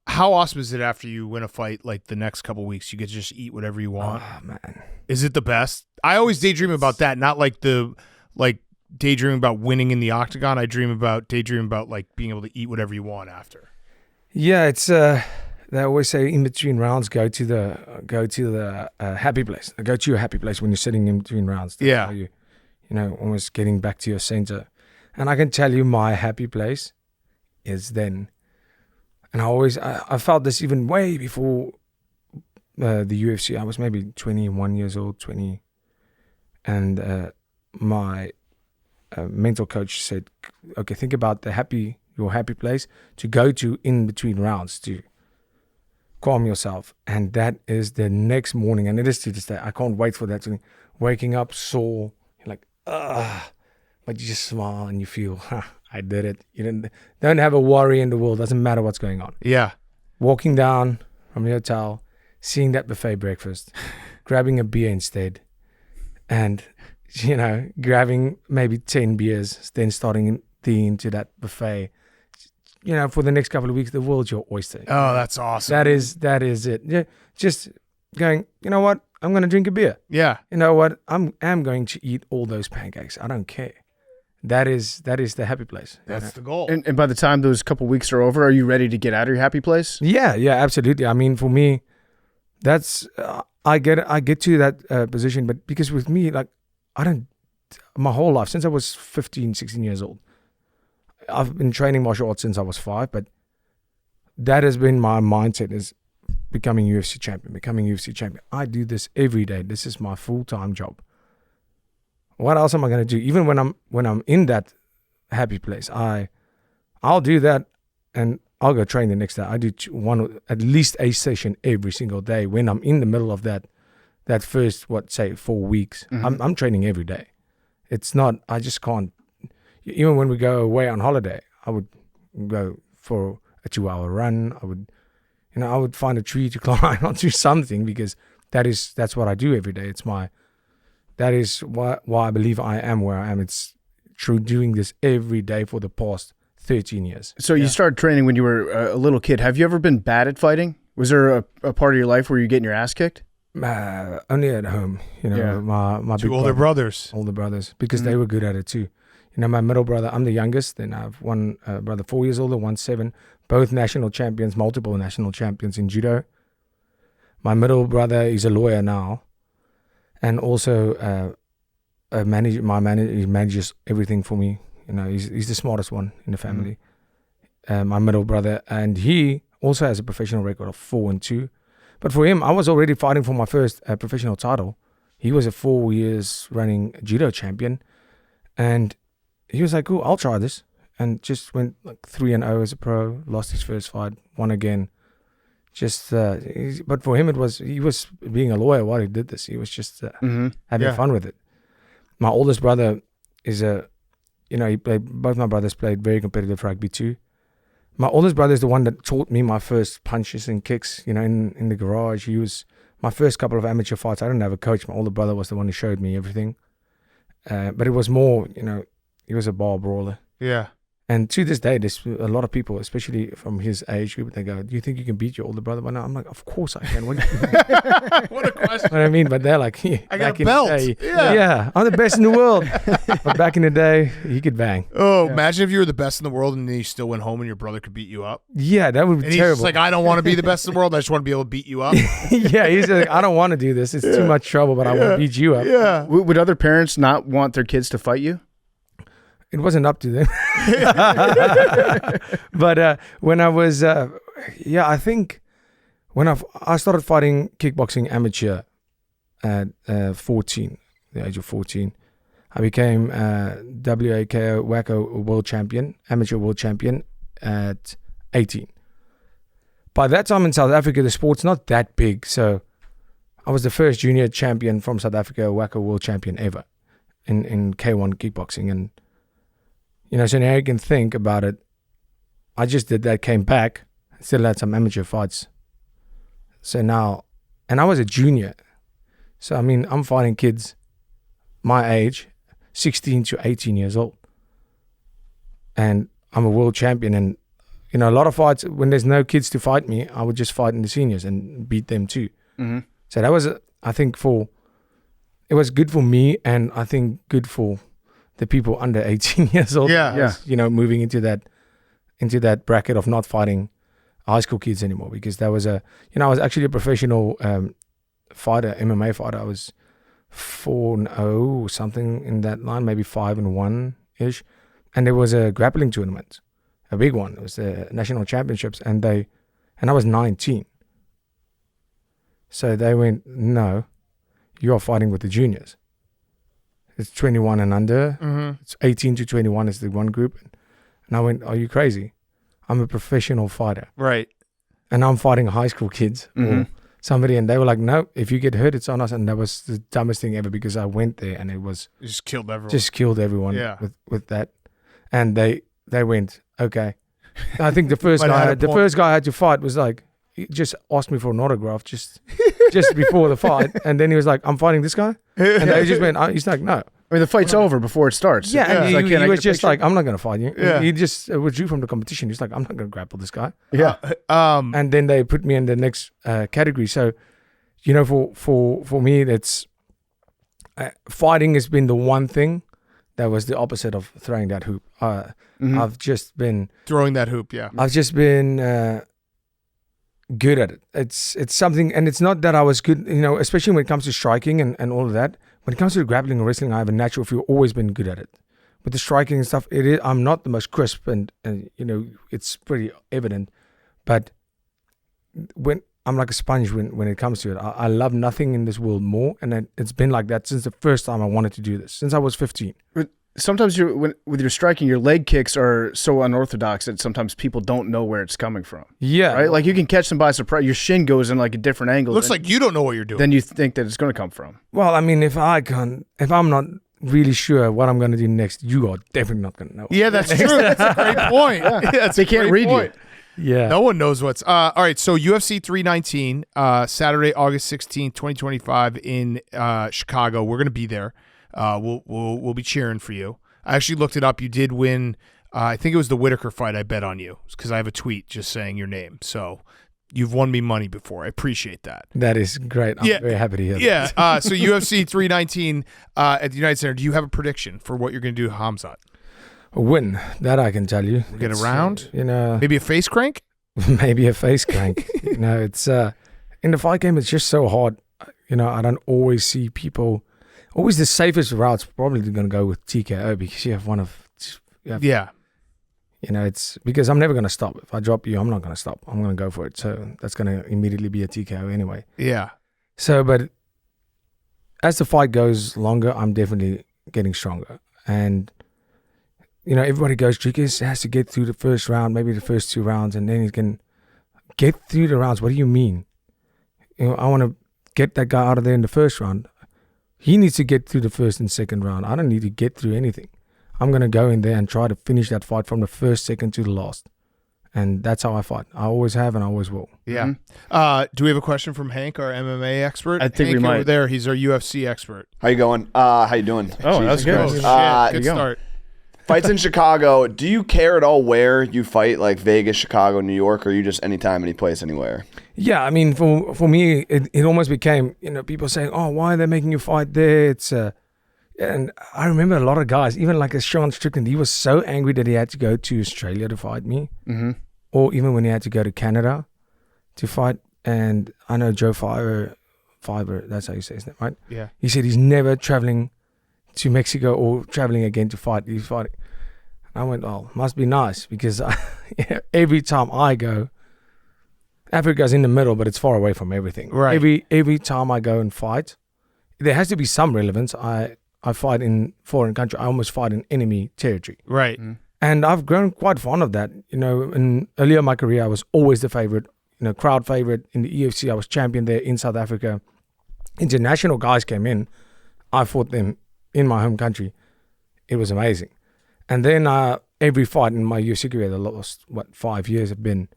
How awesome is it after you win a fight? Like the next couple weeks, you get to just eat whatever you want. Oh man, is it the best? I always daydream about that. Not like daydreaming about winning in the octagon. I daydream about like being able to eat whatever you want after. Yeah, it's they always say in between rounds, go to the happy place. Go to your happy place when you're sitting in between rounds. That's how you almost getting back to your center. And I can tell you, my happy place is then. And I felt this even way before the UFC. I was maybe 21 years old, 20. And my mental coach said, okay, think about your happy place to go to in between rounds to calm yourself. And that is the next morning. And it is to this day. I can't wait for that. Waking up sore, you're like, but you just smile and you feel, I did it. You don't have a worry in the world. Doesn't matter what's going on. Yeah. Walking down from the hotel, seeing that buffet breakfast, grabbing a beer instead, and grabbing maybe 10 beers, then starting thing into that buffet. You know, for the next couple of weeks, the world's your oyster. Oh, that's awesome. That is it. Yeah, just going, you know what? I'm going to drink a beer. Yeah. You know what? I'm going to eat all those pancakes. I don't care. That is the happy place. That's the goal. And by the time those couple weeks are over, are you ready to get out of your happy place? Yeah, absolutely. I mean, for me, that's I get to that position, but because with me, like, my whole life, since I was 15, 16 years old, I've been training martial arts since I was 5, but that has been my mindset, is becoming UFC champion. I do this every day. This is my full-time job. What else am I going to do? Even when I'm in that happy place, I'll do that, and I'll go train the next day. I do at least a session every single day. When I'm in the middle of that first 4 weeks, I'm training every day. It's not, I just can't. Even when we go away on holiday, I would go for a 2-hour run. I would find a tree to climb or do something, because that's what I do every day. That is why I believe I am where I am. It's through doing this every day for the past 13 years. So you started training when you were a little kid. Have you ever been bad at fighting? Was there a part of your life where you're getting your ass kicked? Only at home. My Two big older brothers. Older brothers, because they were good at it too. My middle brother, I'm the youngest. Then I have one brother 4 years older, one 7. Both national champions, multiple national champions in judo. My middle brother is a lawyer now, and also he manages everything for me. He's the smartest one in the family. My middle brother, and he also has a professional record of 4-2. But for him, I was already fighting for my first professional title. He was a 4 years running judo champion, and he was like, "Cool, I'll try this," and just went like 3-0 as a pro. Lost his first fight, won again. But for him, he was being a lawyer while he did this. He was just having fun with it. My oldest brother is both my brothers played very competitive rugby too. My oldest brother is the one that taught me my first punches and kicks, in the garage. He was my first couple of amateur fights. I didn't have a coach. My older brother was the one who showed me everything. But it was more, he was a bar brawler. Yeah. And to this day, there's a lot of people, especially from his age group, they go, "Do you think you can beat your older brother?" But no, I'm like, "Of course I can." What a question. What I mean, but they're like, I got a belt. Yeah, I'm the best in the world. But back in the day, he could bang. Oh, imagine if you were the best in the world and then you still went home and your brother could beat you up. Yeah, that would be and terrible. He's just like, "I don't want to be the best in the world. I just want to be able to beat you up." Yeah, he's like, "I don't want to do this. It's too much trouble, but I want to beat you up." Yeah. Would other parents not want their kids to fight you? It wasn't up to them. But when I was, I think when I started fighting kickboxing amateur at 14, the age of 14, I became WAKO world champion, amateur world champion at 18. By that time in South Africa, the sport's not that big. So I was the first junior champion from South Africa, WAKO world champion ever in K1 kickboxing. And so now you can think about it. I just did that, came back, still had some amateur fights. So now, and I was a junior. So, I mean, I'm fighting kids my age, 16 to 18 years old. And I'm a world champion. And, a lot of fights, when there's no kids to fight me, I would just fight in the seniors and beat them too. Mm-hmm. So that was, I think, it was good for me, and I think good for the people under 18 years old. Yeah. Moving into that bracket of not fighting high school kids anymore, because that was I was actually a professional fighter, MMA fighter. I was 4-0 something in that line, maybe 5-1-ish. And there was a grappling tournament, a big one. It was the national championships, and I was 19. So they went, "No, you are fighting with the juniors. It's 21 and under. Mm-hmm. It's 18 to 21 is the one group." And I went, "Are you crazy? I'm a professional fighter. Right. And I'm fighting high school kids or somebody." And they were like, "No, if you get hurt, it's on us." And that was the dumbest thing ever, because I went there and it was... You just killed everyone. Just killed everyone with that. And they went, "Okay." I think the first guy I had to fight was like, he just asked me for an autograph just before the fight. And then he was like, "I'm fighting this guy." And they just went, he's like, "No, I mean, the fight's over before it starts. Yeah, and He's he was just like, I'm not going to fight you. Yeah. He just withdrew from the competition. He's like, I'm not going to grapple this guy. Yeah. And then they put me in the next category. So, for me, it's fighting has been the one thing that was the opposite of throwing that hoop. I've just been throwing that hoop. Yeah. I've just been good at it. It's something, and it's not that I was good, especially when it comes to striking and all of that. When it comes to grappling and wrestling, I have a natural feel, always been good at it. But the striking and stuff, I'm not the most crisp, and it's pretty evident. But when I'm like a sponge when it comes to it, I love nothing in this world more, and it's been like that since the first time I wanted to do this, since I was 15. Sometimes with your striking, your leg kicks are so unorthodox that sometimes people don't know where it's coming from. Yeah. Right? Like you can catch them by surprise. Your shin goes in like a different angle. Looks like you don't know what you're doing. Then you think that it's going to come from. Well, I mean, if I'm not really sure what I'm going to do next, you are definitely not going to know. Yeah, that's true. That's a great point. Yeah, they can't read you. Yeah. No one knows what's. All right, so UFC 319, Saturday, August 16th, 2025 in Chicago. We're going to be there. We'll be cheering for you. I actually looked it up. You did win. I think it was the Whitaker fight. I bet on you because I have a tweet just saying your name. So you've won me money before. I appreciate that. That is great. I'm very happy to hear that. Yeah. So UFC 319 at the United Center. Do you have a prediction for what you're going to do, Hamzat? A win, that I can tell you. Get a round? Maybe a face crank? Maybe a face crank. It's in the fight game, it's just so hard. I don't always see people. Always the safest route's probably going to go with TKO because you have one of. It's because I'm never going to stop. If I drop you, I'm not going to stop. I'm going to go for it. So that's going to immediately be a TKO anyway. Yeah. So, but as the fight goes longer, I'm definitely getting stronger. And, everybody goes, Dricus has to get through the first round, maybe the first 2 rounds, and then he can get through the rounds. What do you mean? I want to get that guy out of there in the first round. He needs to get through the first and second round. I don't need to get through anything. I'm going to go in there and try to finish that fight from the first second to the last. And that's how I fight. I always have and I always will. Yeah. Do we have a question from Hank, our MMA expert? I think Hank we might. over there. He's our UFC expert. How you going? How you doing? Oh, that's good. Good start. Fights in Chicago. Do you care at all where you fight, like Vegas, Chicago, New York, or are you just anytime, any place, anywhere? Yeah, I mean, for me, it almost became, people saying, oh, why are they making you fight there? It's and I remember a lot of guys, even like a Sean Strickland, he was so angry that he had to go to Australia to fight me. Mm-hmm. Or even when he had to go to Canada to fight. And I know Joe Fiver, that's how you say his name, right? Yeah. He said he's never traveling to Mexico or traveling again to fight. He's fighting. I went, oh, must be nice because every time I go, Africa's in the middle, but it's far away from everything. Right. Every time I go and fight, there has to be some relevance. I fight in foreign country. I almost fight in enemy territory. Right. Mm-hmm. And I've grown quite fond of that. In earlier in my career, I was always the favorite, crowd favorite. In the UFC, I was champion there in South Africa. International guys came in. I fought them in my home country. It was amazing. And then every fight in my UFC career, the last, 5 years have been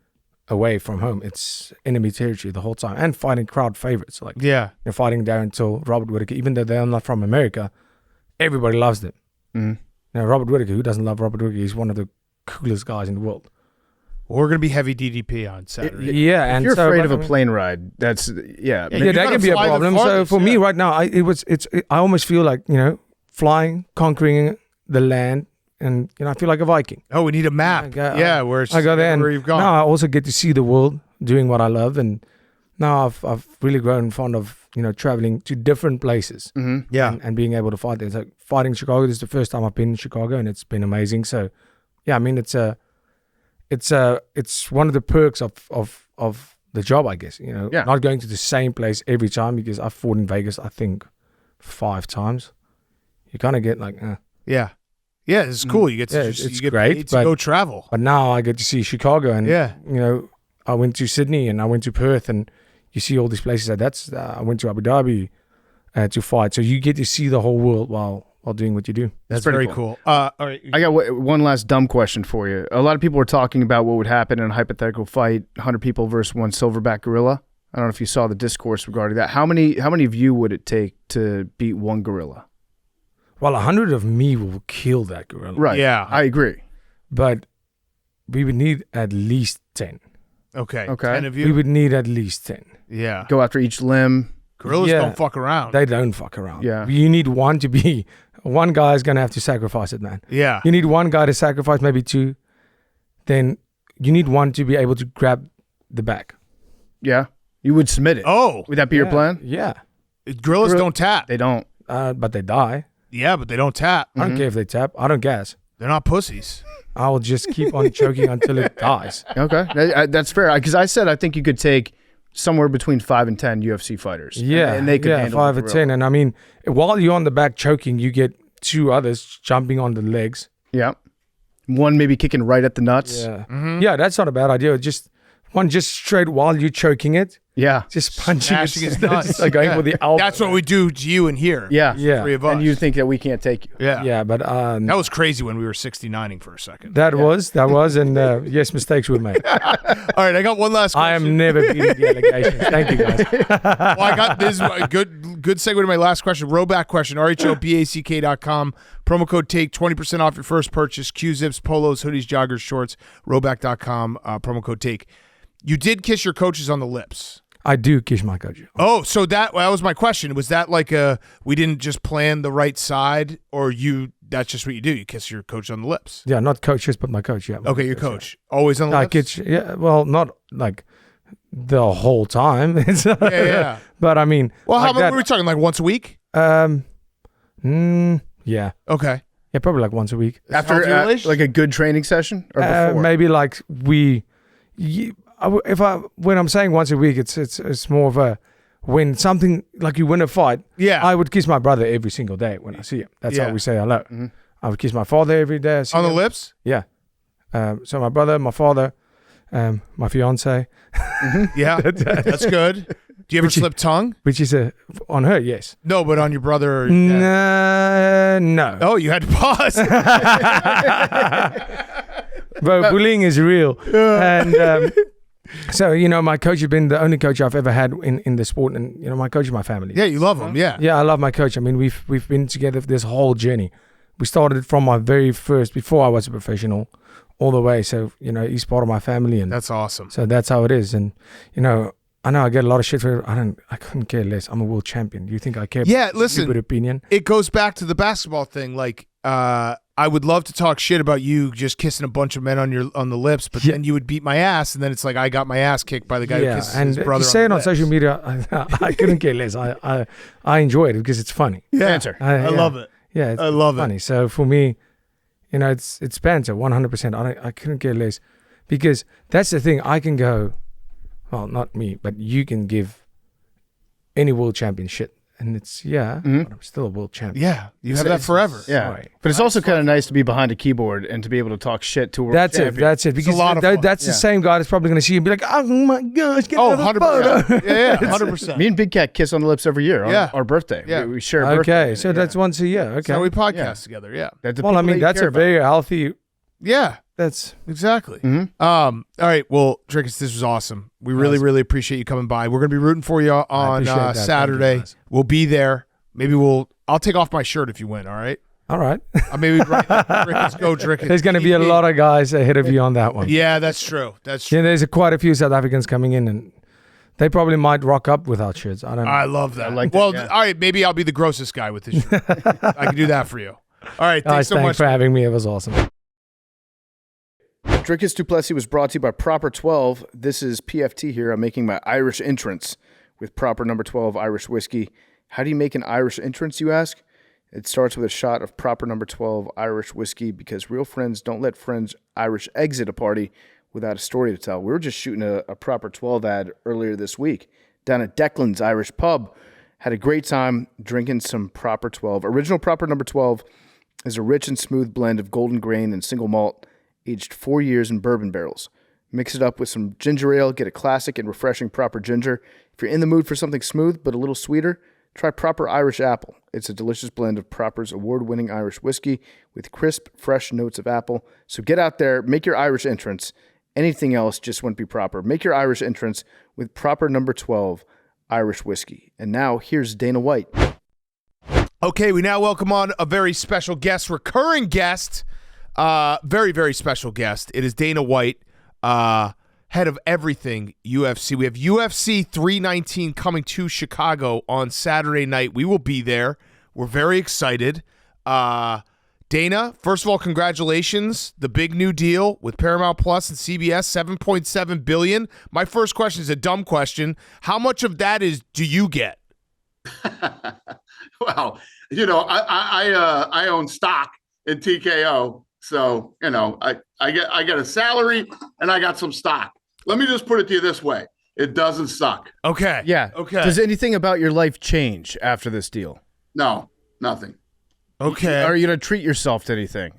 away from home. It's enemy territory the whole time. And fighting crowd favorites. Like, fighting Darren Till, Robert Whitaker, even though they're not from America, everybody loves them. Mm-hmm. Now, Robert Whitaker, who doesn't love Robert Whitaker? He's one of the coolest guys in the world. We're going to be heavy DDP on Saturday. Yeah, and if you're afraid of a plane ride, that's that can be a problem. So for me right now, I almost feel like flying, conquering the land, and I feel like a Viking. Oh, we need a map. Where I go there, where you've gone. Now I also get to see the world, doing what I love, and now I've really grown fond of traveling to different places. Mm-hmm. Yeah, and being able to fight there. So fighting Chicago, this is the first time I've been in Chicago, and it's been amazing. So yeah, I mean it's one of the perks of the job, I guess. Not going to the same place every time, because I've fought in Vegas I think 5 times. You kind of get like yeah, it's cool. You get to it's you get great paid to go travel. But now I get to see Chicago, and I went to Sydney and I went to Perth, and you see all these places. I went to Abu Dhabi to fight, so you get to see the whole world while doing what you do. That's very cool. All right, I got one last dumb question for you. A lot of people were talking about what would happen in a hypothetical fight: 100 people versus one silverback gorilla. I don't know if you saw the discourse regarding that. How many of you would it take to beat one gorilla? Well, 100 of me will kill that gorilla. Right. Yeah. I agree. But we would need at least 10. Okay. Okay. 10 of you. We would need at least 10. Yeah. Go after each limb. Gorillas Yeah. don't fuck around. They don't fuck around. Yeah. You need one to be, one guy is going to have to sacrifice it, man. yeah. You need one guy to sacrifice, maybe two. Then you need one to be able to grab the back. Yeah. You would submit it. Oh, Would that be your plan? Yeah. gorillas don't tap. They don't. But they die. Yeah, but they don't tap. I don't care if they tap. I don't gas. They're not pussies. I will just keep on choking until it dies. Okay. That's fair. Because I said I think you could take somewhere between 5 and 10 UFC fighters. Yeah. And they could handle 5 the or gorilla. 10. And I mean, while you're on the back choking, you get 2 others jumping on the legs. Yeah. One maybe kicking right at the nuts. Yeah. Yeah, that's not a bad idea. Just one just straight while you're choking it. Yeah. Just punching Smashing his it. nuts. Just like going Yeah. for the elbow. That's what we do to you in here. Yeah. Yeah. 3 of us. And you think that we can't take you. yeah. Yeah, but That was crazy when we were 69ing for a second. that was, and yes, mistakes were made. All right, I got one last question. I am never beating the allegations. Thank you, guys. Well, I got this is a good segue to my last question. Rowback question. RHOBACK.com. Promo code TAKE 20% off your first purchase. Q-zips, polos, hoodies, joggers, shorts. Rowback.com. Promo code TAKE. You did kiss your coaches on the lips. I do kiss my coach. Oh, so that was my question. Was that like we didn't just plan the right side, or that's just what you do? You kiss your coach on the lips. Yeah, not coaches, but my coach. Yeah. Okay, your coach. Always on the lips? Well, not like the whole time. It's Yeah. But I mean, Well, like how about were we talking, like once a week? yeah. Okay. Yeah, probably like once a week. After Healthy relationship? like a good training session or before? Maybe like when I'm saying once a week, it's more of a when something like you win a fight. Yeah. I would kiss my brother every single day when I see him. That's Yeah. how we say hello. I would kiss my father every day. I see On the him. lips? Yeah. So my brother, my father, my fiance, Yeah. That's good. Do you ever slip tongue? which is on her, yes. No, but on your brother or dad? No. Oh, you had to pause. But bullying is real. And so, my coach has been the only coach I've ever had in the sport. And, my coach is my family. Yeah, you love him. Yeah. Yeah, I love my coach. I mean, we've been together for this whole journey. We started from my very first, before I was a professional, all the way. So, he's part of my family. And That's awesome. so that's how it is. And, I know I get a lot of shit for it. I couldn't care less. I'm a world champion. Do you think I care? Yeah, about listen. stupid opinion? It goes back to the basketball thing. Like, I would love to talk shit about you just kissing a bunch of men on the lips, but then you would beat my ass, and then it's like I got my ass kicked by the guy who kisses and his brother. you say on it the on lips. social media. I couldn't care less. I enjoy it because it's funny. Yeah. Banter. I love it. Yeah, it's I love funny. it. So for me, it's banter 100%. I couldn't care less because that's the thing. I can go, well, not me, but you can give any world champion shit. And it's, but I'm still a world champion. Yeah, you have that forever. Yeah. Right. But it's also kind of nice to be behind a keyboard and to be able to talk shit to a world That's it. champion. That's it. Because a lot of fun. that's the same guy that's probably going to see you and be like, oh my gosh, get Oh, another 100%. photo. Yeah, 100%. Me and Big Cat kiss on the lips every year on Yeah. our birthday. Yeah. We share a birthday. Okay, so that's once a year. Okay. So we podcast Yeah. together. Yeah. That's the Well, I people mean, that you that's care a about. very healthy. Yeah. That's Exactly. Mhm. All right. Well, Dricus, this was awesome. We really, really appreciate you coming by. We're going to be rooting for you on appreciate that. Thank you, Saturday. guys. We'll be there. Maybe I'll take off my shirt if you win. All right. all right. Maybe right now, Dricus, go Dricus. There's going to be a lot of guys ahead of you on that one. Yeah, that's true. That's true. Yeah, there's quite a few South Africans coming in, and they probably might rock up without shirts. I don't know. I love that. I like that, well, yeah. all right. Maybe I'll be the grossest guy with this shirt. I can do that for you. All right. Guys, Thanks so thanks much. for having me. It was awesome. Dricus Du Plessis was brought to you by Proper 12. This is PFT here. I'm making my Irish entrance with Proper number 12 Irish whiskey. How do you make an Irish entrance, you ask? It starts with a shot of Proper number 12 Irish whiskey because real friends don't let friends Irish exit a party without a story to tell. We were just shooting a Proper 12 ad earlier this week down at Declan's Irish Pub. Had a great time drinking some Proper 12. Original Proper number 12 is a rich and smooth blend of golden grain and single malt, aged 4 years in bourbon barrels. Mix it up with some ginger ale, get a classic and refreshing Proper ginger. If you're in the mood for something smooth but a little sweeter, try Proper Irish Apple. It's a delicious blend of Proper's award-winning Irish whiskey with crisp, fresh notes of apple. So get out there, make your Irish entrance. Anything else just wouldn't be proper. Make your Irish entrance with Proper number 12 Irish whiskey. And now, here's Dana White. Okay, we now welcome on a very special guest, recurring guest, very, very special guest. It is Dana White, head of everything UFC. We have UFC 319 coming to Chicago on Saturday night. We will be there. We're very excited. Dana, first of all, congratulations. The big new deal with Paramount Plus and CBS, $7.7 billion. My first question is a dumb question. How much of that do you get? Well, I own stock in TKO, so I get a salary and I got some stock. Let me just put it to you this way: it doesn't suck. Okay. Yeah. Okay. Does anything about your life change after this deal? No, nothing. Okay. Are you gonna treat yourself to anything?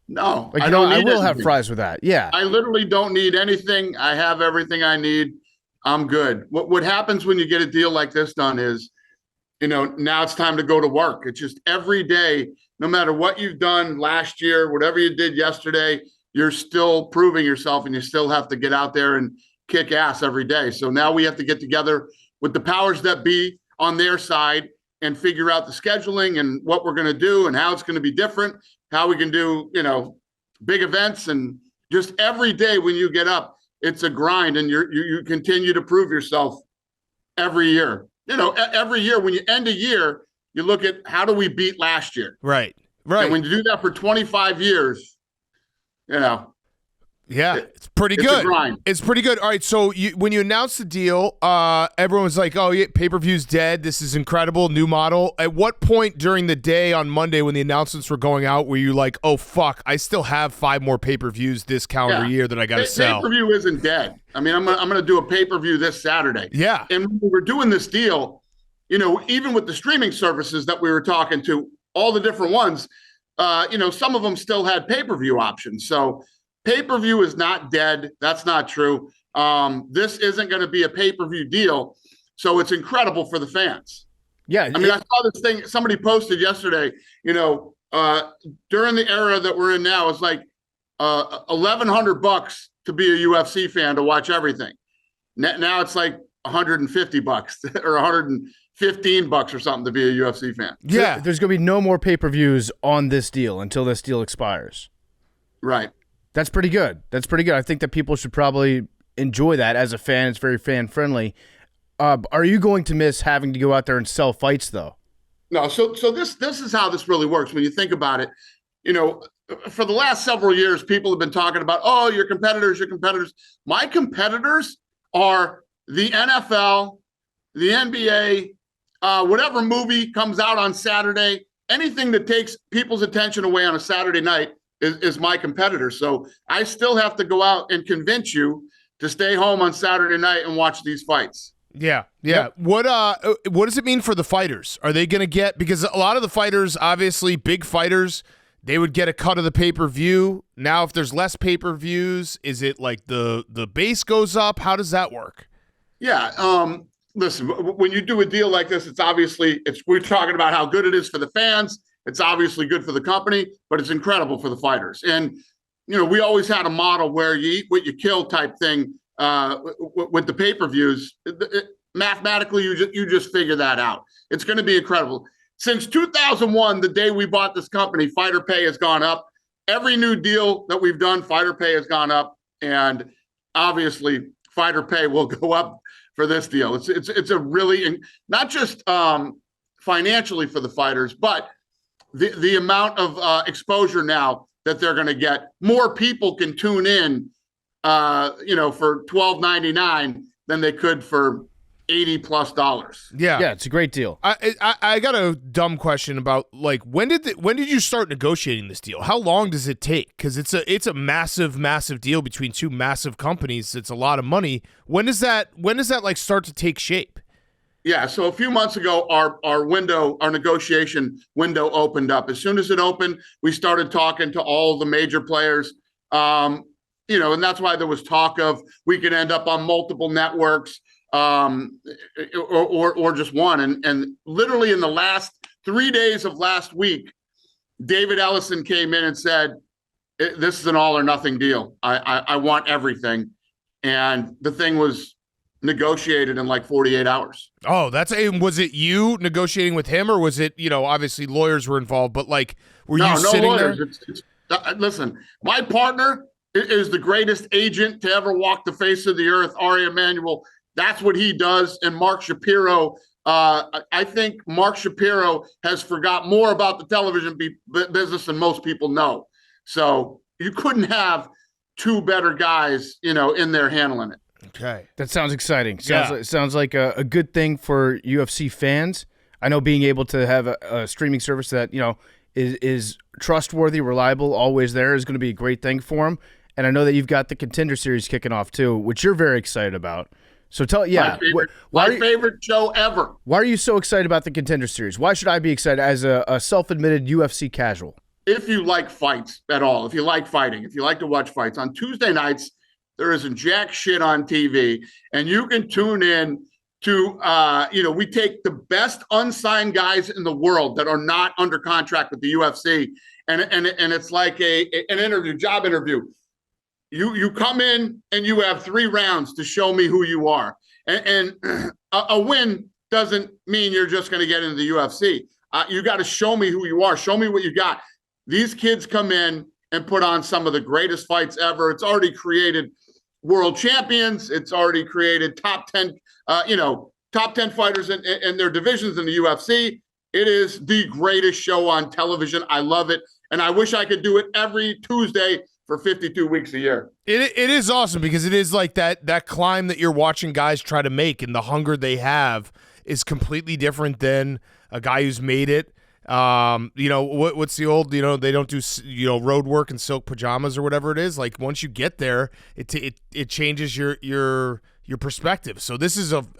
No, Like, I don't. I need will have anything. fries with that. Yeah. I literally don't need anything. I have everything I need. I'm good. What happens when you get a deal like this done is, now it's time to go to work. It's just every day, no matter what you've done last year, whatever you did yesterday, you're still proving yourself and you still have to get out there and kick ass every day. So now we have to get together with the powers that be on their side and figure out the scheduling and what we're going to do and how it's going to be different, how we can do, big events. And just every day when you get up, it's a grind and you continue to prove yourself every year. Every year when you end a year, you look at how do we beat last year? Right. And when you do that for 25 years, Yeah, it's pretty it's good. a grind. It's pretty good. All right, so when you announced the deal, everyone was like, "Oh, yeah, pay-per-view's dead. This is incredible, new model." At what point during the day on Monday when the announcements were going out were you like, "Oh fuck, I still have 5 more pay-per-views this calendar year that I got to sell"? Pay-per-view isn't dead. I mean, I'm gonna do a pay-per-view this Saturday. Yeah. And when we were doing this deal, even with the streaming services that we were talking to, all the different ones, some of them still had pay-per-view options. So pay-per-view is not dead. That's not true. This isn't going to be a pay-per-view deal. So it's incredible for the fans. Yeah. I mean, I saw this thing somebody posted yesterday, during the era that we're in now, it's like $1,100 to be a UFC fan to watch everything. Now it's like $150 or $115 or something to be a UFC fan. Yeah. There's going to be no more pay-per-views on this deal until this deal expires. Right. That's pretty good. I think that people should probably enjoy that as a fan. It's very fan-friendly. Are you going to miss having to go out there and sell fights, though? No. So this is how this really works. When you think about it, for the last several years, people have been talking about, oh, your competitors. My competitors are the NFL, the NBA, whatever movie comes out on Saturday, anything that takes people's attention away on a Saturday night is my competitor. So I still have to go out and convince you to stay home on Saturday night and watch these fights. Yeah. Yep. What does it mean for the fighters? Are they going to get, because a lot of the fighters, obviously big fighters, they would get a cut of the pay-per-view. Now, if there's less pay-per-views, is it like the base goes up? How does that work? Yeah. Listen, when you do a deal like this, we're talking about how good it is for the fans. It's obviously good for the company, but it's incredible for the fighters. And, we always had a model where you eat what you kill type thing with the pay-per-views. Mathematically, you just figure that out. It's going to be incredible. Since 2001, the day we bought this company, fighter pay has gone up. Every new deal that we've done, fighter pay has gone up. And obviously, fighter pay will go up for this deal. It's a really, not just financially for the fighters, but the amount of exposure now that they're going to get. More people can tune in, for $12.99 than they could for $80+. Yeah, it's a great deal. I got a dumb question about, like, when did you start negotiating this deal? How long does it take? Because it's a massive deal between two massive companies. It's a lot of money. When does that like start to take shape? Yeah, so a few months ago, our negotiation window opened up. As soon as it opened, we started talking to all the major players. And that's why there was talk of we could end up on multiple networks. Or just one. And literally in the last 3 days of last week, David Ellison came in and said, this is an all or nothing deal. I want everything. And the thing was negotiated in like 48 hours. Oh, was it you negotiating with him, or was it, obviously lawyers were involved, but like, were you sitting lawyers. there? Listen, my partner is the greatest agent to ever walk the face of the earth, Ari Emanuel. That's what he does. And Mark Shapiro, I think Mark Shapiro has forgot more about the television business than most people know. So you couldn't have two better guys, in there handling it. Okay. That sounds exciting. Sounds like a good thing for UFC fans. I know being able to have a streaming service that, is trustworthy, reliable, always there is going to be a great thing for them. And I know that you've got the Contender Series kicking off too, which you're very excited about. So my favorite show ever. Why are you so excited about the Contender Series? Why should I be excited as a self-admitted UFC casual? If you like fights at all, if you like fighting, if you like to watch fights, on Tuesday nights, there isn't jack shit on TV, and you can tune in to, we take the best unsigned guys in the world that are not under contract with the UFC, and it's like an job interview. You come in and you have 3 rounds to show me who you are, and a win doesn't mean you're just going to get into the UFC. You got to show me who you are. Show me what you got. These kids come in and put on some of the greatest fights ever. It's already created world champions. It's already created top 10 fighters in their divisions in the UFC. It is the greatest show on television. I love it. And I wish I could do it every Tuesday for 52 weeks a year. It is awesome because it is like that climb that you're watching guys try to make, and the hunger they have is completely different than a guy who's made it. What's the old, they don't do, road work in silk pajamas or whatever it is. Like once you get there, it changes your perspective. So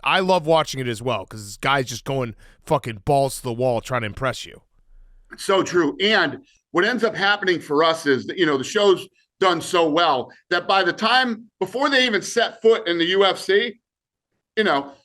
I love watching it as well, because this guy's just going fucking balls to the wall trying to impress you. So true. And what ends up happening for us is that, the show's done so well that by the time, before they even set foot in the UFC,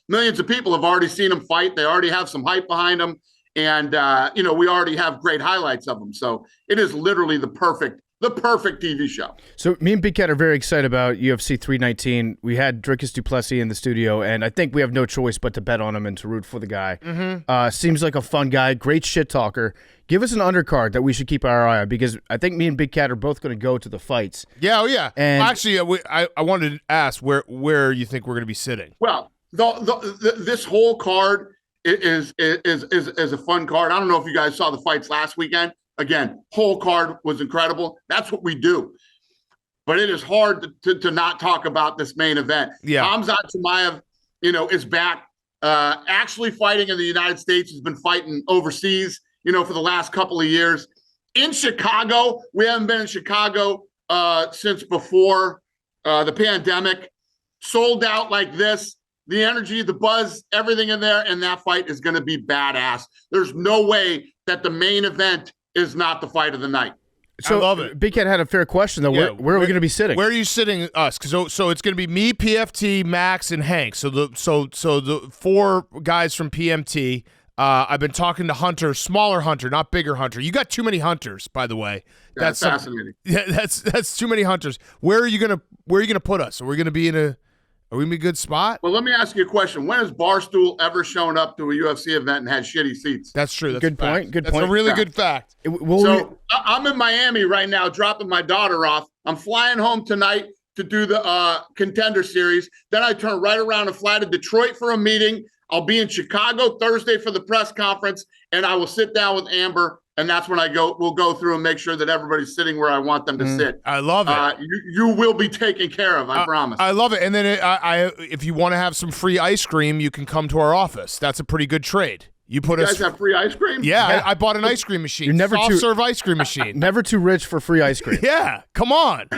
millions of people have already seen them fight. They already have some hype behind them. And, we already have great highlights of them. So it is literally the perfect TV show. So me and Big Cat are very excited about UFC 319. We had Dricus Du Plessis in the studio, and I think we have no choice but to bet on him and to root for the guy. Mm-hmm. Seems like a fun guy, great shit talker. Give us an undercard that we should keep our eye on, because I think me and Big Cat are both going to go to the fights. Yeah, oh yeah. And actually, I wanted to ask where you think we're going to be sitting. Well, this whole card is a fun card. I don't know if you guys saw the fights last weekend. Again, whole card was incredible. That's what we do. But it is hard to not talk about this main event. Yeah. Khamzat Chimaev, is back, actually fighting in the United States. He's been fighting overseas, for the last couple of years. In Chicago, we haven't been in Chicago since before the pandemic. Sold out like this. The energy, the buzz, everything in there, and that fight is going to be badass. There's no way that the main event is not the fight of the night. So, I love it. Big Cat had a fair question, though. Yeah, where are we going to be sitting? Where are you sitting us? So it's going to be me, PFT, Max, and Hank. So the 4 guys from PMT. I've been talking to Hunter, smaller Hunter, not bigger Hunter. You got too many Hunters, by the way. That's fascinating. Yeah, that's too many Hunters. Where are you gonna put us? Are we gonna be in a good spot? Well, let me ask you a question. When has Barstool ever shown up to a UFC event and had shitty seats? That's true. That's good point. Good point. That's a really good fact. I'm in Miami right now, dropping my daughter off. I'm flying home tonight to do the Contender Series. Then I turn right around and fly to Detroit for a meeting. I'll be in Chicago Thursday for the press conference, and I will sit down with Amber, and that's when we'll go through and make sure that everybody's sitting where I want them to sit. I love it. You will be taken care of, I promise. I love it. And then if you want to have some free ice cream, you can come to our office. That's a pretty good trade. You guys have free ice cream? Yeah. I bought an ice cream machine. Soft-serve ice cream machine. Never too rich for free ice cream. Yeah, come on.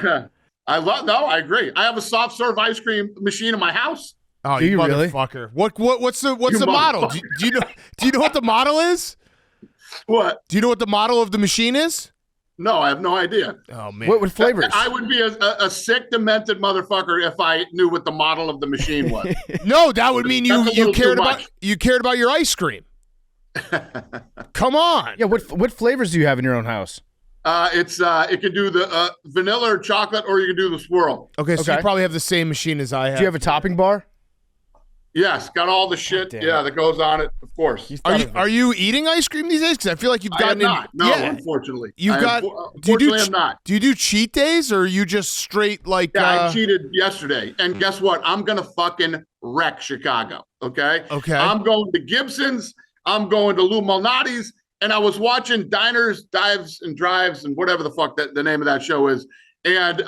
I agree. I have a soft-serve ice cream machine in my house. Oh, you motherfucker! Really? What's the model? Do you know what the model is? What? Do you know what the model of the machine is? No, I have no idea. Oh man, what flavors? I would be a sick, demented motherfucker if I knew what the model of the machine was. No, that would mean you cared about your ice cream. Come on. Yeah. What flavors do you have in your own house? It can do the vanilla or chocolate, or you can do the swirl. Okay, so you probably have the same machine as I have. Do you have a topping bar? Yes, got all the shit. damn That goes on it. Of course. Are you eating ice cream these days? Because I feel like you've gotten not. No, Yeah. unfortunately. Unfortunately, I'm not. Do you do cheat days, or are you just straight like? I cheated yesterday, and guess what? I'm gonna fucking wreck Chicago. Okay. Okay. I'm going to Gibson's. I'm going to Lou Malnati's, and I was watching Diners, Dives, and Drives, and whatever the fuck the name of that show is, and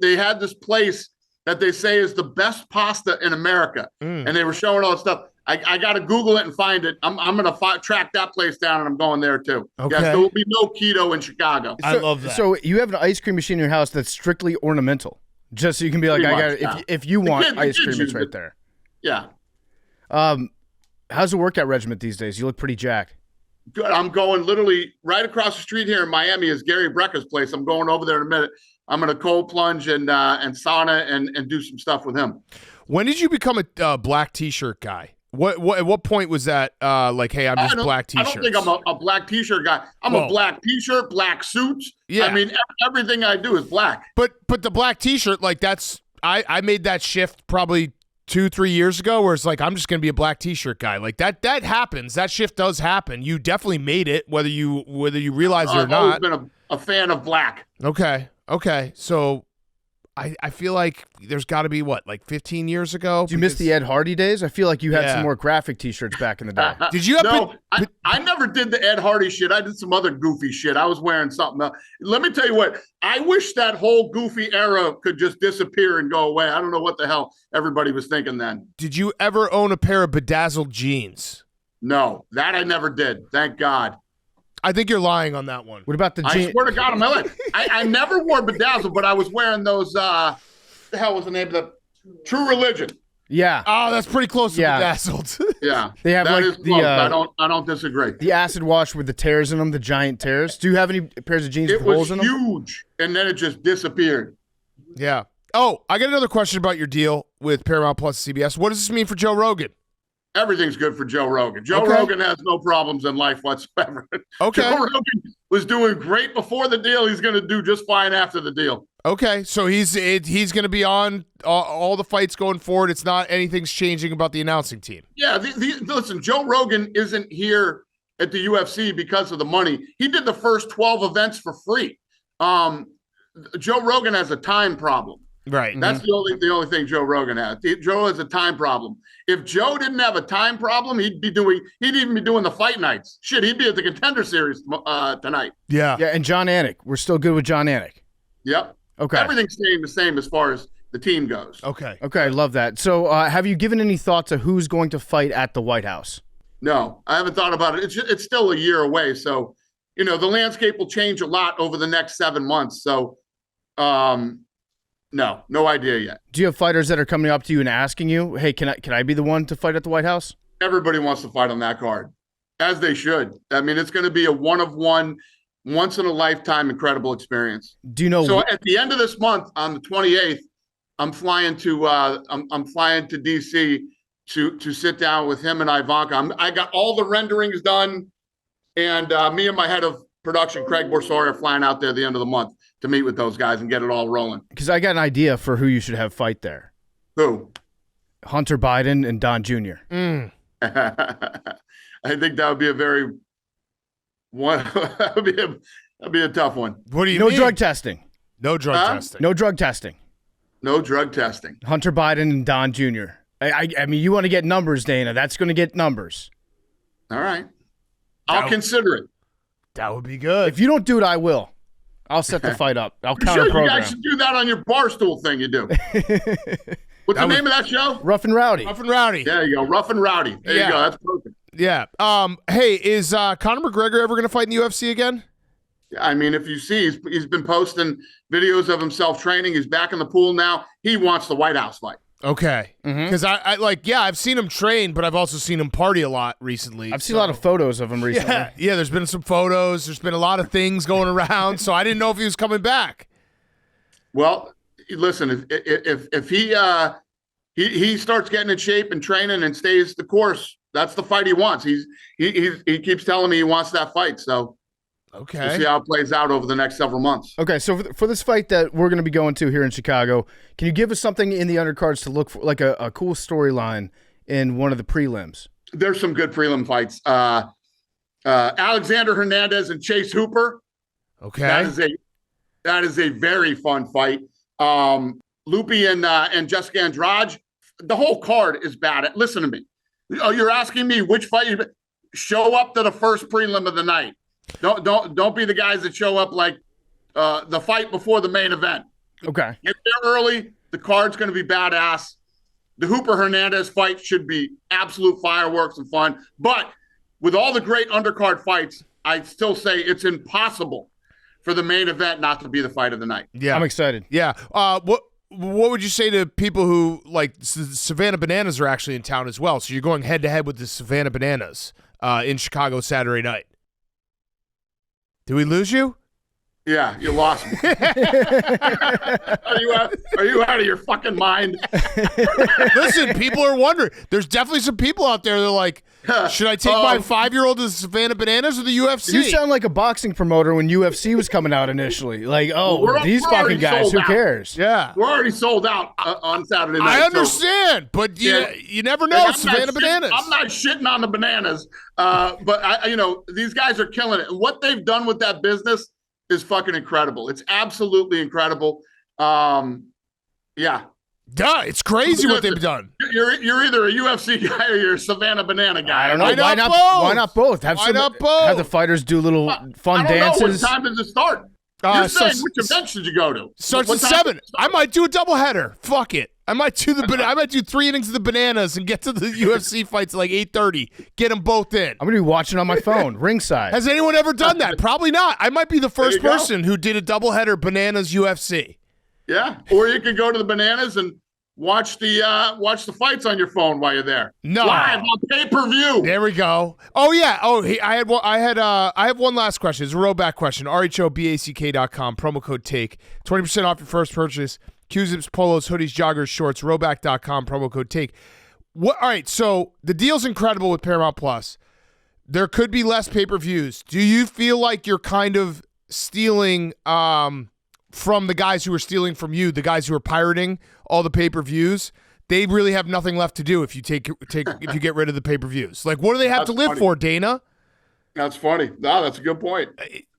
they had this place that they say is the best pasta in America, and they were showing all that stuff. I got to Google it and find it. I'm going to track that place down, and I'm going there too. Okay. Yes, there will be no keto in Chicago. I love that. So you have an ice cream machine in your house that's strictly ornamental, just so you can be like, Pretty much, if you want kids ice cream, use it's right it. there. Yeah. How's the workout regimen these days? You look pretty jacked. Good. I'm going literally right across the street here in Miami is Gary Brecka's place. I'm going over there in a minute. I'm going to cold plunge and sauna and do some stuff with him. When did you become a black T-shirt guy? At what point was that like, hey, I'm just black T-shirts? I don't think I'm a black T-shirt guy. I'm a black T-shirt, black suits. Yeah. I mean, everything I do is black. But the black T-shirt, like that's I made that shift probably 2-3 years ago, where it's like I'm just gonna be a black T-shirt guy. Like that happens. That shift does happen. You definitely made it, whether you realize it or I've always not. been a fan of black. Okay. So I feel like there's got to be like 15 years ago. Do you miss the Ed Hardy days? I feel like you had some more graphic T-shirts back in the day. Did you have? No, I never did the Ed Hardy shit. I did some other goofy shit. I was wearing something else. Let me tell you what. I wish that whole goofy era could just disappear and go away. I don't know what the hell everybody was thinking then. Did you ever own a pair of bedazzled jeans? No, that I never did. Thank God. I think you're lying on that one. What about the I jeans? swear to God on my life. I never wore bedazzled, but I was wearing those, the hell was the name of the True Religion? Yeah. Oh, that's pretty close to bedazzled. Yeah. They have that like is the close. I don't disagree. the acid wash with the tears in them, the giant tears. Do you have any pairs of jeans It with was holes in them? huge, and then it just disappeared. Yeah. Oh, I got another question about your deal with Paramount Plus CBS. What does this mean for Joe Rogan? Everything's good for Joe Rogan. Joe Okay. Rogan has no problems in life whatsoever. Okay. Joe Rogan was doing great before the deal. He's going to do just fine after the deal. Okay, so he's going to be on all the fights going forward. It's not anything's changing about the announcing team. Yeah, listen, Joe Rogan isn't here at the UFC because of the money. He did the first 12 events for free. Joe Rogan has a time problem. Right. That's the only thing Joe Rogan has. Joe has a time problem. If Joe didn't have a time problem, he'd even be doing the fight nights. Shit, he'd be at the Contender Series tonight. Yeah. Yeah, and John Anik. We're still good with John Anik. Yep. Okay. Everything's staying the same as far as the team goes. Okay. Okay, I love that. So have you given any thought to who's going to fight at the White House? No, I haven't thought about it. It's still a year away. So, the landscape will change a lot over the next 7 months. So, no idea yet. Do you have fighters that are coming up to you and asking you, hey, can I be the one to fight at the White House? Everybody wants to fight on that card, as they should. I mean, it's going to be a one-of-one, once-in-a-lifetime incredible experience. Do you know? So at the end of this month, on the 28th, I'm flying to I'm flying to DC to sit down with him and Ivanka. I got all the renderings done, and me and my head of production, Craig Borsari, are flying out there at the end of the month to meet with those guys and get it all rolling. Because I got an idea for who you should have fight there. Who? Hunter Biden and Don Jr. I think that would be that'd be a tough one. What do you No mean? drug testing. No drug testing. No drug testing. No drug testing. Hunter Biden and Don Jr. I mean, you want to get numbers, Dana. That's going to get numbers. All right. I'll consider it. That would be good. If you don't do it, I will. I'll set the fight up. I'll You counter sure you program. guys should do that on your Barstool thing you do. What's the name of that show? Rough and Rowdy. Rough and Rowdy. There you go. Rough and Rowdy. There you go. That's perfect. Yeah. Hey, is Conor McGregor ever going to fight in the UFC again? I mean, if you see, he's been posting videos of himself training. He's back in the pool now. He wants the White House fight. Okay. Because I've seen him train, but I've also seen him party a lot recently. I've seen a lot of photos of him recently. Yeah, there's been some photos. There's been a lot of things going around, so I didn't know if he was coming back. Well, listen, if he starts getting in shape and training and stays the course, that's the fight he wants. He keeps telling me he wants that fight. So okay, we'll see how it plays out over the next several months. Okay, so for this fight that we're going to be going to here in Chicago, can you give us something in the undercards to look for, like a cool storyline in one of the prelims. There's some good prelim fights. Alexander Hernandez and Chase Hooper. Okay. That is a very fun fight. Lupi and Jessica Andrade. The whole card is bad. Listen to me. Oh, you're asking me which fight? Show up to the first prelim of the night. Don't be the guys that show up like the fight before the main event. Okay. Get there early. The card's going to be badass. The Hooper Hernandez fight should be absolute fireworks and fun. But with all the great undercard fights, I still say it's impossible for the main event not to be the fight of the night. Yeah. I'm excited. Yeah. What would you say to people who, like, Savannah Bananas are actually in town as well? So you're going head-to-head with the Savannah Bananas in Chicago Saturday night. Did we lose you? Yeah, you lost me. Are you out of your fucking mind? Listen, people are wondering. There's definitely some people out there that are like, should I take my 5-year-old to the Savannah Bananas or the UFC? You sound like a boxing promoter when UFC was coming out initially. Like, these fucking guys, who cares? Yeah. We're already sold out on Saturday night. I understand, but you never know. Savannah Bananas. I'm not shitting on the Bananas, but these guys are killing it. And what they've done with that business is fucking incredible. It's absolutely incredible. Yeah. Duh, it's crazy what they've done. You're either a UFC guy or you're a Savannah Banana guy. I don't know. Why not both? Have the fighters do little fun dances. Know. What time does it start? You're saying which events did you go to? Starts at 7. I might do a doubleheader. Fuck it. I might do 3 innings of the Bananas and get to the UFC fights at like 8:30. Get them both in. I'm gonna be watching on my phone, ringside. Has anyone ever done that? Probably not. I might be the first person who did a doubleheader Bananas UFC. Yeah, or you could go to the Bananas and watch the fights on your phone while you're there. No, live on pay-per-view. There we go. Oh yeah. Oh, I have one last question. It's a rollback question. RHOBACK.com promo code TAKE 20% off your first purchase. Q-zips, polos, hoodies, joggers, shorts. Rollback.com promo code TAKE. All right. So the deal's incredible with Paramount Plus. There could be less pay-per-views. Do you feel like you're kind of stealing from the guys who are stealing from you, the guys who are pirating all the pay-per-views? They really have nothing left to do if you get rid of the pay-per-views. Like, what do they have to live for, Dana? That's funny. No, that's a good point.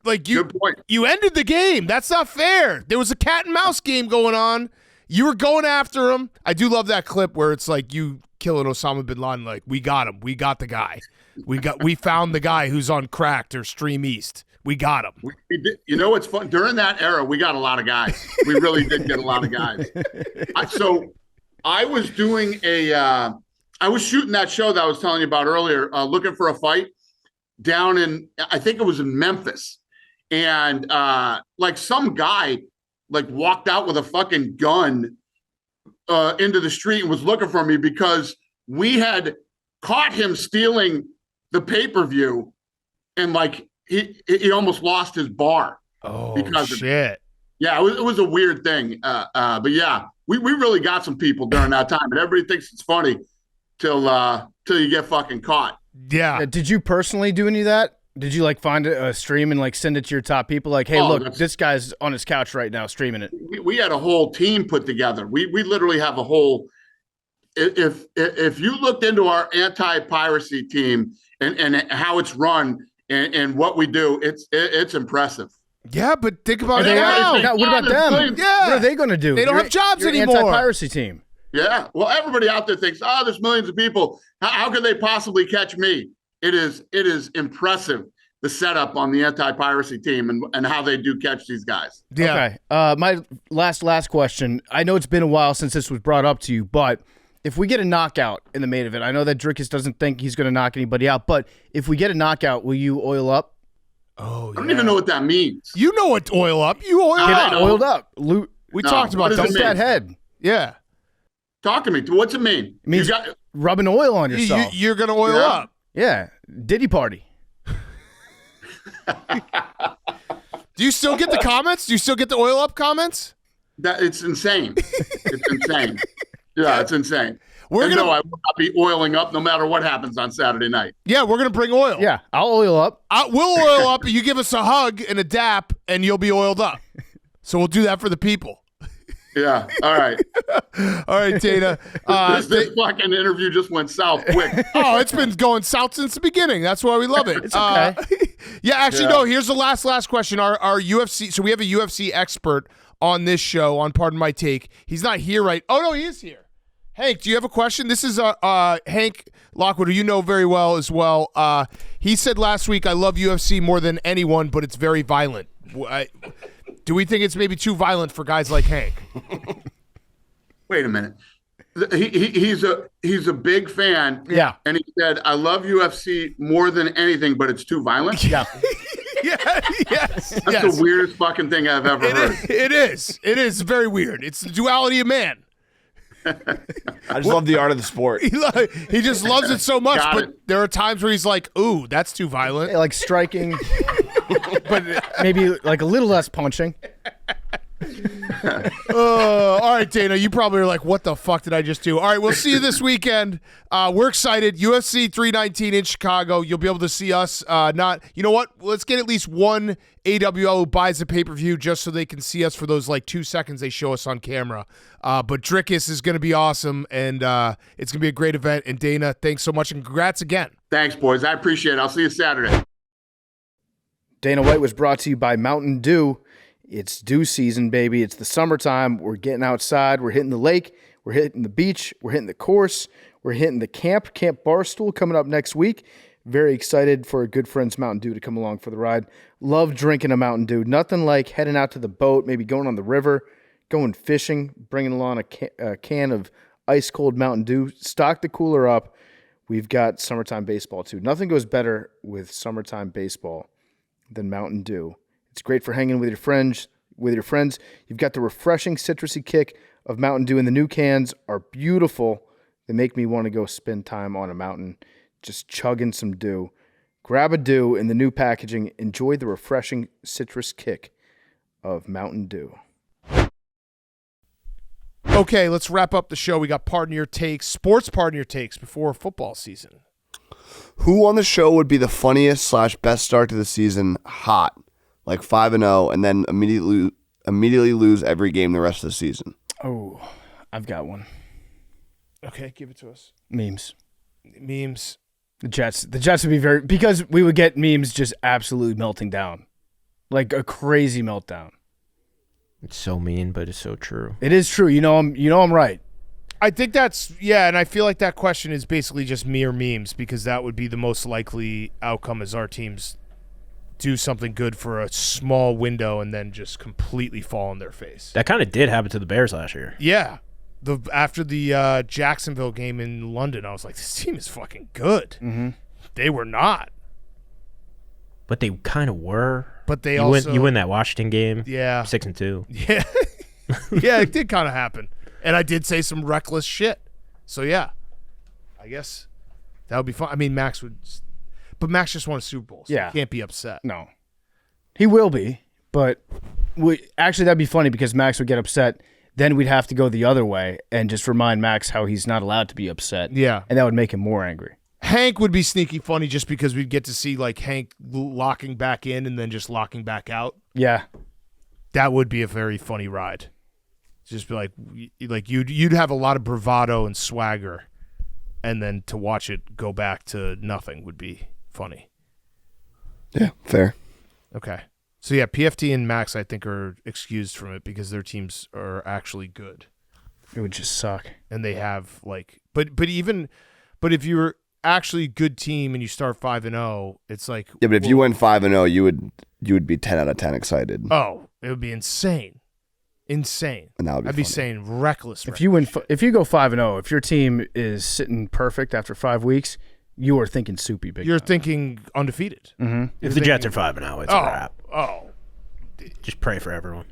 Good point. You ended the game. That's not fair. There was a cat and mouse game going on. You were going after him. I do love that clip where it's like you killing Osama bin Laden. Like, we got him. We got the guy. We found the guy who's on Cracked or Stream East. We got him. We did. You know what's fun? During that era, we got a lot of guys. We really did get a lot of guys. So I was doing I was shooting that show that I was telling you about earlier, looking for a fight down in, I think it was in Memphis. And like some guy like walked out with a fucking gun into the street and was looking for me because we had caught him stealing the pay-per-view, and like he almost lost his bar. Oh, because shit. Yeah, it was a weird thing. But yeah, we really got some people during that time, and everybody thinks it's funny till you get fucking caught. Yeah. Did you personally do any of that? Did you like find a stream and like send it to your top people? Like, hey, look, this guy's on his couch right now streaming it. We had a whole team put together. We literally have a whole. If you looked into our anti-piracy team and how it's run and what we do, it's impressive. Yeah, but think about it now. What about them? Yeah. What are they going to do? They don't have jobs anymore. Anti-piracy team. Yeah. Well, everybody out there thinks, there's millions of people. How could they possibly catch me? It is impressive, the setup on the anti-piracy team and how they do catch these guys. Yeah. Okay. My last question. I know it's been a while since this was brought up to you, but if we get a knockout in the main event, I know that Dricus doesn't think he's going to knock anybody out, but if we get a knockout, will you oil up? Oh, I don't even know what that means. You know what oil up. You oil up. Oiled up. We talked about dump that head. Yeah. Talk to me. What's it mean? It means rubbing oil on yourself. You're going to oil up. Yeah. Diddy party. Do you still get the comments? Do you still get the oil up comments? It's insane. It's insane. Yeah, it's insane. I will not be oiling up no matter what happens on Saturday night. Yeah, we're going to bring oil. Yeah, I'll oil up. We'll oil up. You give us a hug and a dap, and you'll be oiled up. So we'll do that for the people. Yeah. All right. All right, Dana. This fucking interview just went south quick. Oh, it's been going south since the beginning. That's why we love it. It's okay. No, here's the last question. Our UFC, so we have a UFC expert on this show, on Pardon My Take. He's not here Oh, no, he is here. Hank, do you have a question? This is Hank Lockwood, who you know very well as well. He said last week, I love UFC more than anyone, but it's very violent. Do we think it's maybe too violent for guys like Hank? Wait a minute. He's a big fan. Yeah. And he said, I love UFC more than anything, but it's too violent. Yeah. Yes. That's the weirdest fucking thing I've ever heard. It is. It is very weird. It's the duality of man. I just love the art of the sport. He just loves it so much, Got but it. there are times where he's like, ooh, that's too violent. Like striking, but maybe like a little less punching. All right, Dana, you probably are like, what the fuck did I just do? All right, we'll see you this weekend. We're excited. UFC 319 in Chicago. You'll be able to see us. You know what? Let's get at least one AWL who buys a pay-per-view just so they can see us for those 2 seconds they show us on camera. But Dricus is going to be awesome, and it's going to be a great event. And Dana, thanks so much, and congrats again. Thanks, boys. I appreciate it. I'll see you Saturday. Dana White was brought to you by Mountain Dew. It's dew season, baby. It's the summertime. We're getting outside. We're hitting the lake. We're hitting the beach. We're hitting the course. We're hitting the Camp Barstool coming up next week. Very excited for our good friends Mountain Dew to come along for the ride. Love drinking a Mountain Dew. Nothing like heading out to the boat, maybe going on the river, going fishing, bringing along a can of ice-cold Mountain Dew. Stock the cooler up. We've got summertime baseball, too. Nothing goes better with summertime baseball than Mountain Dew. It's great for hanging with your friends. You've got the refreshing citrusy kick of Mountain Dew, and the new cans are beautiful. They make me want to go spend time on a mountain just chugging some dew. Grab a Dew in the new packaging. Enjoy the refreshing citrus kick of Mountain Dew. Okay, let's wrap up the show. We got Pardon Your Takes, sports Pardon Your Takes before football season. Who on the show would be the funniest / best start to the season hot? Like 5-0, and then immediately lose every game the rest of the season. Oh, I've got one. Okay, give it to us. Memes. The Jets would be because we would get memes just absolutely melting down. Like a crazy meltdown. It's so mean, but it's so true. It is true. You know I'm right. I think and I feel like that question is basically just mere memes because that would be the most likely outcome as our teams do something good for a small window and then just completely fall on their face. That kind of did happen to the Bears last year. Yeah. After the Jacksonville game in London, I was like, this team is fucking good. Mm-hmm. They were not. But they kind of were. But they you win that Washington game. Yeah. 6-2. Yeah. Yeah, it did kind of happen. And I did say some reckless shit. So, yeah. I guess that would be fun. I mean, Max just won a Super Bowl, so he can't be upset. No. He will be, but actually that'd be funny because Max would get upset. Then we'd have to go the other way and just remind Max how he's not allowed to be upset. Yeah. And that would make him more angry. Hank would be sneaky funny just because we'd get to see Hank locking back in and then just locking back out. Yeah. That would be a very funny ride. Just be like you'd have a lot of bravado and swagger, and then to watch it go back to nothing would be funny. Yeah, fair. Okay. So, yeah, PFT and Max, I think, are excused from it because their teams are actually good. It would just suck. And they have, but if you're actually a good team and you start 5-0, it's like... Yeah, but if you went 5-0, you would be 10 out of 10 excited. Oh, it would be insane. Insane. And that would be I'd be funny. saying reckless. If you go 5-0, if your team is sitting perfect after 5 weeks, you are thinking soupy big. You're time. thinking undefeated. Mm-hmm. If the Jets are 5-0, it's a wrap. Oh. Just pray for everyone.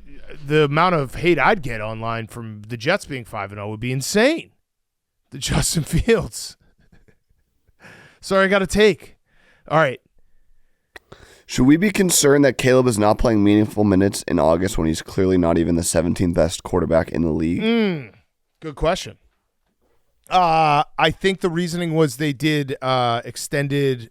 The amount of hate I'd get online from the Jets being 5-0 would be insane. The Justin Fields. Sorry, I got to take. All right. Should we be concerned that Caleb is not playing meaningful minutes in August when he's clearly not even the 17th best quarterback in the league? Good question. I think the reasoning was they did extended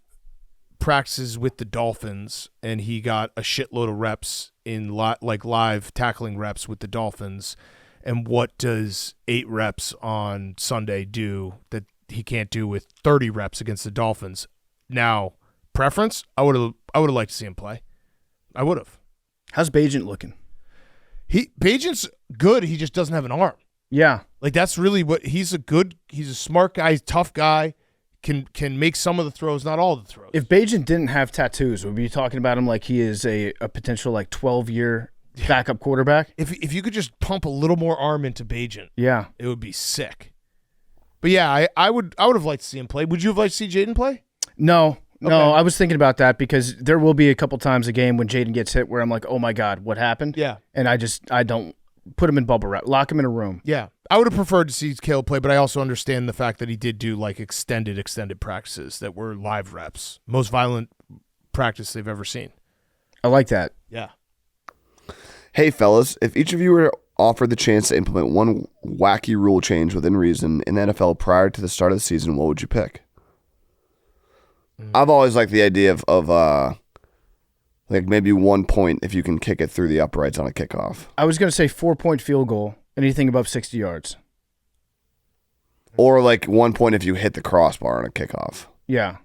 practices with the Dolphins, and he got a shitload of reps in live tackling reps with the Dolphins, And what does 8 reps on Sunday do that he can't do with 30 reps against the Dolphins? Now, preference, I would have liked to see him play. I would have. How's Bagent looking? Bagent's good. He just doesn't have an arm. Yeah. Like that's really what he's a smart guy, tough guy, can make some of the throws, not all of the throws. If Bagent didn't have tattoos, would we be talking about him like he is a potential like 12-year backup quarterback? If you could just pump a little more arm into Bagent, yeah, it would be sick. But yeah, I would have liked to see him play. Would you have liked to see Jaden play? No, I was thinking about that because there will be a couple times a game when Jaden gets hit where I'm like, oh my God, what happened? Yeah. And I don't put him in bubble wrap, lock him in a room. Yeah. I would have preferred to see Caleb play, but I also understand the fact that he did do like extended practices that were live reps. Most violent practice they've ever seen. I like that. Yeah. Hey, fellas, if each of you were offered the chance to implement one wacky rule change within reason in the NFL prior to the start of the season, what would you pick? I've always liked the idea of like maybe 1 point if you can kick it through the uprights on a kickoff. I was going to say 4-point field goal, anything above 60 yards. Or like 1 point if you hit the crossbar on a kickoff. Yeah.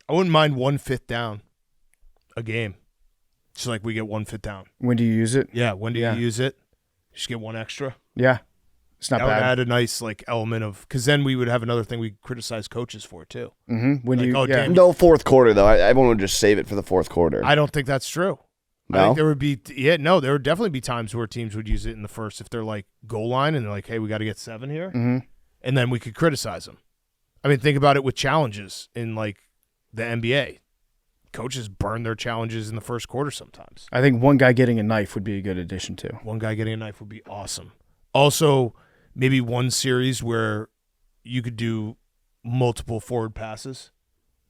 I wouldn't mind 1 fifth down a game. Just like we get 1 fifth down. When do you use it? Yeah, when do you use it? Just get 1 extra. Yeah. It's not that bad. Would add a nice like element of, because then we would have another thing we criticize coaches for too. Mm-hmm. When like, damn. No fourth quarter though. Everyone would just save it for the fourth quarter. I don't think that's true. No? I think there would be there would definitely be times where teams would use it in the first if they're like goal line and they're like, hey, we got to get 7 here, and then we could criticize them. I mean, think about it with challenges in like the NBA. Coaches burn their challenges in the first quarter sometimes. I think one guy getting a knife would be a good addition too. One guy getting a knife would be awesome. Also, maybe one series where you could do multiple forward passes.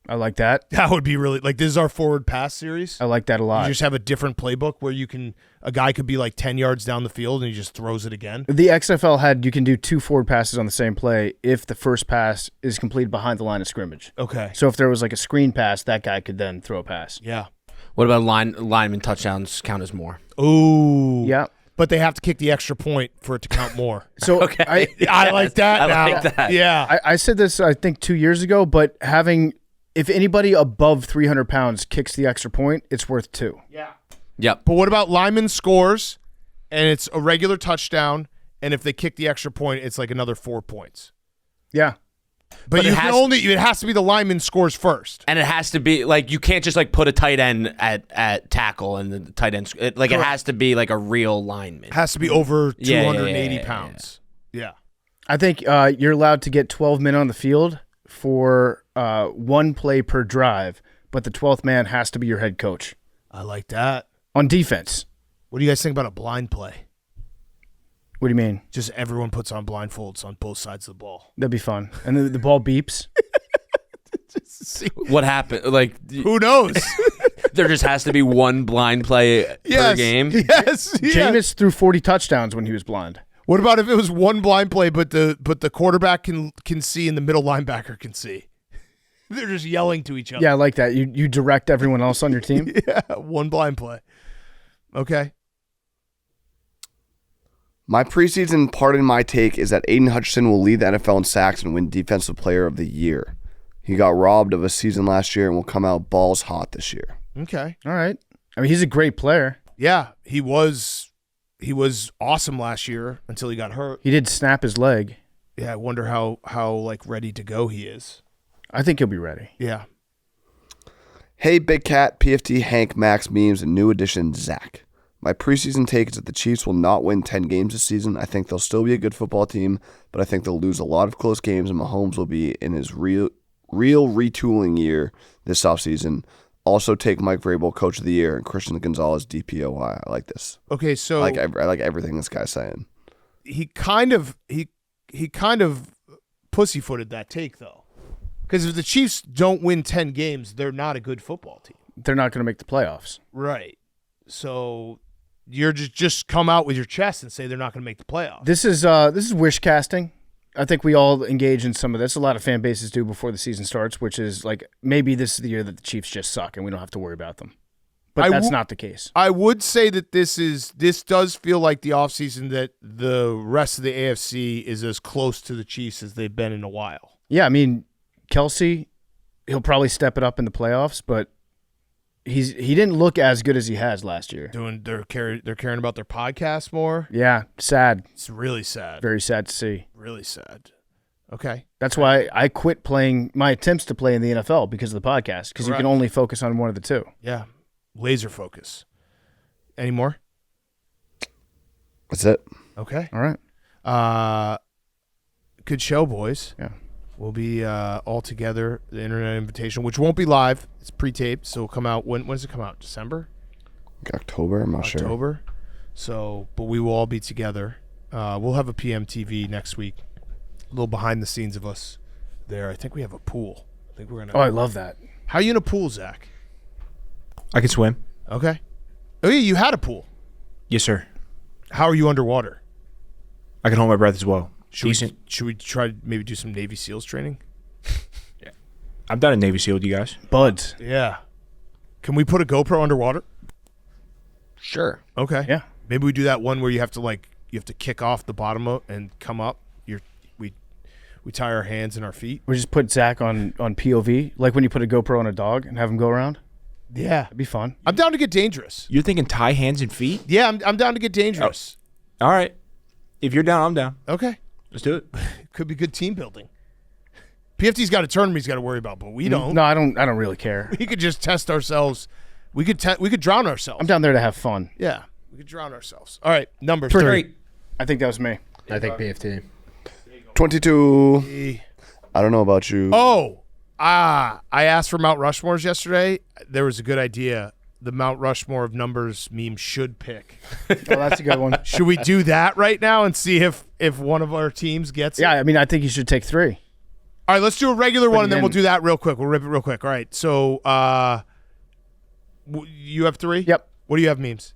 I like that. That would be really, like, this is our forward pass series. I like that a lot. You just have a different playbook where a guy could be like 10 yards down the field and he just throws it again. The XFL had, you can do 2 forward passes on the same play if the first pass is completed behind the line of scrimmage. Okay. So if there was like a screen pass, that guy could then throw a pass. Yeah. What about lineman touchdowns count as more? Ooh. Yeah. But they have to kick the extra point for it to count more. So okay. I like that. I like that. Yeah. I said this, I think 2 years ago, but if anybody above 300 pounds kicks the extra point, it's worth 2. Yeah. Yep. But what about lineman scores and it's a regular touchdown, and if they kick the extra point, it's like another 4 points? Yeah. But it has to be the lineman scores first. And it has to be like, you can't just like put a tight end at tackle and the tight end it has to be like a real lineman. It has to be over 280 pounds. Yeah. I think you're allowed to get 12 men on the field for 1 play per drive, but the 12th man has to be your head coach. I like that. On defense. What do you guys think about a blind play? What do you mean? Just everyone puts on blindfolds on both sides of the ball. That'd be fun. And the ball beeps. What happened? Like, who knows? There just has to be 1 blind play per game. Yes. Jameis threw 40 touchdowns when he was blind. What about if it was 1 blind play, but the quarterback can see and the middle linebacker can see? They're just yelling to each other. Yeah, I like that. You direct everyone else on your team. Yeah, 1 blind play. Okay. My preseason part in my take is that Aiden Hutchinson will lead the NFL in sacks and win Defensive Player of the Year. He got robbed of a season last year and will come out balls hot this year. Okay. All right. I mean, he's a great player. Yeah, he was awesome last year until he got hurt. He did snap his leg. Yeah, I wonder how like ready to go he is. I think he'll be ready. Yeah. Hey, Big Cat, PFT, Hank, Max, Memes, and new addition, Zach. My preseason take is that the Chiefs will not win 10 games this season. I think they'll still be a good football team, but I think they'll lose a lot of close games, and Mahomes will be in his real retooling year this offseason. Also take Mike Vrabel Coach of the Year and Christian Gonzalez DPOY. I like this. Okay, so I like everything this guy's saying. He kind of pussyfooted that take though, because if the Chiefs don't win 10 games, they're not a good football team. They're not going to make the playoffs. Right. So you're just come out with your chest and say they're not going to make the playoffs. This is wish casting. I think we all engage in some of this. A lot of fan bases do before the season starts, which is like maybe this is the year that the Chiefs just suck and we don't have to worry about them. but that's not the case. I would say that this does feel like the offseason that the rest of the AFC is as close to the Chiefs as they've been in a while. Yeah, I mean, Kelsey, he'll probably step it up in the playoffs, but he didn't look as good as he has last year. They're caring about their podcast more. Yeah, sad. It's really sad. Very sad to see. Really sad. Okay. That's why I quit playing my attempts to play in the NFL because of the podcast, because you can only focus on one of the two. Yeah. Laser focus. Any more? That's it. Okay. All right. Good show, boys. Yeah. We'll be all together, the Internet Invitation, which won't be live. It's pre-taped, so it'll come out. When does it come out? December? October, I'm not sure. October. So, but we will all be together. We'll have a PMTV next week. A little behind the scenes of us there. I think we have a pool. I think we're gonna. Oh, I love that. How are you in a pool, Zach? I can swim. Okay. Oh yeah, you had a pool. Yes, sir. How are you underwater? I can hold my breath as well. Should we try to maybe do some Navy SEALs training? Yeah. I've done a Navy SEAL with you guys. Buds. Yeah. Can we put a GoPro underwater? Sure. Okay. Yeah. Maybe we do that one where you have to kick off the bottom and come up. We tie our hands and our feet. We just put Zach on POV, like when you put a GoPro on a dog and have him go around. Yeah. It'd be fun. I'm down to get dangerous. You're thinking tie hands and feet? Yeah, I'm down to get dangerous. All right. If you're down, I'm down. Okay. Let's do it. Could be good team building. PFT's got a tournament he's got to worry about, but we don't. No, I don't really care. We could just test ourselves. We could drown ourselves. I'm down there to have fun. Yeah. We could drown ourselves. All right, numbers. 3. I think that was me. I think PFT. 22. I don't know about you. I asked for Mount Rushmores yesterday. There was a good idea. The Mount Rushmore of numbers meme should pick. Oh, that's a good one. Should we do that right now and see if one of our teams gets it? Yeah, I mean, I think you should take 3. All right, let's do a regular one, and then we'll do that real quick. We'll rip it real quick. All right, so you have 3? Yep. What do you have, memes?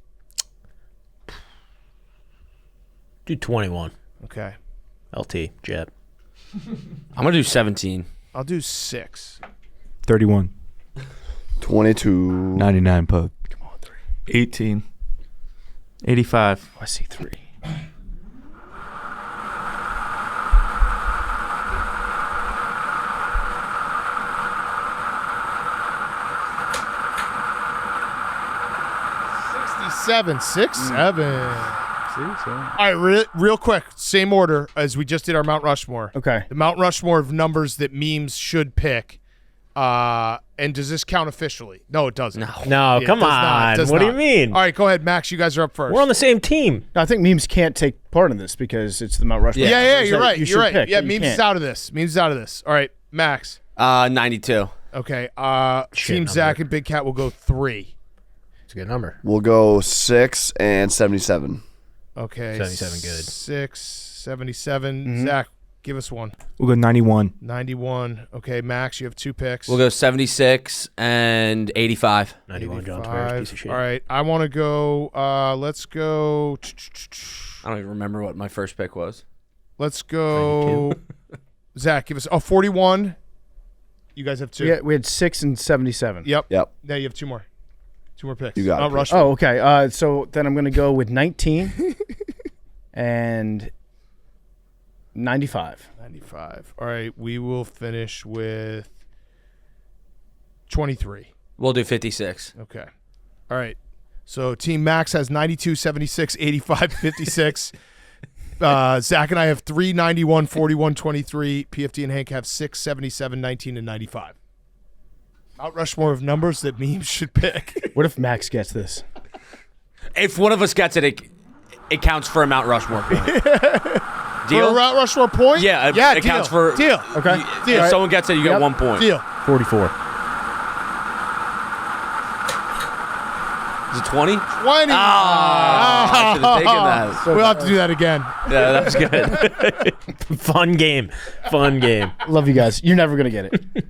Do 21. Okay. LT, Jeb. I'm going to do 17. I'll do 6. 31. 22. 99 Pug. Come on, 3. 18. 85. I see 3. Seven. All right, real quick, same order as we just did our Mount Rushmore. Okay. The Mount Rushmore of numbers that memes should pick. And does this count officially? No, it doesn't. No, It come does not. on. It does What do not. you mean? All right, go ahead, Max. You guys are up first. We're on the same team. No, I think memes can't take part in this because it's the Mount Rushmore. Yeah, you're right. You You're right. pick, Yeah, but you memes is can't. out of this. Memes is out of this. All right, Max. 92. Okay. Shit Team number. Zach and Big Cat will go 3. It's a good number. We'll go 6 and 77. Okay. 77 good. 6, 77. Zach, give us one. We'll go 91. 91. Okay, Max, you have 2 picks. We'll go 76 and 85. 91 John Tavares, piece of shit. All right, I want to go. Let's go. I don't even remember what my first pick was. Let's go. Zach, give us 41. You guys have 2. Yeah, we had 6 and 77. Yep. Yep. Now you have 2 more. 2 more picks. You got Mount it. Rushmore. Oh, okay. So then I'm going to go with 19 and 95. 95. All right, we will finish with 23. We'll do 56. Okay. All right. So Team Max has 92, 76, 85, 56. Zach and I have 3, 91, 41, 23. PFT and Hank have 6, 77, 19, and 95. Mount Rushmore of numbers that memes should pick. What if Max gets this? If one of us gets it counts for a Mount Rushmore point. Deal? For a Mount Rushmore point? Yeah, yeah, it deal. counts for... Deal. Okay. Deal. If someone gets it, you get 1 point. Deal. 44. Is it 20? 20. I should have taken that. We'll have to do that again. Yeah, that was good. Fun game. Love you guys. You're never going to get it.